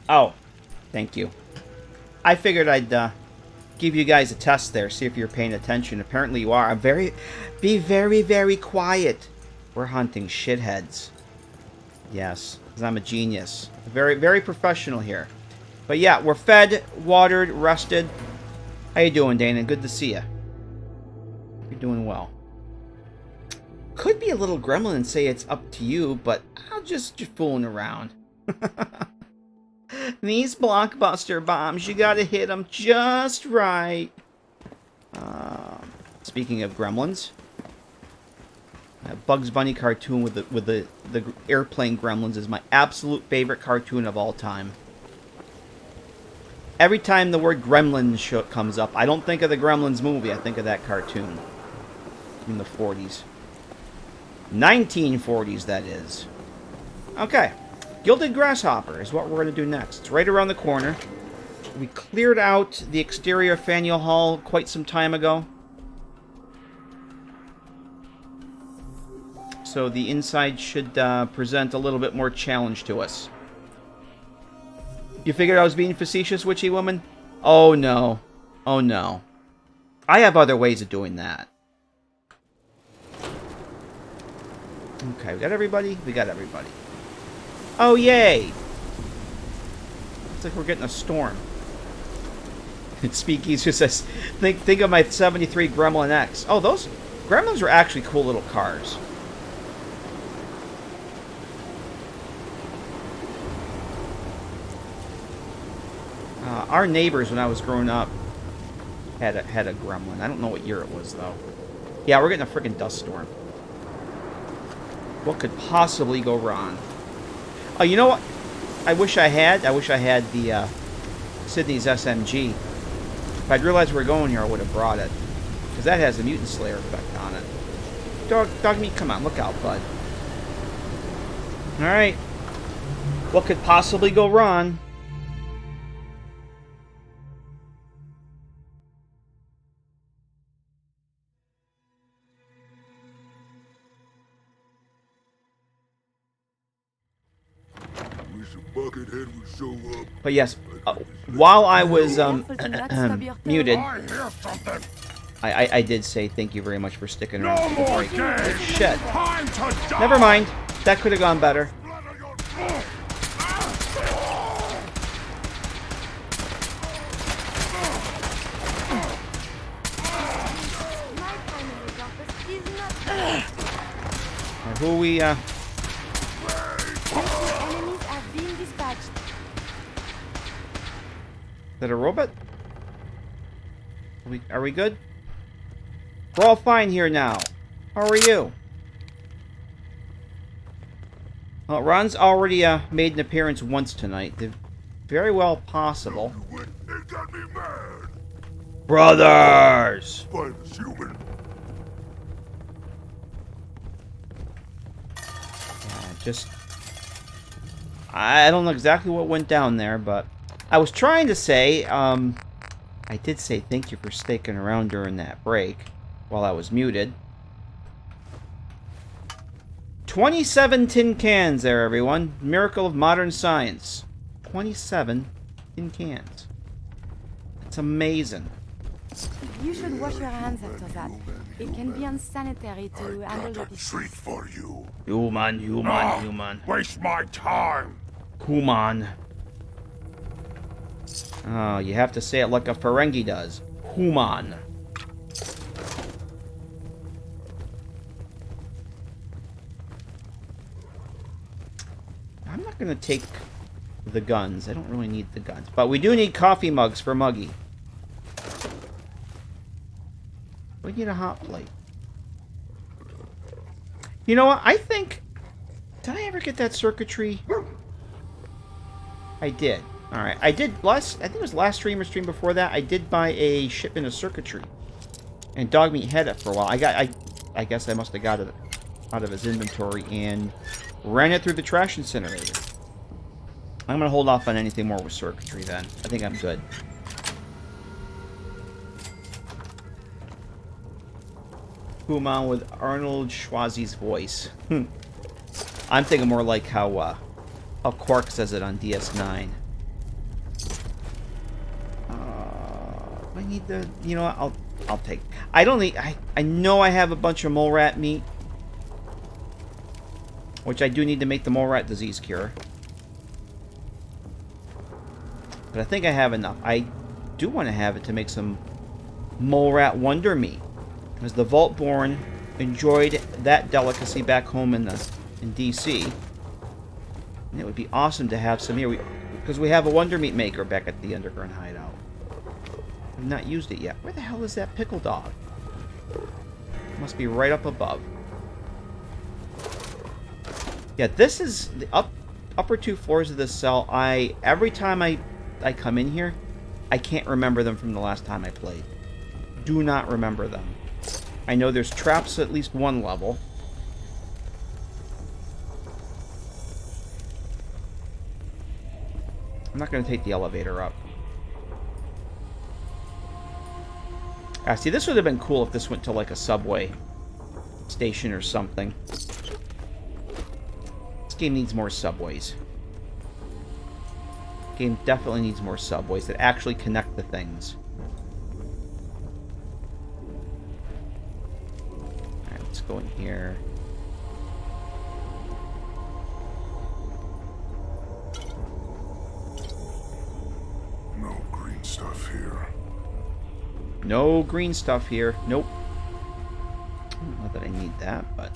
Oh, thank you. I figured I'd give you guys a test there, see if you're paying attention. Apparently you are. Be very, very quiet. We're hunting shitheads. Yes, because I'm a genius. Very, very professional here. But yeah, we're fed, watered, rested. How you doing, Dana? Good to see you. You're doing well. Could be a little gremlin and say it's up to you, but I'll just fooling around. These blockbuster bombs, you gotta hit them just right. Speaking of gremlins, Bugs Bunny cartoon with the airplane gremlins is my absolute favorite cartoon of all time. Every time the word gremlins comes up, I don't think of the Gremlins movie, I think of that cartoon. In the 40s. 1940s, that is. Okay. Gilded Grasshopper is what we're going to do next. It's right around the corner. We cleared out the exterior of Faneuil Hall quite some time ago. So the inside should present a little bit more challenge to us. You figured I was being facetious, witchy woman? Oh no. Oh no. I have other ways of doing that. Okay, we got everybody? We got everybody. Oh, yay! Looks like we're getting a storm. Speakeasy says, think of my 73 Gremlin X. Oh, those Gremlins are actually cool little cars. Our neighbors, when I was growing up, had a Gremlin. I don't know what year it was, though. Yeah, we're getting a freaking dust storm. What could possibly go wrong? Oh, you know what? I wish I had the Sydney's SMG. If I'd realized we were going here, I would have brought it. because that has a Mutant Slayer effect on it. Dog meat, come on, look out, bud. Alright. What could possibly go wrong? But yes, while I was muted, I did say thank you very much for sticking around for the break. But shit. Never mind. That could have gone better. Who are we, Enemies are being dispatched. Is that a robot? Are we good? We're all fine here now. How are you? Well, Ron's already made an appearance once tonight. Very well possible. It got me mad. Brothers! Spineless human. I don't know exactly what went down there, but I was trying to say, I did say thank you for sticking around during that break while I was muted. 27 tin cans there, everyone. Miracle of modern science. 27 tin cans. It's amazing. You should wash your hands after that. It can be unsanitary to handle the disease. Treat for you. Human. Waste my time. Human. Oh, you have to say it like a Ferengi does. Human. I'm not going to take the guns. I don't really need the guns. But we do need coffee mugs for Muggy. We need a hot plate. You know what? I think... Did I ever get that circuitry? I did. Alright. I did last... I think it was last stream or stream before that. I did buy a shipment of circuitry. And Dogmeat had it for a while. I guess I must have got it out of his inventory and ran it through the trash incinerator. I'm going to hold off on anything more with circuitry then. I think I'm good. Human with Arnold Schwarzenegger's voice. I'm thinking more like how Quark says it on DS9. I need the... You know what? I'll take... I don't need... I know I have a bunch of mole rat meat. Which I do need to make the mole rat disease cure. But I think I have enough. I do want to have it to make some mole rat wonder meat. Because the Vaultborn enjoyed that delicacy back home in DC. And it would be awesome to have some here. Because we have a wonder meat maker back at the Underground Hideout. I've not used it yet. Where the hell is that pickle dog? It must be right up above. Yeah, this is the upper two floors of this cell. Every time I come in here, I can't remember them from the last time I played. Do not remember them. I know there's traps at least one level. I'm not going to take the elevator up. See, this would have been cool if this went to like a subway station or something. This game needs more subways. Game definitely needs more subways that actually connect the things. Alright, let's go in here. No green stuff here. No green stuff here. Nope. Not that I need that, but...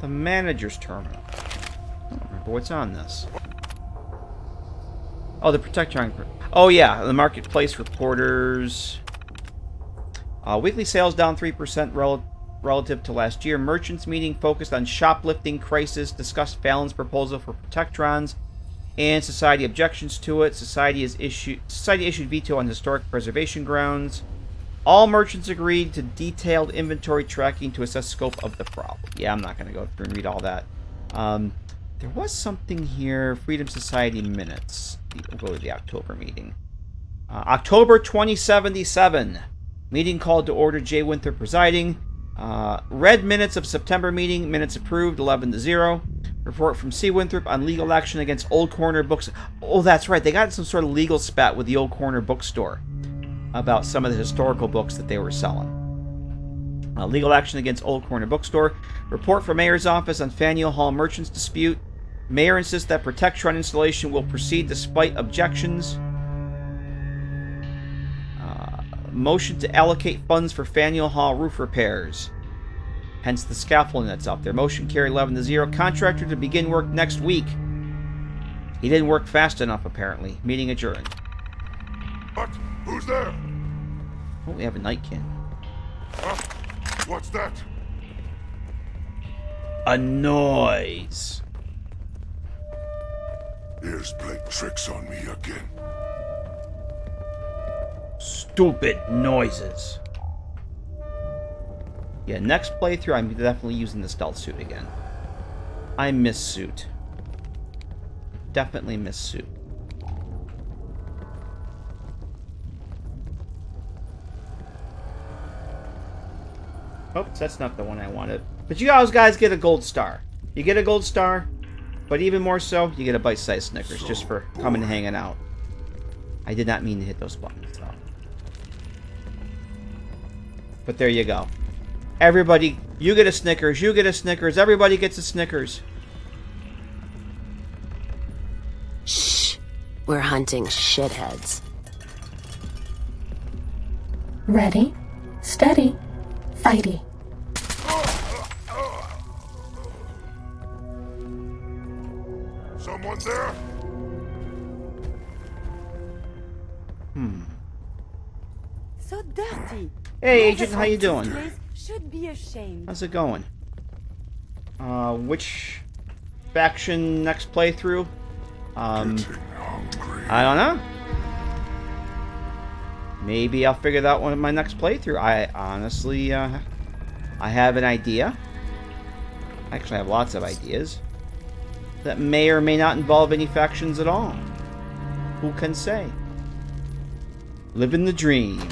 The manager's terminal. I don't remember what's on this. Oh, the Protectron. Oh, yeah. The marketplace reporters. Weekly sales down 3% relative to last year. Merchants meeting focused on shoplifting crisis, discussed Fallon's proposal for protectrons and society objections to it. Society issued veto on historic preservation grounds. All merchants agreed to detailed inventory tracking to assess scope of the problem. Yeah, I'm not going to go through and read all that. There was something here. Freedom Society minutes. We'll go to the October meeting. October 2077. Meeting called to order. Jay Winthrop presiding. Read minutes of September meeting. Minutes approved. 11-0. Report from C. Winthrop on legal action against Old Corner Books. Oh, that's right. They got some sort of legal spat with the Old Corner Bookstore about some of the historical books that they were selling. Legal action against Old Corner Bookstore. Report from Mayor's office on Faneuil Hall merchants dispute. Mayor insists that Protectron installation will proceed despite objections. Motion to allocate funds for Faneuil Hall roof repairs. Hence the scaffolding that's up there. Motion carried 11-0. Contractor to begin work next week. He didn't work fast enough, apparently. Meeting adjourned. What? Who's there? Oh, we have a nightkin. Huh? What's that? A noise. Here's playing tricks on me again. Stupid noises. Yeah, next playthrough, I'm definitely using the stealth suit again. I miss suit. Definitely miss suit. Oops, that's not the one I wanted. But you guys get a gold star. You get a gold star, but even more so, you get a bite-sized Snickers just for coming and hanging out. I did not mean to hit those buttons, though. But there you go. Everybody, you get a Snickers, you get a Snickers, everybody gets a Snickers. Shh. We're hunting shitheads. Ready, steady, fighty. Someone there? So dirty. Hey, Agent, how you doing? Should be ashamed. How's it going? Which faction next playthrough? I don't know. Maybe I'll figure that one in my next playthrough. I honestly, I have an idea. Actually, I have lots of ideas that may or may not involve any factions at all. Who can say? Living the dream.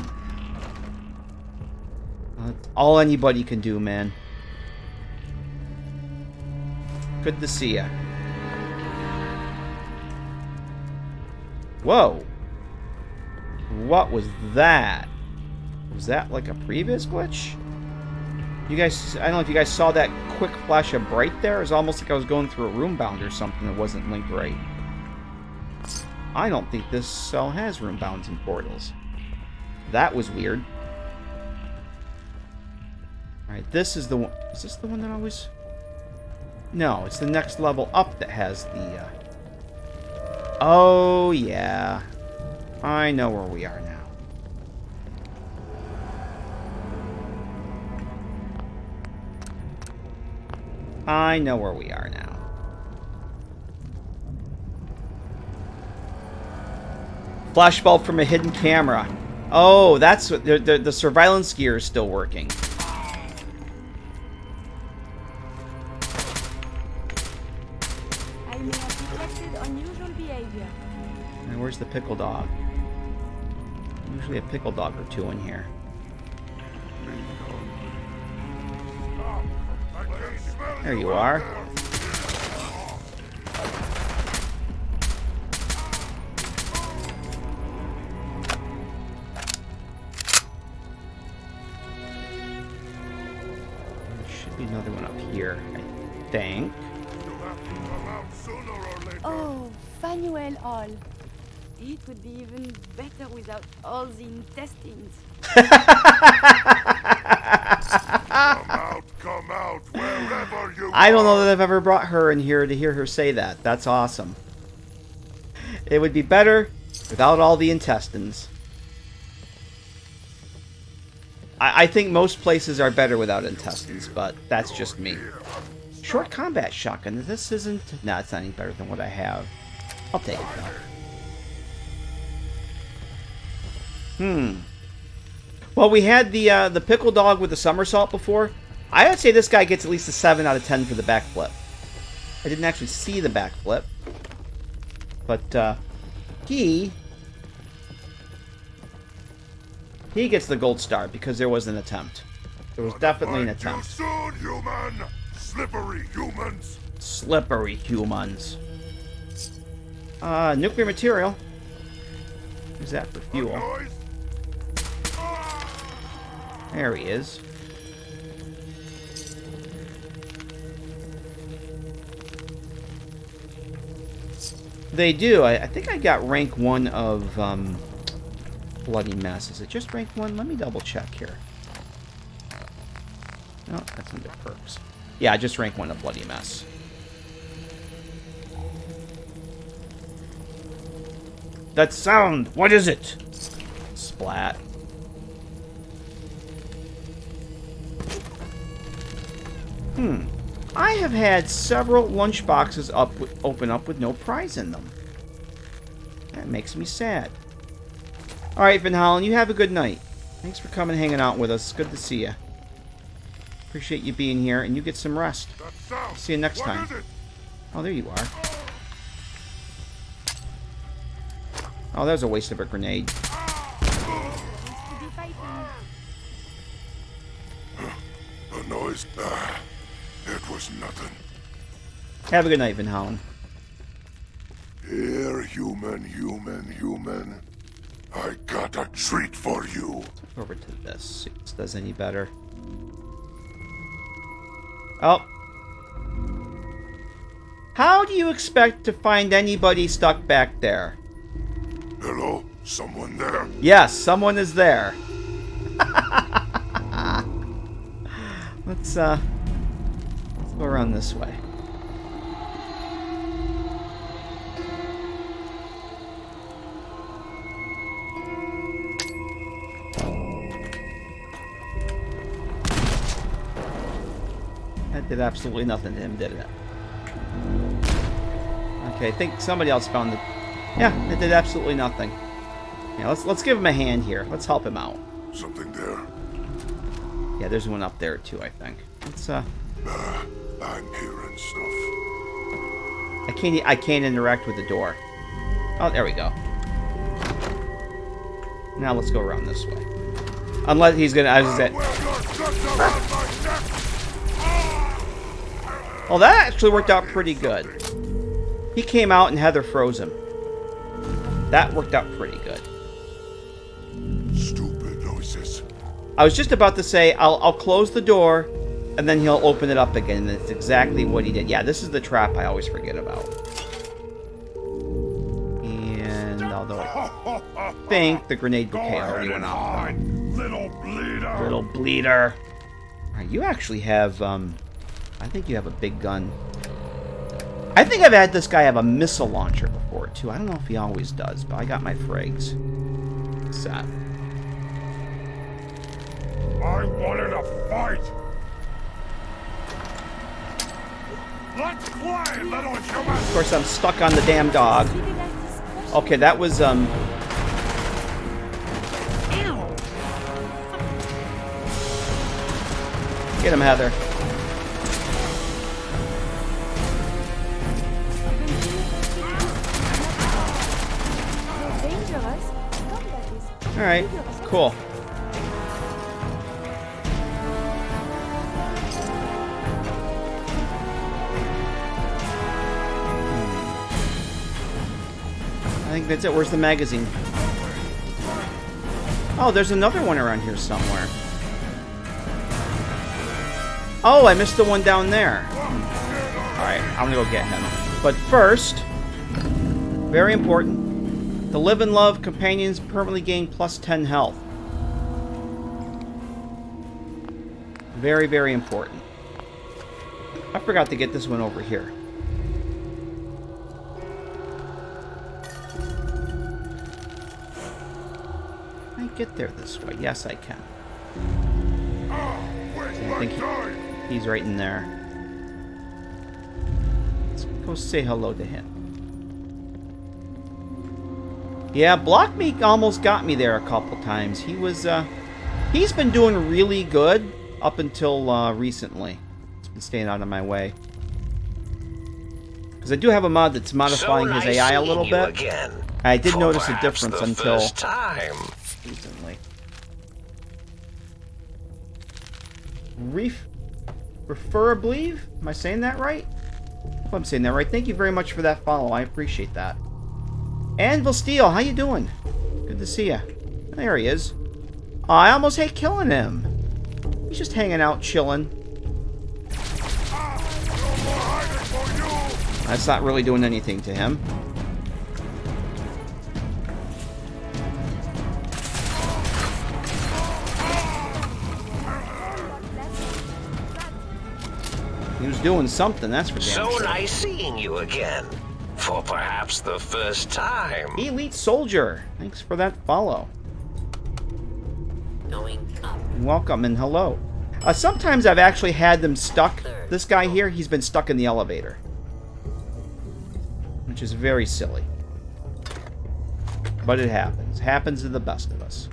That's all anybody can do, man. Good to see ya. Whoa. What was that? Was that like a previous glitch? You guys, I don't know if you guys saw that quick flash of bright there. It was almost like I was going through a room bound or something that wasn't linked right. I don't think this cell has room bounds and portals. That was weird. Alright, this is the one. Is this the one that always... No, it's the next level up that has the... Oh, yeah. I know where we are now. I know where we are now. Flashbulb from a hidden camera. Oh, that's what... The surveillance gear is still working. I may have detected unusual behavior. And where's the pickle dog? Usually a pickle dog or two in here. There you are. There should be another one up here, I think. Oh, Fanuel Hall. It would be even better without all the intestines. Come out, wherever you I don't know that I've ever brought her in here to hear her say that. That's awesome. It would be better without all the intestines. I think most places are better without intestines, but that's just me. Short combat shotgun. This isn't... No, it's not any better than what I have. I'll take it, though. Well, we had the pickle dog with the somersault before. I would say this guy gets at least a 7 out of 10 for the backflip. I didn't actually see the backflip. But, he gets the gold star because there was an attempt. There was definitely an attempt. Soon, human! Slippery humans! Slippery humans. Nuclear material. Use that for fuel. There he is. They do. I think I got rank 1 of Bloody Mess. Is it just rank 1? Let me double check here. No, that's under perks. Yeah, just rank 1 of Bloody Mess. That sound! What is it? Splat. I have had several lunch boxes open up with no prize in them. That makes me sad. Alright, Van Hollen, you have a good night. Thanks for coming and hanging out with us. Good to see you. Appreciate you being here, and you get some rest. See you next time. Oh, there you are. Oh, that was a waste of a grenade. The noise. It was nothing. Have a good night, Van Hollen. Here, human. I got a treat for you. Over to this. See if this does any better. Oh. How do you expect to find anybody stuck back there? Hello? Someone there? Yes, someone is there. Let's go around this way. That did absolutely nothing to him, did it? Okay, I think somebody else found the... Yeah, it did absolutely nothing. Yeah, let's give him a hand here. Let's help him out. Something there. Yeah, there's one up there too, I think. Let's I'm hearing stuff. I can't interact with the door. Oh, there we go. Now let's go around this way. Unless he's gonna... Well, that actually worked out pretty good. He came out and Heather froze him. That worked out pretty good. Stupid noises. I was just about to say, I'll close the door, and then he'll open it up again, and that's exactly what he did. Yeah, this is the trap I always forget about. And although I think the grenade bouquet already went off. Little bleeder. Little bleeder. Alright, you actually have, I think you have a big gun. I think I've had this guy have a missile launcher before, too. I don't know if he always does, but I got my frags set. I wanted a fight. Let's play, little human. Of course, I'm stuck on the damn dog. Okay, that was, Ow. Get him, Heather. Alright, cool. I think that's it. Where's the magazine? Oh, there's another one around here somewhere. Oh, I missed the one down there. Alright, I'm gonna go get him. But first, very important, the Live and Love companions permanently gain plus 10 health. Very, very important. I forgot to get this one over here. Can I get there this way? Yes, I can. I think he's right in there. Let's go say hello to him. Yeah, Block Me almost got me there a couple times. He was, he's been doing really good up until recently. He's been staying out of my way. Because I do have a mod that's modifying his AI a little bit. Again, I did notice a difference until recently. Preferably? Am I saying that right? I hope I'm saying that right. Thank you very much for that follow. I appreciate that. Anvil Steel, how you doing? Good to see you. There he is. Oh, I almost hate killing him. He's just hanging out, chilling. That's not really doing anything to him. He was doing something, that's for damn So sure. nice seeing you again. For perhaps the first time. Elite Soldier, thanks for that follow. Going up. Welcome and hello. Sometimes I've actually had them stuck. This guy here, he's been stuck in the elevator. Which is very silly. But it happens. Happens to the best of us.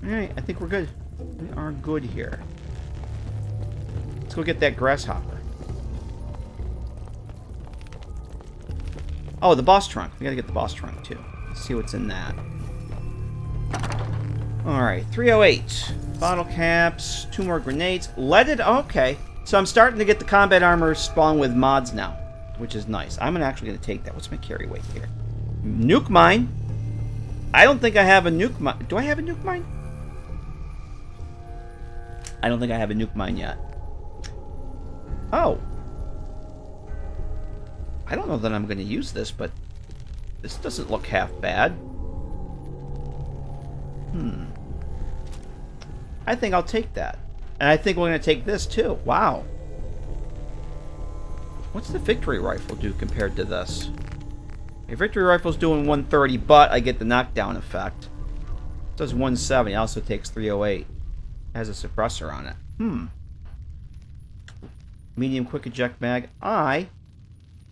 Alright, I think we're good. We are good here. Let's go get that grasshopper. Oh, the boss trunk. We gotta get the boss trunk, too. Let's see what's in that. Alright, 308. Bottle caps, 2 more grenades. Leaded? Okay. So I'm starting to get the combat armor spawn with mods now, which is nice. I'm actually gonna take that. What's my carry weight here? Nuke mine. I don't think I have a nuke mine. Do I have a nuke mine? I don't think I have a nuke mine yet. Oh. I don't know that I'm going to use this, but this doesn't look half bad. I think I'll take that. And I think we're going to take this too. Wow. What's the victory rifle do compared to this? A victory rifle's doing 130, but I get the knockdown effect. It does 170. It also takes 308. It has a suppressor on it. Medium quick eject mag.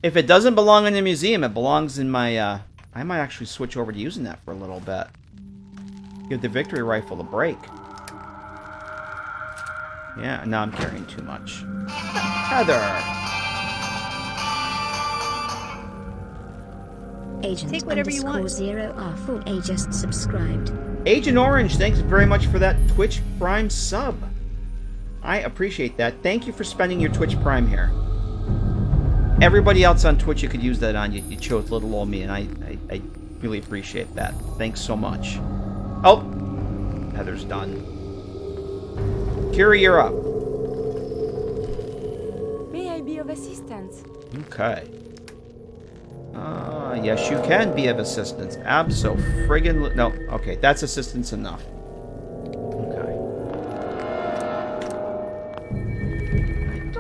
If it doesn't belong in the museum, it belongs in my, I might actually switch over to using that for a little bit. Give the victory rifle a break. Yeah, now I'm carrying too much. Heather! Agent Take whatever you want. 0R4A just subscribed. Agent Orange, thanks very much for that Twitch Prime sub. I appreciate that. Thank you for spending your Twitch Prime here. Everybody else on Twitch you could use that on. You chose little old me, and I really appreciate that. Thanks so much. Oh, Heather's done. Kira, you're up. May I be of assistance? Okay. Yes, you can be of assistance. Abso-friggin... No, okay, that's assistance enough.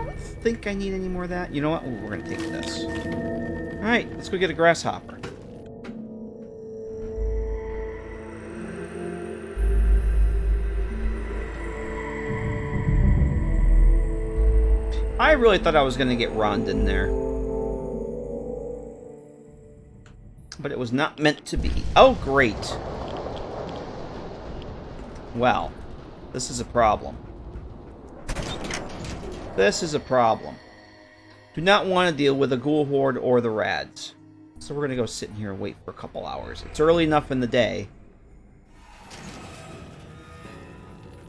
I think I need any more of that. You know what? Ooh, we're going to take this. Alright, let's go get a grasshopper. I really thought I was going to get Rond in there. But it was not meant to be. Oh, great. Well, this is a problem. This is a problem. Do not want to deal with a ghoul horde or the rads. So we're going to go sit in here and wait for a couple hours. It's early enough in the day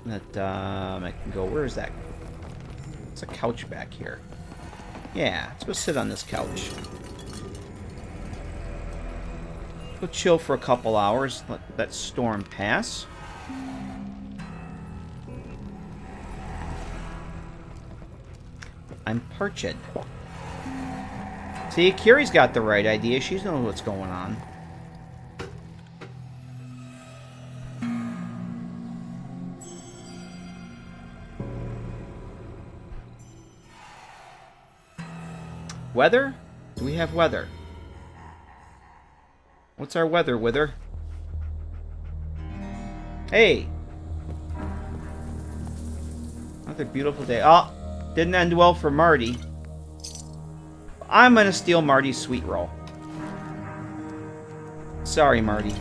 that I can go... Where is that? It's a couch back here. Yeah, let's go sit on this couch. Go chill for a couple hours. Let that storm pass. I'm parched. See, Kiri's got the right idea. She knows what's going on. Weather? Do we have weather? What's our weather, Wither? Hey! Another beautiful day. Oh, didn't end well for Marty. I'm gonna steal Marty's sweet roll. Sorry, Marty.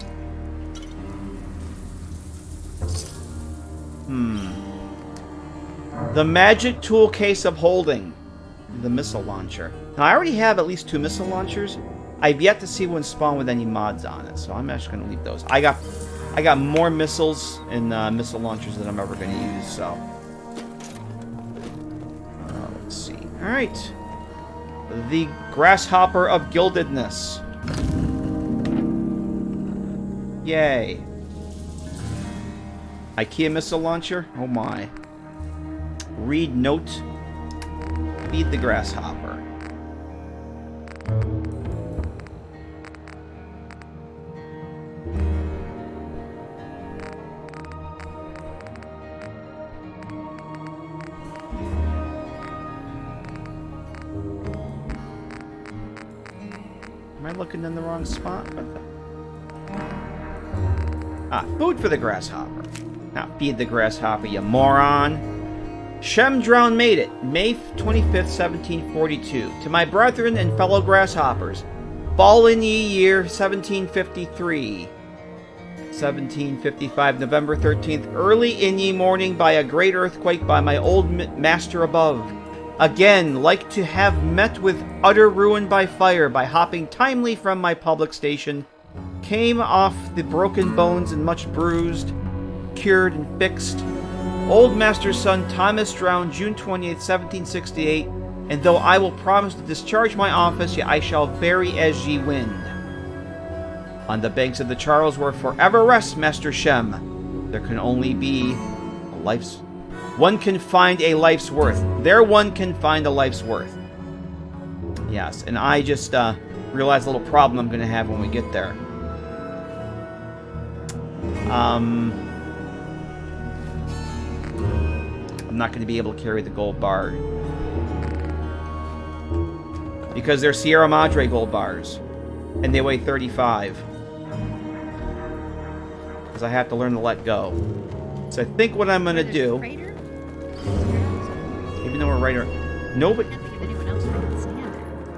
The magic tool case of holding. The missile launcher. Now, I already have at least 2 missile launchers. I've yet to see one spawn with any mods on it, so I'm actually going to leave those. I got more missiles and missile launchers than I'm ever going to use, so... let's see. Alright. The Grasshopper of Gildedness. Yay. IKEA missile launcher? Oh my. Read note. Feed the grasshopper. Am I looking in the wrong spot? Food for the grasshopper. Now feed the grasshopper, you moron. Shemdrown made it, May 25th, 1742. To my brethren and fellow grasshoppers, fall in ye year 1753. 1755, November 13th, early in ye morning by a great earthquake by my old master above. Again, like to have met with utter ruin by fire, by hopping timely from my public station, came off the broken bones and much bruised, cured and fixed. Old master's son Thomas drowned June 28th, 1768, and though I will promise to discharge my office, yet I shall bury as ye wind. On the banks of the Charles where forever rests Master Shem, there can only be a life's... One can find a life's worth. There one can find a life's worth. Yes, and I just realized a little problem I'm going to have when we get there. I'm not going to be able to carry the gold bar. Because they're Sierra Madre gold bars. And they weigh 35. Because I have to learn to let go. So I think what I'm going to do... Even though we're right here... No, but...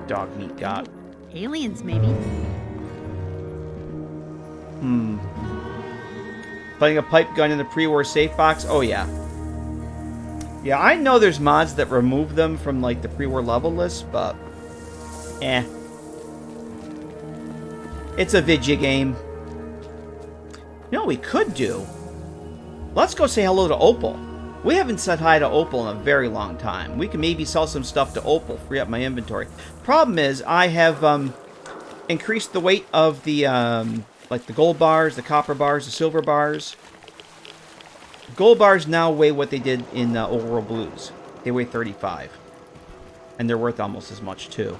Dog meat got. Aliens, maybe. Putting a pipe gun in the pre-war safe box? Oh, yeah. Yeah, I know there's mods that remove them from, like, the pre-war level list, but... Eh. It's a video game. You know what we could do? Let's go say hello to Opal. We haven't said hi to Opal in a very long time. We can maybe sell some stuff to Opal, free up my inventory. Problem is, I have increased the weight of the, like the gold bars, the copper bars, the silver bars. Gold bars now weigh what they did in Old World Blues. They weigh 35. And they're worth almost as much, too.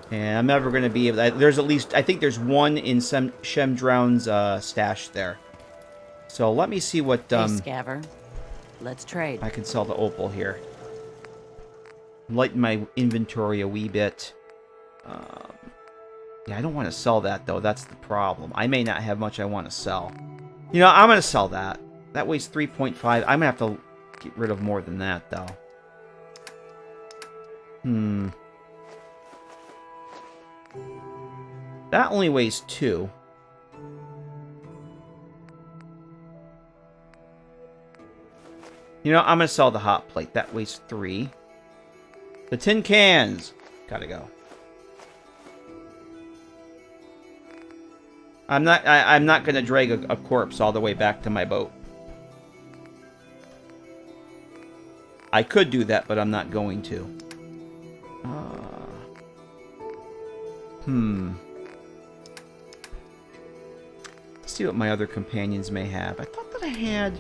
And I'm never going to be able to... There's at least... I think there's one in Shemdrown's stash there. So let me see what... Hey, Scaver. Let's trade. I can sell to Opal here. Lighten my inventory a wee bit. Yeah, I don't want to sell that, though. That's the problem. I may not have much I want to sell. You know, I'm going to sell that. That weighs 3.5. I'm going to have to get rid of more than that, though. That only weighs 2. You know, I'm going to sell the hot plate. That weighs 3. The tin cans. Gotta go. I'm not going to drag a corpse all the way back to my boat. I could do that, but I'm not going to. Let's see what my other companions may have. I thought that I had...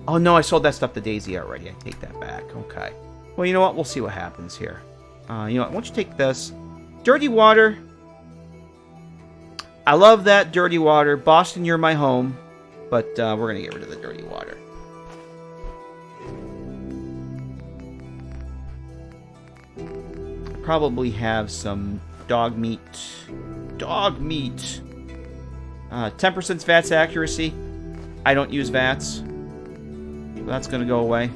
Oh, no, I sold that stuff to Daisy already. I take that back. Okay. Well, you know what? We'll see what happens here. You know what? Why don't you take this? Dirty water. I love that dirty water. Boston, you're my home. But we're going to get rid of the dirty water. Probably have some dog meat. Dog meat. 10% VATS accuracy. I don't use VATS. that's going to go away.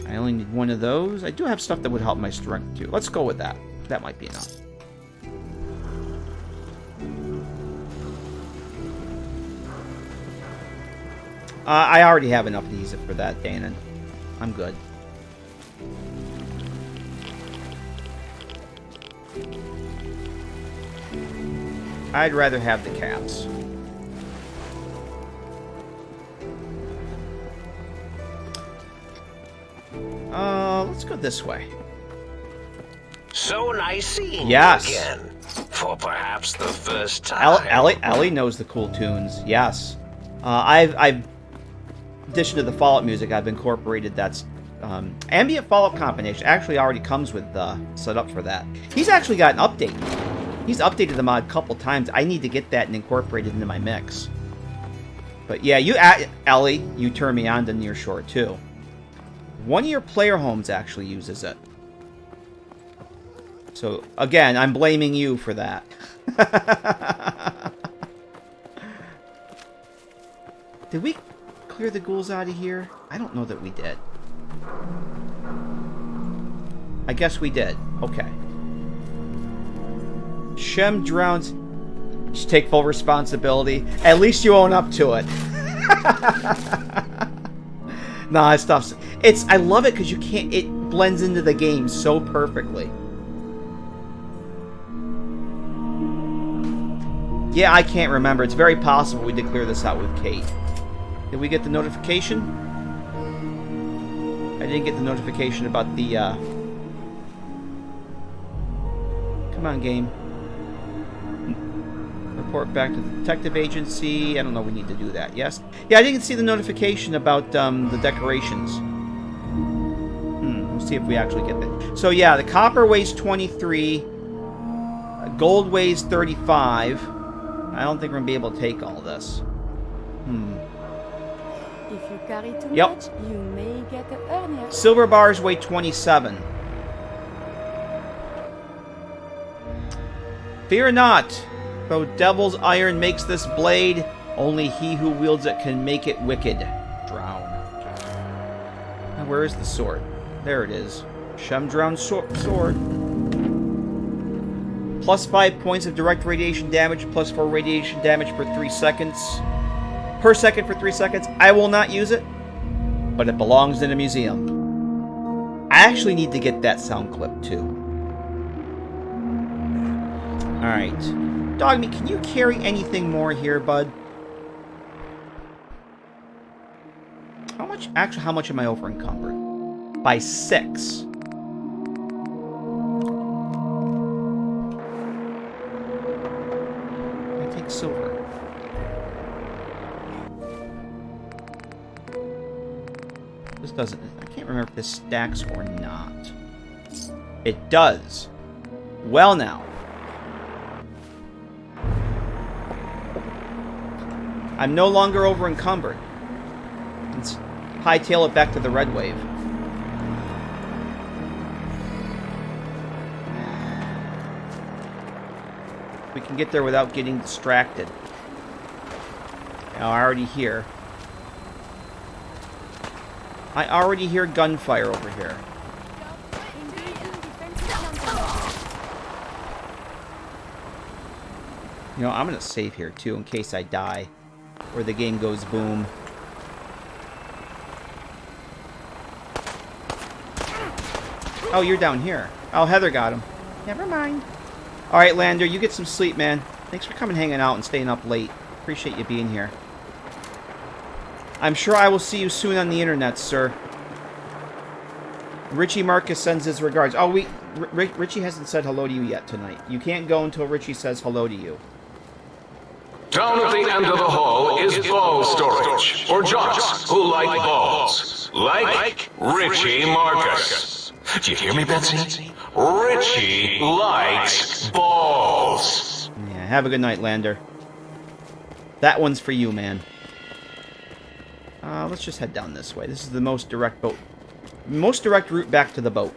I only need one of those. I do have stuff that would help my strength too. Let's go with that. That might be enough. I already have enough adhesive for that, Danon. I'm good. I'd rather have the caps. Let's go this way. So nice seeing Yes. you again. For perhaps the first time. Ellie knows the cool tunes. Yes. I've in addition to the Fallout music, I've incorporated that's ambient Fallout combination. Actually, already comes with set up for that. He's actually got an update. He's updated the mod a couple times. I need to get that and incorporate it into my mix. But yeah, Ellie, you turn me on to Nearshore too. One of your player homes actually uses it. So again, I'm blaming you for that. Did we clear the ghouls out of here? I don't know that we did. I guess we did. Okay. Shem drowns. Just take full responsibility. At least you own up to it. Nah, that stuff's... I love it because you can't... It blends into the game so perfectly. Yeah, I can't remember. It's very possible we did clear this out with Kate. Did we get the notification? I didn't get the notification about the, Come on, game. Report back to the detective agency. I don't know if we need to do that. Yes? Yeah, I didn't see the notification about, the decorations. We'll see if we actually get that. So, yeah, the copper weighs 23. Gold weighs 35. I don't think we're going to be able to take all this. If you carry too much, you may get a hernia. Silver bars weigh 27. Fear not, though devil's iron makes this blade, only he who wields it can make it wicked. Drown. Now, where is the sword? There it is. Shem drowned sword. Plus 5 points of direct radiation damage, plus 4 radiation damage per 3 seconds. Per second for 3 seconds. I will not use it, but it belongs in a museum. I actually need to get that sound clip too. Alright. Dogmeat, can you carry anything more here, bud? How much? Actually, how much am I over encumbered? By 6. I take silver. This doesn't... I can't remember if this stacks or not. It does. Well now. I'm no longer over encumbered. Let's hightail it back to the Red Wave. We can get there without getting distracted. Now, I already hear gunfire over here. You know, I'm gonna save here too in case I die. Or the game goes boom. Oh, you're down here. Oh, Heather got him. Never mind. Alright, Lander, you get some sleep, man. Thanks for coming hanging out and staying up late. Appreciate you being here. I'm sure I will see you soon on the internet, sir. Richie Marcus sends his regards. Oh, Richie hasn't said hello to you yet tonight. You can't go until Richie says hello to you. Down at the end of the hall is ball storage, for jocks who like balls. Like Richie Marcus. Do you hear me, Betsy? Richie likes balls. Yeah, have a good night, Lander. That one's for you, man. Let's just head down this way. This is the most direct route back to the boat.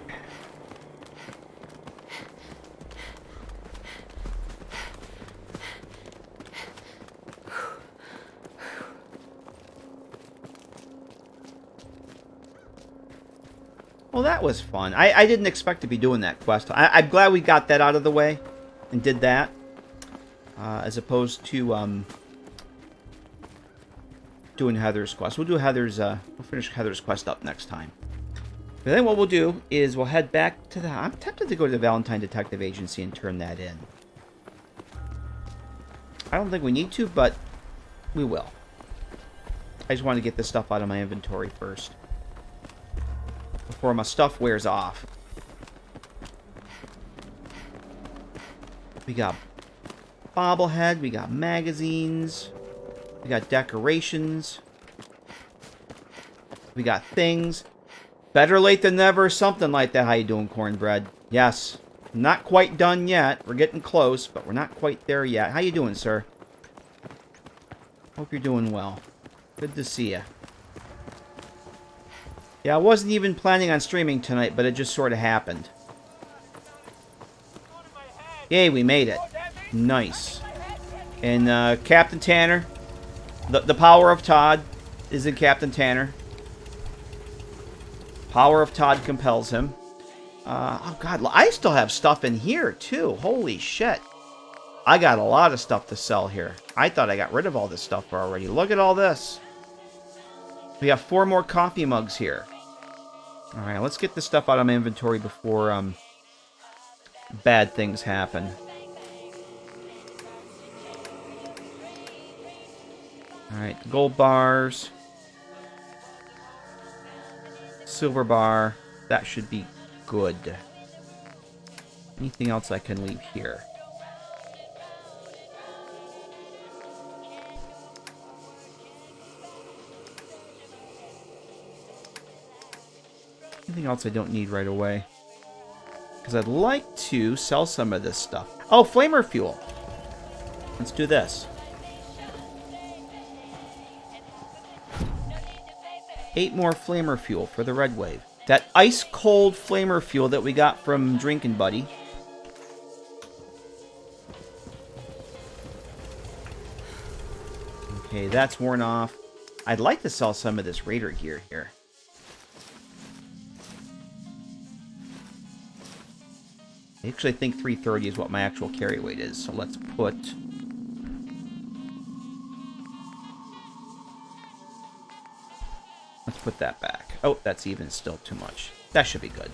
Well, that was fun. I didn't expect to be doing that quest. I'm glad we got that out of the way and did that. As opposed to doing Heather's quest. We'll do Heather's, we'll finish Heather's quest up next time. But then what we'll do is we'll head back to the... I'm tempted to go to the Valentine Detective Agency and turn that in. I don't think we need to, but we will. I just want to get this stuff out of my inventory first. Before my stuff wears off. We got bobblehead, we got magazines, we got decorations, we got things. Better late than never, something like that. How you doing, Cornbread? Yes. Not quite done yet. We're getting close, but we're not quite there yet. How you doing, sir? Hope you're doing well. Good to see you. Yeah, I wasn't even planning on streaming tonight, but it just sort of happened. Yay, we made it. Nice. And Captain Tanner, the power of Todd is in Captain Tanner. Power of Todd compels him. Oh, God. I still have stuff in here, too. Holy shit. I got a lot of stuff to sell here. I thought I got rid of all this stuff already. Look at all this. We have 4 more coffee mugs here. Alright, let's get this stuff out of my inventory before bad things happen. Alright, gold bars. Silver bar. That should be good. Anything else I can leave here? Anything else I don't need right away? Because I'd like to sell some of this stuff. Oh, flamer fuel. Let's do this. 8 more flamer fuel for the Red Wave. That ice-cold flamer fuel that we got from Drinkin' Buddy. Okay, that's worn off. I'd like to sell some of this Raider gear here. I actually think 330 is what my actual carry weight is, so let's put... Let's put that back. Oh, that's even still too much. That should be good.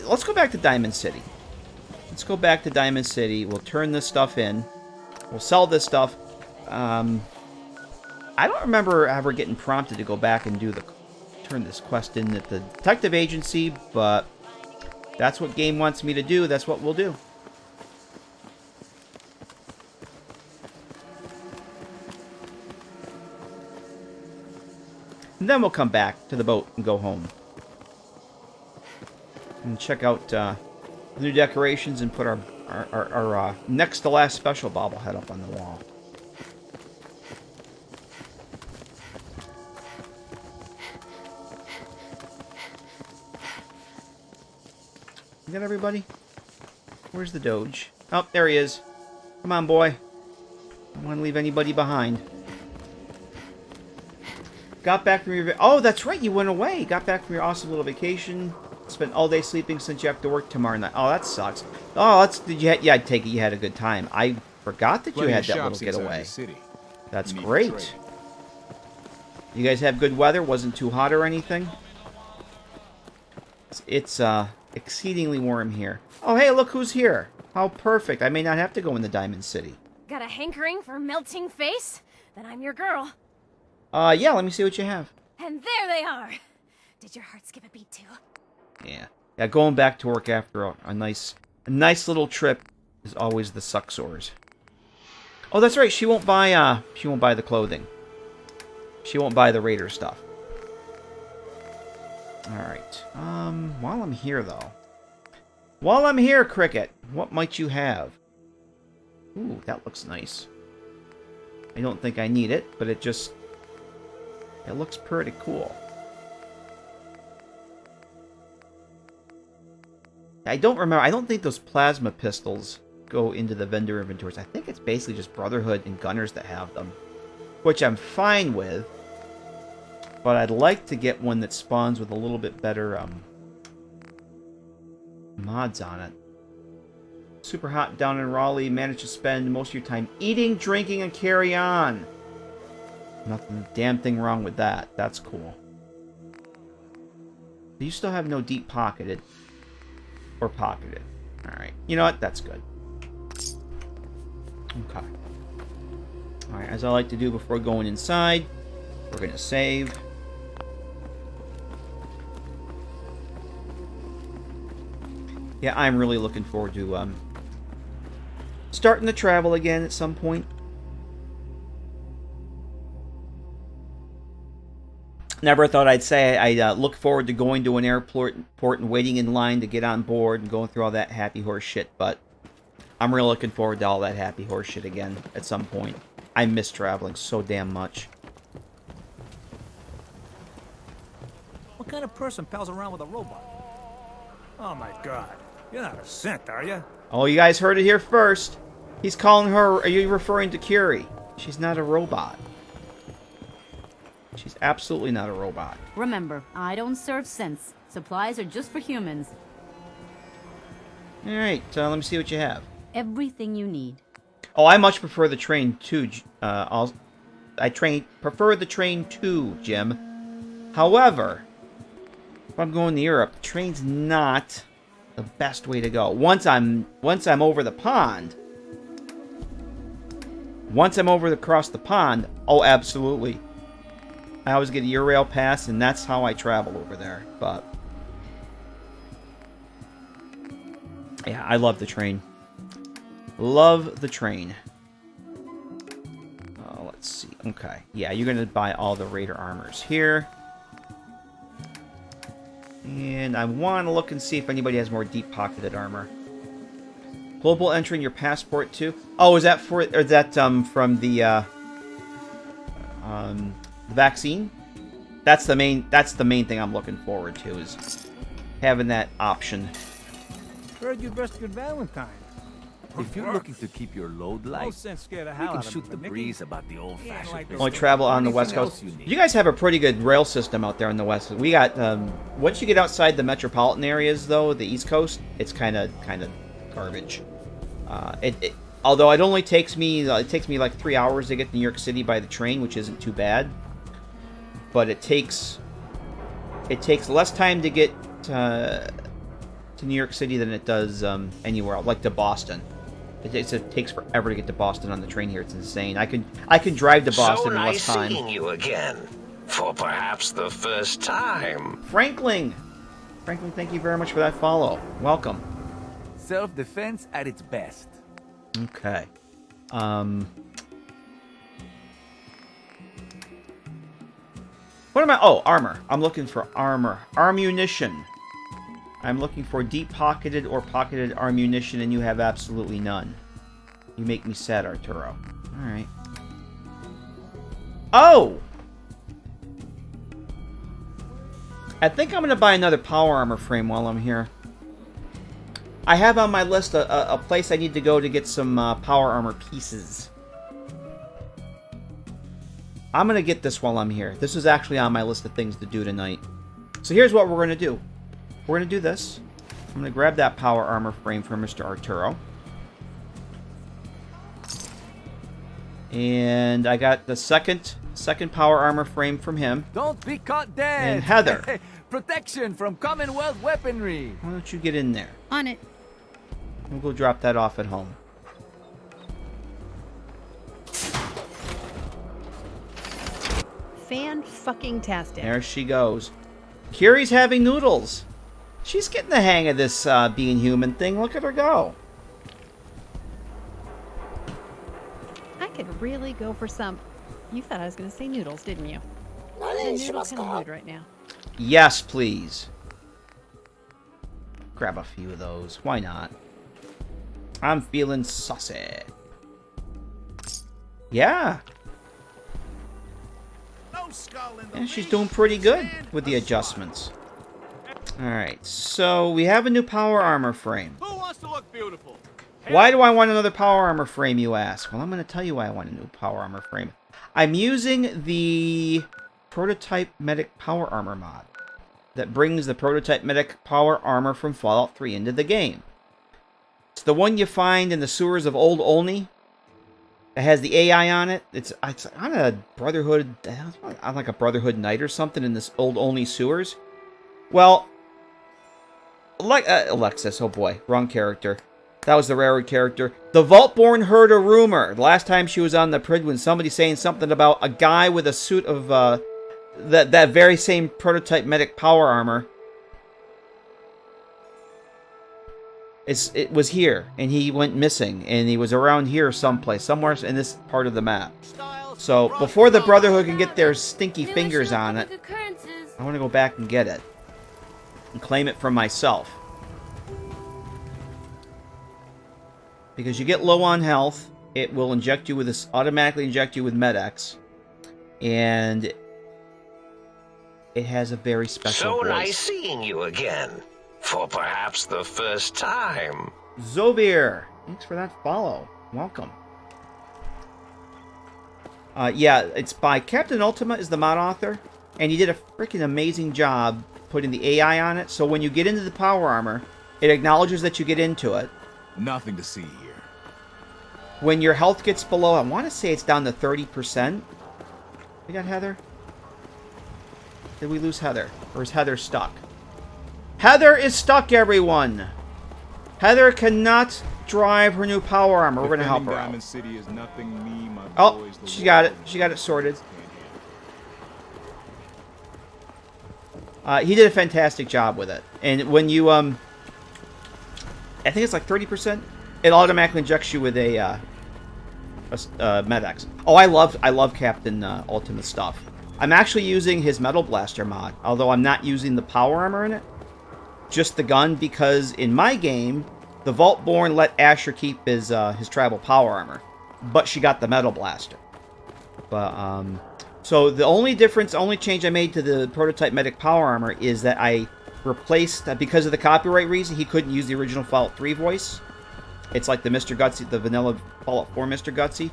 Let's go back to Diamond City. Let's go back to Diamond City. We'll turn this stuff in. We'll sell this stuff. I don't remember ever getting prompted to go back and do turn this quest in at the detective agency, but that's what game wants me to do. That's what we'll do. And then we'll come back to the boat and go home. And check out the new decorations and put our next to last special bobblehead up on the wall. You got everybody? Where's the Doge? Oh, there he is. Come on, boy. Don't want to leave anybody behind. Got back from your... Oh, that's right. You went away. Got back from your awesome little vacation. Spent all day sleeping since you have to work tomorrow night. Oh, that sucks. Oh, that's... Yeah, I take it you had a good time. I forgot that you had that little getaway. That's great. You guys have good weather? Wasn't too hot or anything? It's exceedingly warm here. Oh, hey, look who's here. How perfect. I may not have to go in the Diamond City. Got a hankering for melting face? Then I'm your girl. Yeah, let me see what you have. And there they are. Did your heart skip a beat too? Yeah. Yeah, going back to work after a nice little trip is always the suck sores. Oh, that's right. She won't buy the clothing. She won't buy the Raider stuff. Alright. While I'm here, though. While I'm here, Cricket, what might you have? Ooh, that looks nice. I don't think I need it, but it looks pretty cool. I don't think those plasma pistols go into the vendor inventories. I think it's basically just Brotherhood and Gunners that have them. Which I'm fine with. But I'd like to get one that spawns with a little bit better mods on it. Super hot down in Raleigh. Managed to spend most of your time eating, drinking, and carry on. Nothing, damn thing wrong with that. That's cool. You still have no deep pocketed. Or pocketed. Alright. You know what? That's good. Okay. Alright, as I like to do before going inside, we're going to save. Yeah, I'm really looking forward to starting to travel again at some point. Never thought I'd say I look forward to going to an airport and waiting in line to get on board and going through all that happy horse shit, but I'm really looking forward to all that happy horse shit again at some point. I miss traveling so damn much. What kind of person pals around with a robot? Oh my god. You're not a synth, are you? Oh, you guys heard it here first. He's calling her... Are you referring to Curie? She's not a robot. She's absolutely not a robot. Remember, I don't serve synths. Supplies are just for humans. Alright, let me see what you have. Everything you need. Oh, I much prefer the train too. Prefer the train too, Jim. However, if I'm going to Europe, the train's not the best way to go. Once I'm over the pond. Once I'm across the pond, oh, absolutely. I always get a Eurail pass, and that's how I travel over there. But yeah, I love the train. Love the train. Oh, let's see. Okay. Yeah, you're going to buy all the Raider armors here. And I want to look and see if anybody has more deep-pocketed armor. Global entry in your passport, too. Oh, is that for... Or is that from the vaccine? That's the main thing I'm looking forward to, is having that option. Heard you rescued Valentine. If you're looking to keep your load light, No sense scared the we hell can out of shoot me, the Nicky. breeze about the old-fashioned business. Only travel on the West Coast. You guys have a pretty good rail system out there on the West. We got once you get outside the metropolitan areas, though, the East Coast, it's kind of garbage. Although it only takes me like 3 hours to get to New York City by the train, which isn't too bad. But it takes less time to get to New York City than it does anywhere else, like to Boston. It takes forever to get to Boston on the train here. It's insane. I can drive to Boston in less time. So nice seeing you again, for perhaps the first time. Franklin, thank you very much for that follow. Welcome. Self-defense at its best. Okay. What am I? Oh, armor. I'm looking for armor. Ammunition. I'm looking for deep-pocketed or pocketed ammunition, and you have absolutely none. You make me sad, Arturo. Alright. Oh! I think I'm going to buy another power armor frame while I'm here. I have on my list a place I need to go to get some power armor pieces. I'm going to get this while I'm here. This is actually on my list of things to do tonight. So here's what we're going to do. We're going to do this. I'm going to grab that power armor frame for Mr. Arturo. And I got the second power armor frame from him. Don't be caught dead! And Heather. Protection from Commonwealth weaponry! Why don't you get in there? On it. We'll go drop that off at home. Fan-fucking-tastic. There she goes. Curie's having noodles. She's getting the hang of this being human thing. Look at her go. I could really go for some... You thought I was going to say noodles, didn't you? I'm in a noodle kind of mood right now. Yes, please. Grab a few of those. Why not? I'm feeling saucy. Yeah. And she's doing pretty good with the adjustments. Alright, so we have a new power armor frame. Who wants to look beautiful? Why do I want another power armor frame, you ask? Well, I'm going to tell you why I want a new power armor frame. I'm using the Prototype Medic Power Armor mod that brings the Prototype Medic Power Armor from Fallout 3 into the game. It's the one you find in the sewers of Old Olney. It has the AI on it. It's on a Brotherhood, on like a Brotherhood Knight or something in this Old Olney sewers. Well, Alexis, oh boy, wrong character. That was the railroad character. The Vaultborn heard a rumor the last time she was on the Prid when somebody saying something about a guy with a suit of that very same Prototype Medic Power Armor. It was here, and he went missing, and he was around here someplace, somewhere in this part of the map. So, before the Brotherhood can get their stinky fingers on it, I want to go back and get it. And claim it for myself. Because you get low on health, it will inject you with this, automatically inject you with MedX. And it has a very special voice. Nice seeing you again. For perhaps the first time. Zovir, thanks for that follow. Welcome. Yeah, it's by Captain Ultima is the mod author, and he did a freaking amazing job putting the AI on it. So when you get into the power armor, it acknowledges that you get into it. Nothing to see here. When your health gets below, I want to say it's down to 30%. We got Heather? Did we lose Heather? Or is Heather stuck? Heather is stuck, everyone! Heather cannot drive her new power armor. We're going to help her out. City is nothing me, my oh, boys, she got it. She got it sorted. He did a fantastic job with it. And when you, I think it's like 30%, it automatically injects you with a MedX. Oh, I love Captain Ultimate stuff. I'm actually using his Metal Blaster mod, although I'm not using the power armor in it. Just the gun, because in my game, the Vaultborn let Asher keep his travel power armor, but she got the Metal Blaster. But so the only change I made to the Prototype Medic power armor is that I replaced, because of the copyright reason, he couldn't use the original Fallout 3 voice. It's like the Mr. Gutsy, the vanilla Fallout 4 Mr. Gutsy.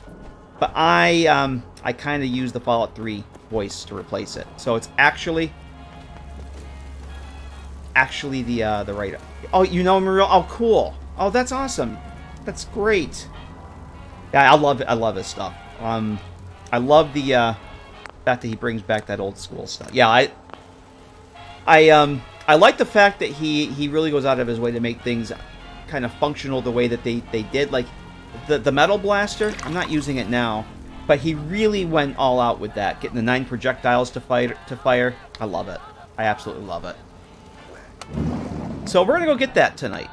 But I kind of used the Fallout 3 voice to replace it, so it's actually the right. Oh, you know him real. Oh, cool. Oh, that's awesome. That's great. Yeah, I love it. I love his stuff. I love the fact that he brings back that old school stuff. Yeah, I like the fact that he really goes out of his way to make things kind of functional the way that they did. Like the Metal Blaster, I'm not using it now, but he really went all out with that, getting the 9 projectiles to fire. I love it. I absolutely love it. So we're gonna go get that tonight,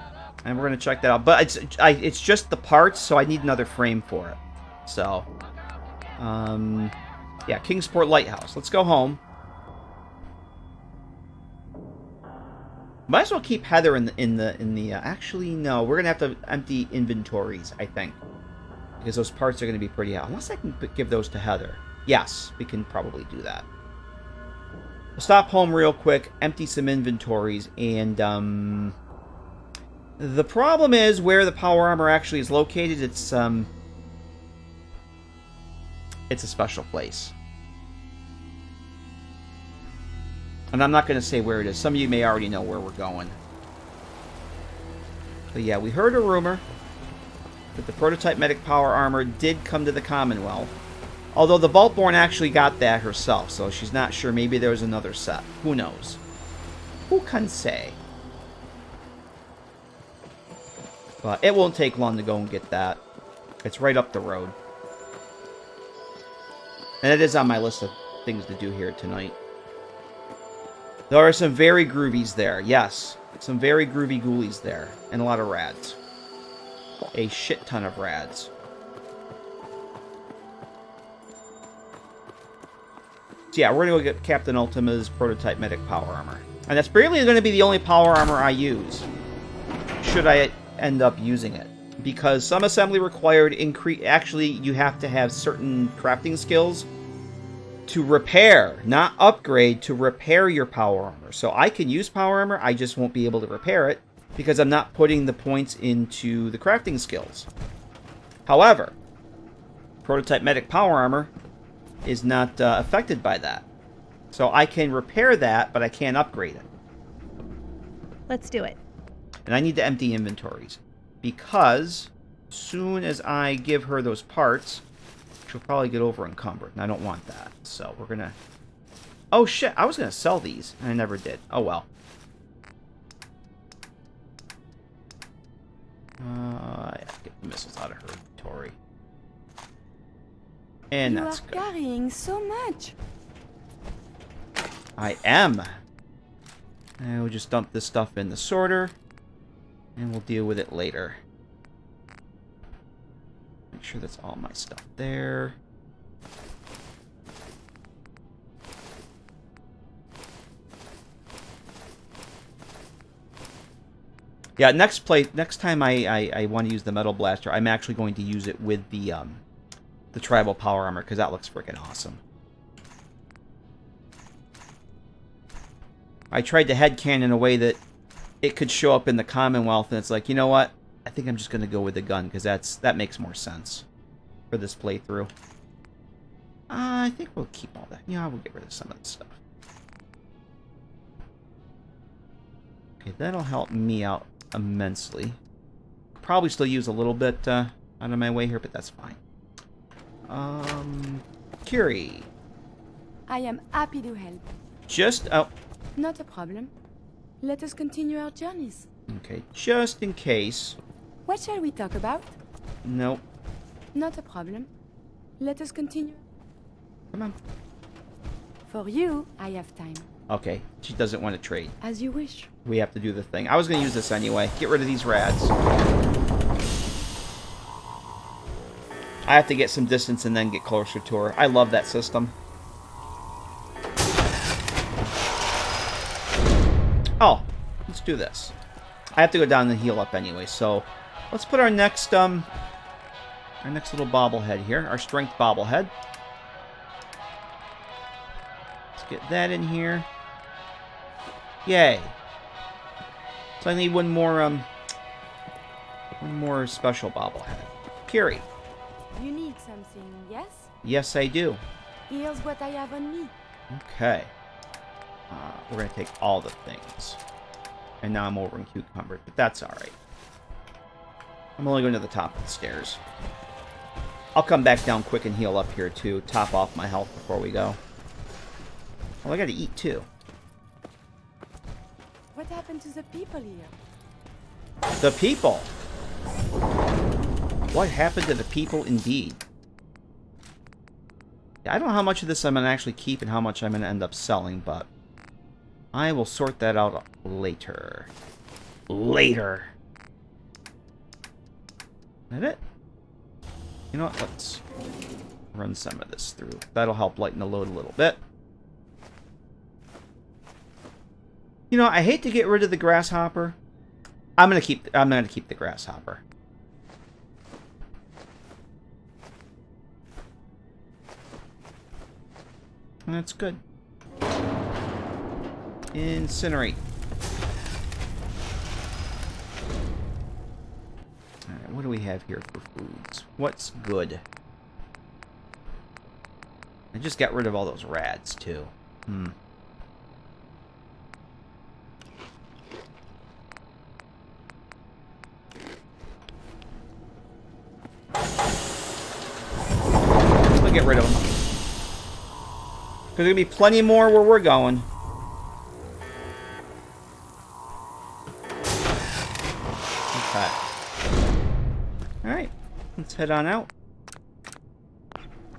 and we're gonna check that out. But it's just the parts, so I need another frame for it. So, yeah, Kingsport Lighthouse. Let's go home. Might as well keep Heather in the. Actually, no, we're gonna have to empty inventories, I think, because those parts are gonna be pretty high. Unless I can give those to Heather. Yes, we can probably do that. We'll stop home real quick, empty some inventories, and the problem is where the power armor actually is located. It's a special place, and I'm not going to say where it is. Some of you may already know where we're going. But yeah, we heard a rumor that the Prototype Medic power armor did come to the Commonwealth. Although the Vaultborn actually got that herself, so she's not sure. Maybe there was another set. Who knows? Who can say? But it won't take long to go and get that. It's right up the road. And it is on my list of things to do here tonight. There are some very groovies there. Yes. Some very groovy ghoulies there. And a lot of rads. A shit ton of rads. So yeah, we're going to go get Captain Ultima's Prototype Medic power armor. And that's really going to be the only power armor I use, should I end up using it. Because some assembly required actually, you have to have certain crafting skills to repair, not upgrade, to repair your power armor. So I can use power armor, I just won't be able to repair it, because I'm not putting the points into the crafting skills. However, Prototype Medic power armor is not affected by that. So I can repair that, but I can't upgrade it. Let's do it. And I need to empty inventories. Because as soon as I give her those parts, she'll probably get over encumbered. And I don't want that. So we're going to... Oh, shit. I was going to sell these. And I never did. Oh, well. I have to get the missiles out of her inventory. And that's good. You are carrying so much. I am. And we'll just dump this stuff in the sorter. And we'll deal with it later. Make sure that's all my stuff there. Yeah, next time I want to use the metal blaster, I'm actually going to use it with the tribal power armor, because that looks freaking awesome. I tried to headcanon in a way that it could show up in the Commonwealth, and it's like, you know what? I think I'm just going to go with the gun, because that makes more sense for this playthrough. I think we'll keep all that. Yeah, we'll get rid of some of this stuff. Okay, that'll help me out immensely. Probably still use a little bit out of my way here, but that's fine. Curie. I am happy to help. Just... Oh. Not a problem. Let us continue our journeys. Okay, just in case. What shall we talk about? Nope. Not a problem. Let us continue. Come on. For you, I have time. Okay, she doesn't want to trade. As you wish. We have to do the thing. I was going to use this anyway. Get rid of these rads. I have to get some distance and then get closer to her. I love that system. Oh, let's do this. I have to go down and heal up anyway, so let's put our next little bobblehead here, our strength bobblehead. Let's get that in here. Yay! So I need one more special bobblehead. Curie. You need something, yes? Yes, I do. Here's what I have on me. Okay. We're going to take all the things. And now I'm over encumbered, but that's alright. I'm only going to the top of the stairs. I'll come back down quick and heal up here, too. Top off my health before we go. Well, I got to eat, too. What happened to the people here? The people! What happened to the people, indeed? I don't know how much of this I'm going to actually keep and how much I'm going to end up selling, but I will sort that out later. Later! Is that it? You know what? Let's run some of this through. That'll help lighten the load a little bit. You know, I hate to get rid of the grasshopper. I'm gonna keep the grasshopper. That's good. Incinerate. Alright, what do we have here for foods? What's good? I just got rid of all those rads, too. I'll get rid of them. There's going to be plenty more where we're going. Okay. Alright. Let's head on out.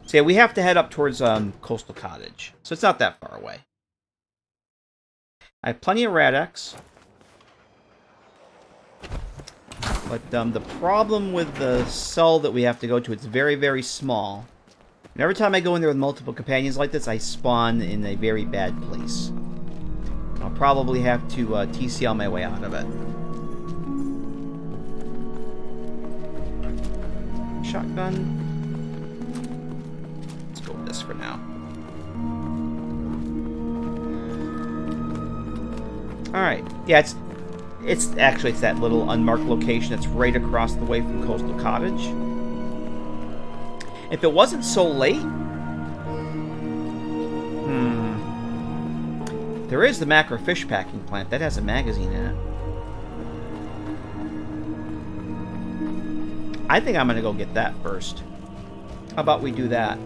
So yeah, we have to head up towards Coastal Cottage. So it's not that far away. I have plenty of Rad-X. But the problem with the cell that we have to go to, it's very, very small. And every time I go in there with multiple companions like this, I spawn in a very bad place. I'll probably have to TCL my way out of it. Shotgun. Let's go with this for now. Alright. Yeah, it's that little unmarked location that's right across the way from Coastal Cottage. If it wasn't so late... There is the macro fish packing plant. That has a magazine in it. I think I'm going to go get that first. How about we do that?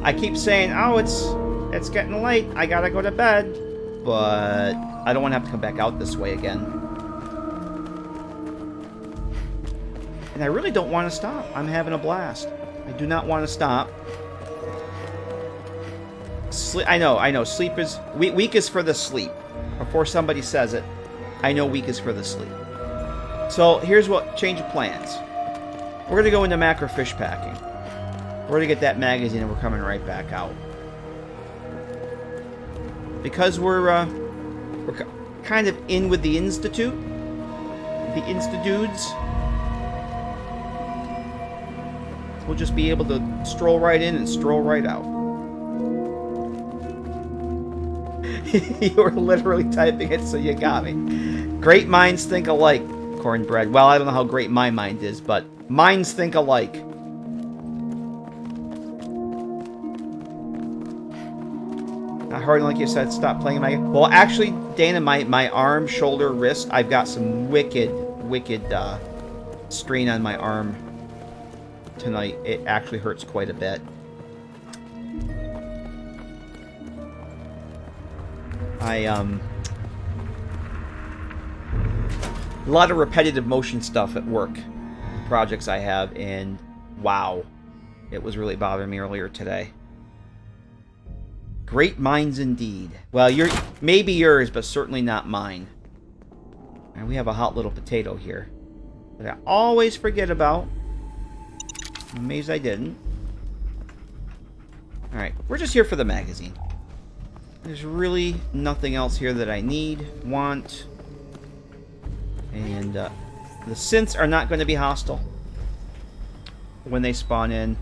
I keep saying, oh, it's getting late. I got to go to bed. But I don't want to have to come back out this way again. And I really don't want to stop. I'm having a blast. I do not want to stop. I know. Sleep is... Week is for the sleep. Before somebody says it, I know week is for the sleep. So, here's what... Change of plans. We're going to go into macro fish packing. We're going to get that magazine and we're coming right back out. Because we're kind of in with the Institute. The Insta-dudes. We'll just be able to stroll right in and stroll right out. You were literally typing it, so you got me. Great minds think alike, Cornbread. Well, I don't know how great my mind is, but minds think alike. Not hard, like you said, stop playing my... Well, actually, Dana, my arm, shoulder, wrist, I've got some wicked strain on my arm tonight. It actually hurts quite a bit. A lot of repetitive motion stuff at work, projects I have, and wow, it was really bothering me earlier today. Great minds indeed. Well, maybe yours, but certainly not mine. And we have a hot little potato here that I always forget about. I'm amazed I didn't. Alright, we're just here for the magazine. There's really nothing else here that I need, want, and the synths are not going to be hostile when they spawn in.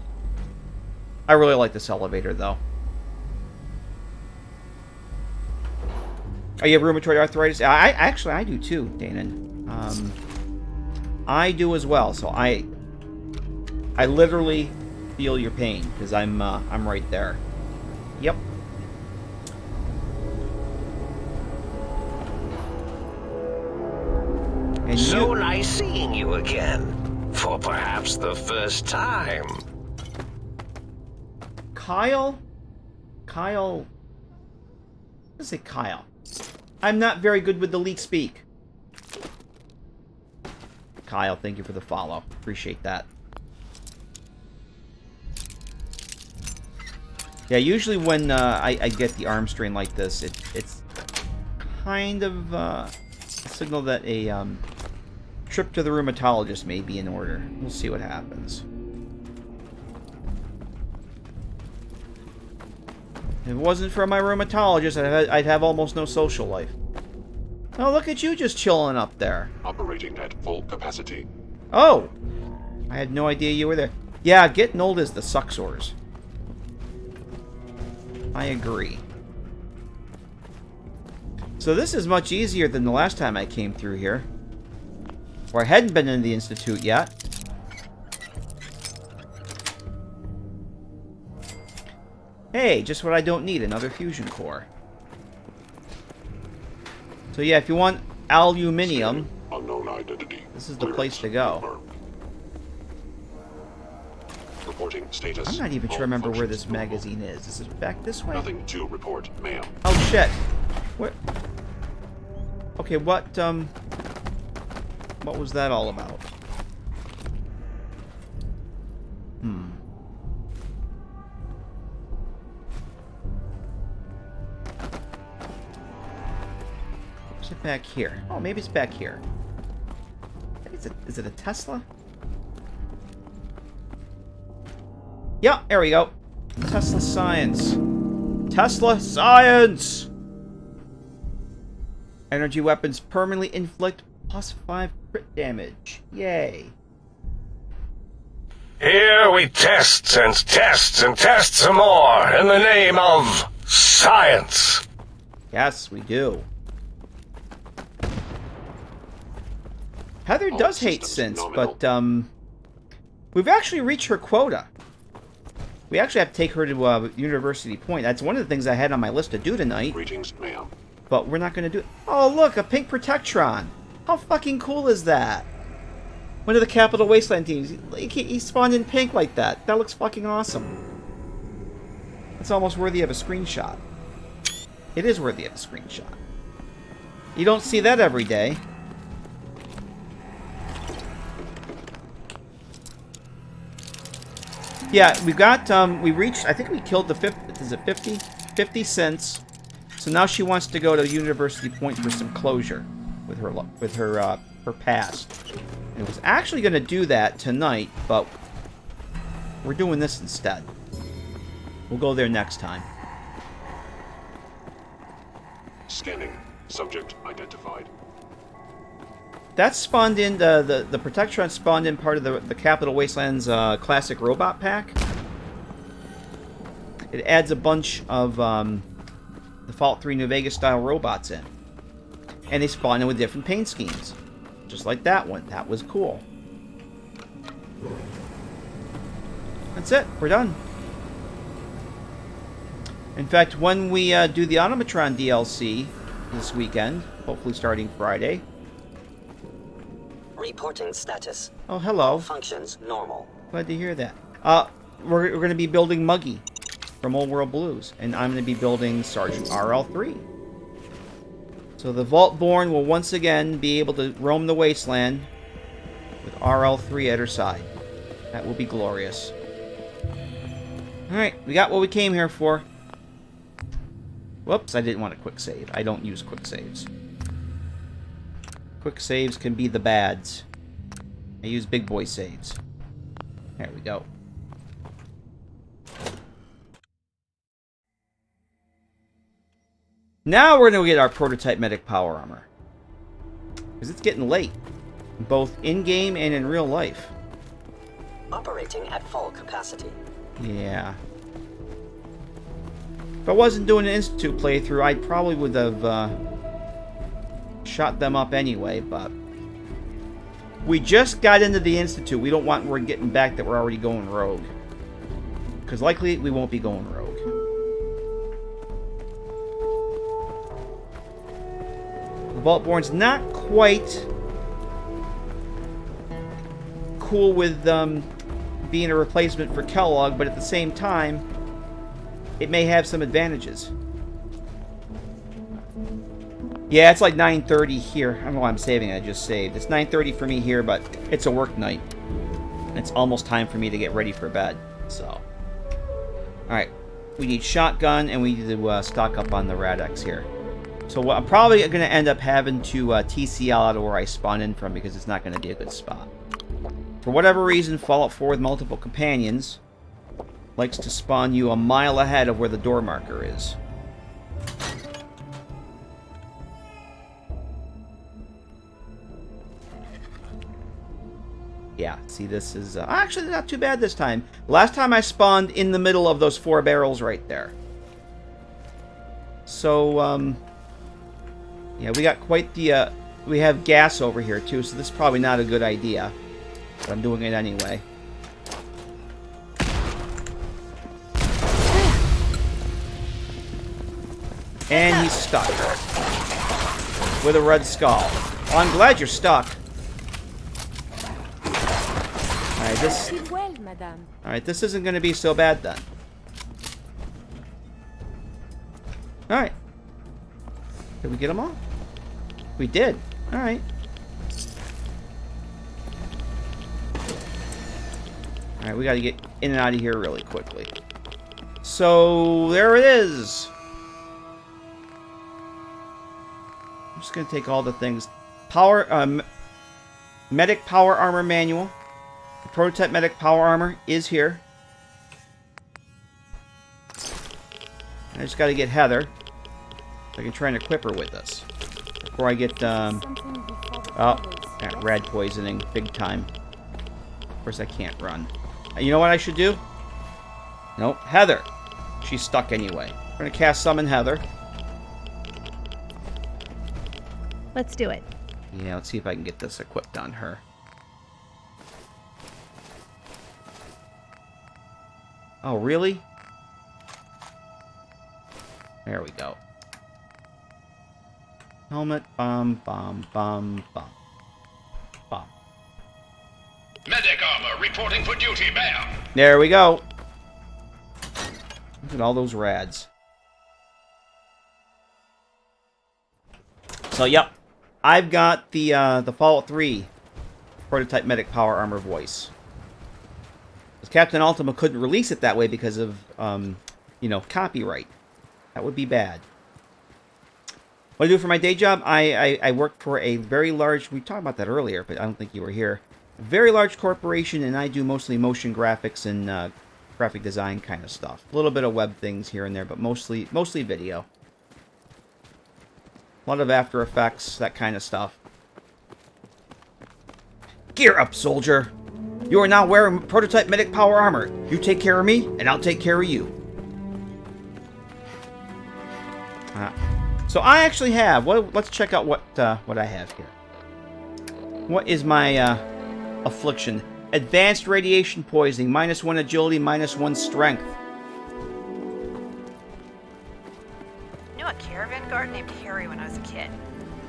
I really like this elevator, though. Oh, you have rheumatoid arthritis? I do too, Dana. I do as well. So I literally feel your pain because I'm right there. Yep. And so nice seeing you again, for perhaps the first time. Kyle? Let's say Kyle. I'm not very good with the leak speak. Kyle, thank you for the follow. Appreciate that. Yeah, usually when I get the arm strain like this, it's kind of a signal that a trip to the rheumatologist may be in order. We'll see what happens. If it wasn't for my rheumatologist, I'd have almost no social life. Oh, look at you just chilling up there. Operating at full capacity. Oh! I had no idea you were there. Yeah, getting old is the suck sores. I agree. So this is much easier than the last time I came through here. Or I hadn't been in the Institute yet. Hey, just what I don't need, another fusion core. So yeah, if you want aluminium, unknown identity. This is the place to go. Reporting status. I'm not even sure I remember where this magazine is. Is it back this way? Nothing to report, ma'am. Oh shit. What? Okay, what was that all about? Is it back here? Oh, maybe it's back here. Is it a Tesla? Yeah, there we go. Tesla science. Tesla science! Energy weapons permanently inflict +5 crit damage. Yay. Here we test and test and test some more in the name of science. Yes, we do. Heather does hate synths, but we've actually reached her quota. We actually have to take her to University Point. That's one of the things I had on my list to do tonight. Greetings, ma'am. But we're not going to do it. Oh, look, a pink Protectron. How fucking cool is that? One of the Capital Wasteland teams. He spawned in pink like that. That looks fucking awesome. It's almost worthy of a screenshot. It is worthy of a screenshot. You don't see that every day. Yeah, we got, we reached, I think we killed the 50, is it 50? 50 cents. So now she wants to go to University Point for some closure with her past. And was actually going to do that tonight, but we're doing this instead. We'll go there next time. Scanning. Subject identified. That spawned in, the Protectron spawned in part of the Capital Wasteland's classic robot pack. It adds a bunch of the Fallout 3 New Vegas style robots in. And they spawn in with different paint schemes. Just like that one. That was cool. That's it. We're done. In fact, when we do the Automatron DLC this weekend, hopefully starting Friday. Reporting status. Oh, hello. All functions normal. Glad to hear that. We're going to be building Muggy from Old World Blues, and I'm going to be building Sergeant RL3. So the Vaultborn will once again be able to roam the wasteland with RL3 at her side. That will be glorious. Alright, we got what we came here for. Whoops, I didn't want a quick save. I don't use quick saves. Quick saves can be the bads. I use big boy saves. There we go. Now we're going to get our prototype medic power armor. Because it's getting late. Both in-game and in real life. Operating at full capacity. Yeah. If I wasn't doing an Institute playthrough, I probably would have shot them up anyway, but we just got into the Institute. We don't want we're getting back that we're already going rogue. Because likely we won't be going rogue. The Vaultborn's not quite cool with being a replacement for Kellogg, but at the same time, it may have some advantages. Yeah, it's like 9:30 here. I don't know why I'm saving it. I just saved. It's 9:30 for me here, but it's a work night. It's almost time for me to get ready for bed. So, alright. We need shotgun, and we need to stock up on the Rad-X here. So what I'm probably going to end up having to TCL out of where I spawn in from, because it's not going to be a good spot. For whatever reason, Fallout 4 with multiple companions likes to spawn you a mile ahead of where the door marker is. Yeah, see, this is actually not too bad this time. Last time I spawned in the middle of those 4 barrels right there. So, yeah, we got quite the, we have gas over here too, so this is probably not a good idea. But I'm doing it anyway. And he's stuck. With a red skull. Oh, I'm glad you're stuck. Alright, this isn't going to be so bad then. Alright. Did we get them all? We did. Alright. Alright, we got to get in and out of here really quickly. So, there it is. I'm just going to take all the things. Power, medic power armor manual. The prototype medic power armor is here. I just got to get Heather. So I can try and equip her with this. Before I get, oh, yeah, rad poisoning. Big time. Of course I can't run. You know what I should do? Nope. Heather. She's stuck anyway. We're going to cast Summon Heather. Let's do it. Yeah, let's see if I can get this equipped on her. Oh, really? There we go. Helmet, bomb, bomb, bomb, bomb. Bomb. Medic armor reporting for duty, ma'am. There we go. Look at all those rads. So, yep. I've got the Fallout 3 prototype medic power armor voice. Captain Ultima couldn't release it that way because of, you know, copyright. That would be bad. What do I do for my day job? I work for a very large... We talked about that earlier, but I don't think you were here. A very large corporation, and I do mostly motion graphics and graphic design kind of stuff. A little bit of web things here and there, but mostly video. A lot of After Effects, that kind of stuff. Gear up, soldier! You are now wearing prototype medic power armor. You take care of me, and I'll take care of you. So I actually have... Well, let's check out what I have here. What is my affliction? Advanced radiation poisoning. -1 agility, -1 strength. I knew a caravan guard named Harry when I was a kid.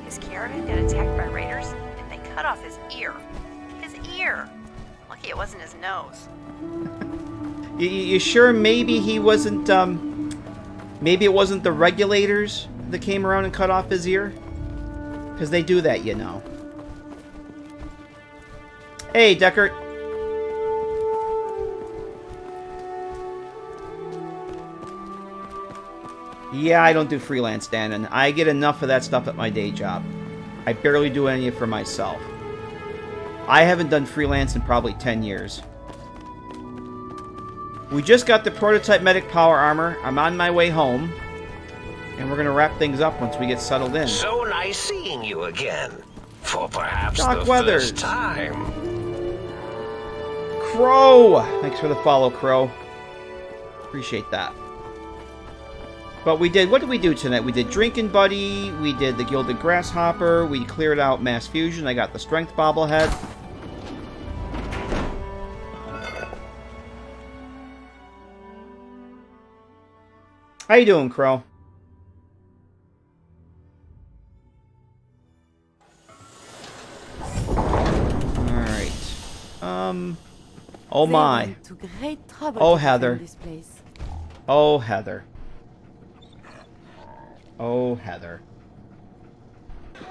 His caravan got attacked by raiders, and they cut off his ear. His ear! Lucky it wasn't his nose. You sure maybe he wasn't, maybe it wasn't the regulators that came around and cut off his ear? Because they do that, you know. Hey, Deckard. Yeah, I don't do freelance, Dan, and I get enough of that stuff at my day job. I barely do any of it for myself. I haven't done freelance in probably 10 years. We just got the prototype medic power armor. I'm on my way home. And we're going to wrap things up once we get settled in. So nice seeing you again. For perhaps Doc the Weathers. first time. Crow! Thanks for the follow, Crow. Appreciate that. But we did... What did we do tonight? We did Drinking Buddy. We did the Gilded Grasshopper. We cleared out Mass Fusion. I got the Strength Bobblehead. How you doing, Crow? Alright. Oh my. Oh, Heather. Oh, Heather. Oh, Heather.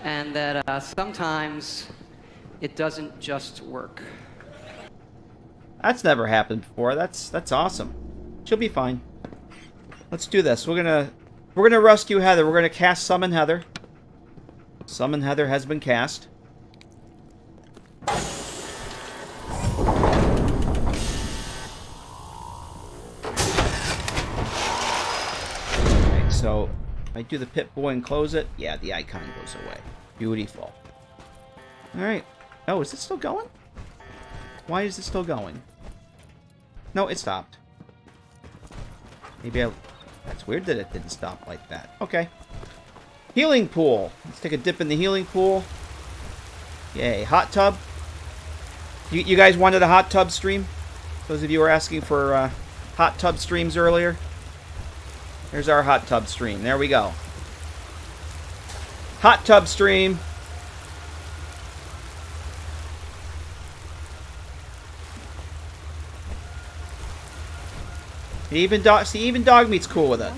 And that sometimes it doesn't just work. That's never happened before. That's awesome. She'll be fine. Let's do this. We're gonna rescue Heather. We're gonna cast Summon Heather. Summon Heather has been cast. Okay, so I do the Pip-Boy and close it. Yeah, the icon goes away. Beautiful. Alright. Oh, is it still going? Why is it still going? No, it stopped. Maybe I... That's weird that it didn't stop like that. Okay. Healing pool. Let's take a dip in the healing pool. Yay. Hot tub. You guys wanted a hot tub stream? Those of you who were asking for hot tub streams earlier. Here's our hot tub stream. There we go. Hot tub stream. Even dog meat's cool with it.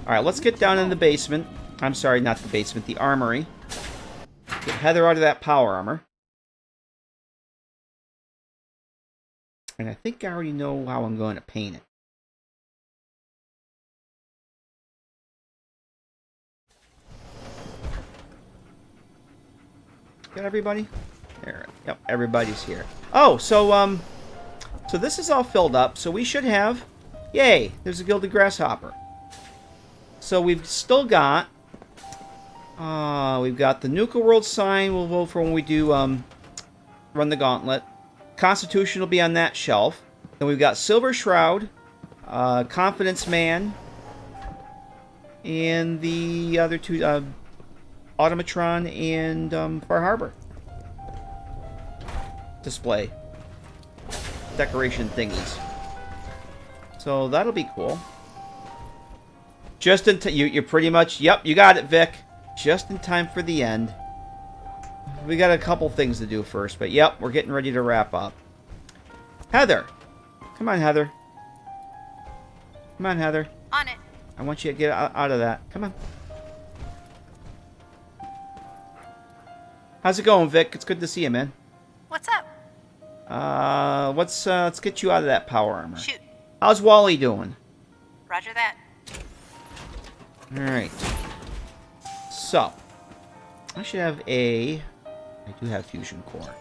Alright, let's get down in the basement. I'm sorry, not the basement, the armory. Get Heather out of that power armor. And I think I already know how I'm going to paint it. Got everybody? There. Yep, everybody's here. Oh, so this is all filled up, so we should have... Yay! There's a Gilded Grasshopper. So we've still got... we've got the Nuka World sign. We'll vote for when we do Run the Gauntlet. Constitution will be on that shelf. Then we've got Silver Shroud, Confidence Man, and the other two, Automatron and Far Harbor. Display. decoration thingies. So that'll be cool. Just in you're pretty much... Yep, you got it, Vic. Just in time for the end. We got a couple things to do first, but yep, we're getting ready to wrap up. Heather. Come on, Heather. Come on, Heather. On it. I want you to get out of that. Come on. How's it going, Vic? It's good to see you, man. What's up? Let's get you out of that power armor. Shoot. How's Wally doing? Roger that. Alright. So. I should have a... I do have fusion core.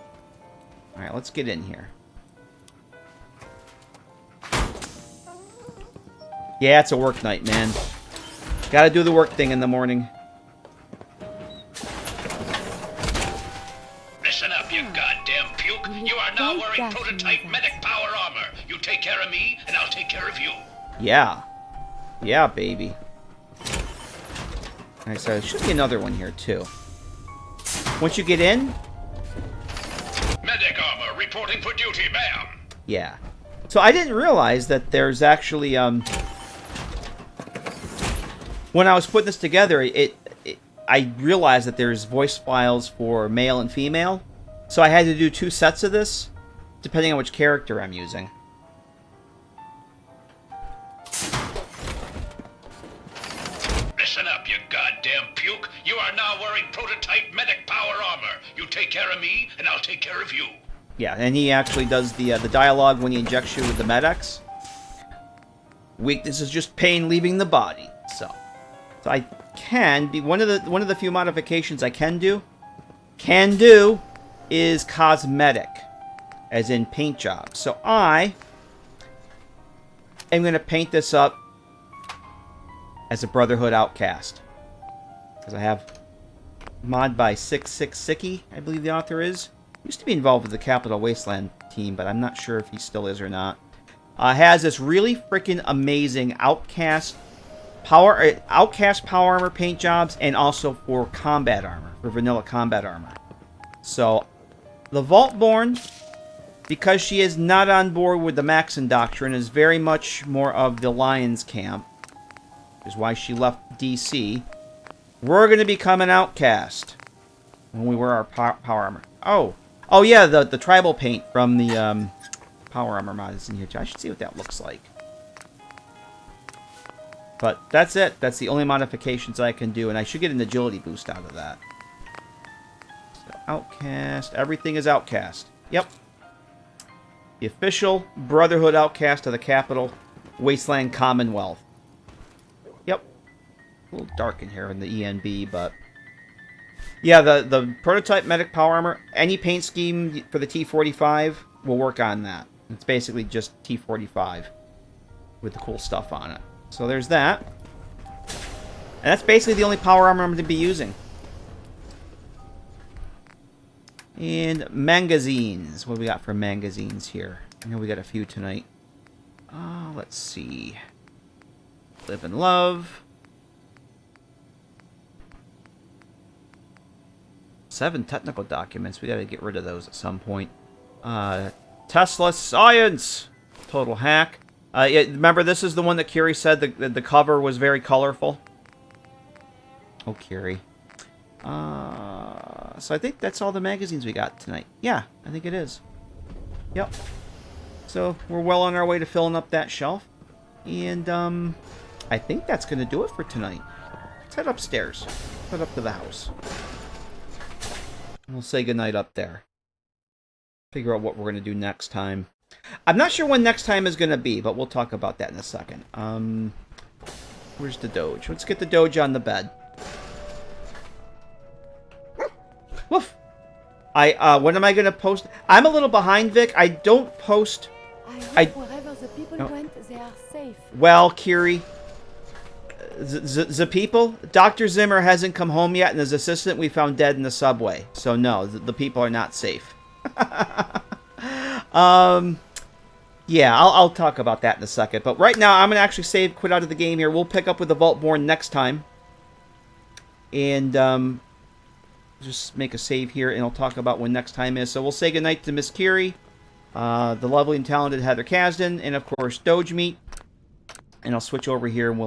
Alright, let's get in here. Yeah, it's a work night, man. Gotta do the work thing in the morning. Listen up, you goddamn puke. You are now wearing prototype medic power armor. You take care of me, and I'll take care of you. Yeah. Yeah, baby. Alright, so there should be another one here, too. Once you get in... Medic armor reporting for duty, ma'am. Yeah. So I didn't realize that there's actually, when I was putting this together, I realized that there's voice files for male and female. So I had to do 2 sets of this, depending on which character I'm using. Listen up, you goddamn puke. You are now wearing prototype medic power armor. You take care of me, and I'll take care of you. Yeah, and he actually does the dialogue when he injects you with the Med-X. Weakness is just pain leaving the body. So I can be one of the few modifications I can do is cosmetic, as in paint jobs. So I am going to paint this up as a Brotherhood outcast, because I have mod by 66 Sicky, I believe the author is. Used to be involved with the Capital Wasteland team, but I'm not sure if he still is or not. Has this really freaking amazing outcast power armor paint jobs, and also for combat armor, for vanilla combat armor. So the Vaultborn, because she is not on board with the Maxson doctrine, is very much more of the Lions camp, which is why she left DC. We're going to become an outcast when we wear our power armor. Oh yeah, the tribal paint from the power armor mod is in here too. I should see what that looks like. But that's it. That's the only modifications I can do, and I should get an agility boost out of that. So outcast. Everything is outcast. Yep. The official Brotherhood outcast of the Capital Wasteland Commonwealth. Yep. A little dark in here in the ENB, but... Yeah, the prototype medic power armor, any paint scheme for the T45 will work on that. It's basically just T45 with the cool stuff on it. So there's that. And that's basically the only power armor I'm going to be using. And magazines. What do we got for magazines here? I know we got a few tonight. Let's see. Live and Love. 7 technical documents. We got to get rid of those at some point. Tesla Science. Total hack. Yeah, remember, this is the one that Curie said the cover was very colorful. Oh, Curie. So I think that's all the magazines we got tonight. Yeah, I think it is. Yep. So we're well on our way to filling up that shelf. And I think that's going to do it for tonight. Let's head upstairs. Head up to the house. We'll say goodnight up there. Figure out what we're going to do next time. I'm not sure when next time is going to be, but we'll talk about that in a second. Where's the Doge? Let's get the Doge on the bed. Woof! When am I going to post? I'm a little behind, Vic. I don't post... Wherever the people went, they are safe. Well, Curie, the people? Dr. Zimmer hasn't come home yet, and his assistant we found dead in the subway. So no, the people are not safe. Yeah, I'll talk about that in a second. But right now, I'm going to actually quit out of the game here. We'll pick up with the Vaultborn next time. And, just make a save here, and I'll talk about when next time is. So we'll say goodnight to Miss Curie. the lovely and talented Heather Kasdan, and of course Doge Meat. And I'll switch over here and we'll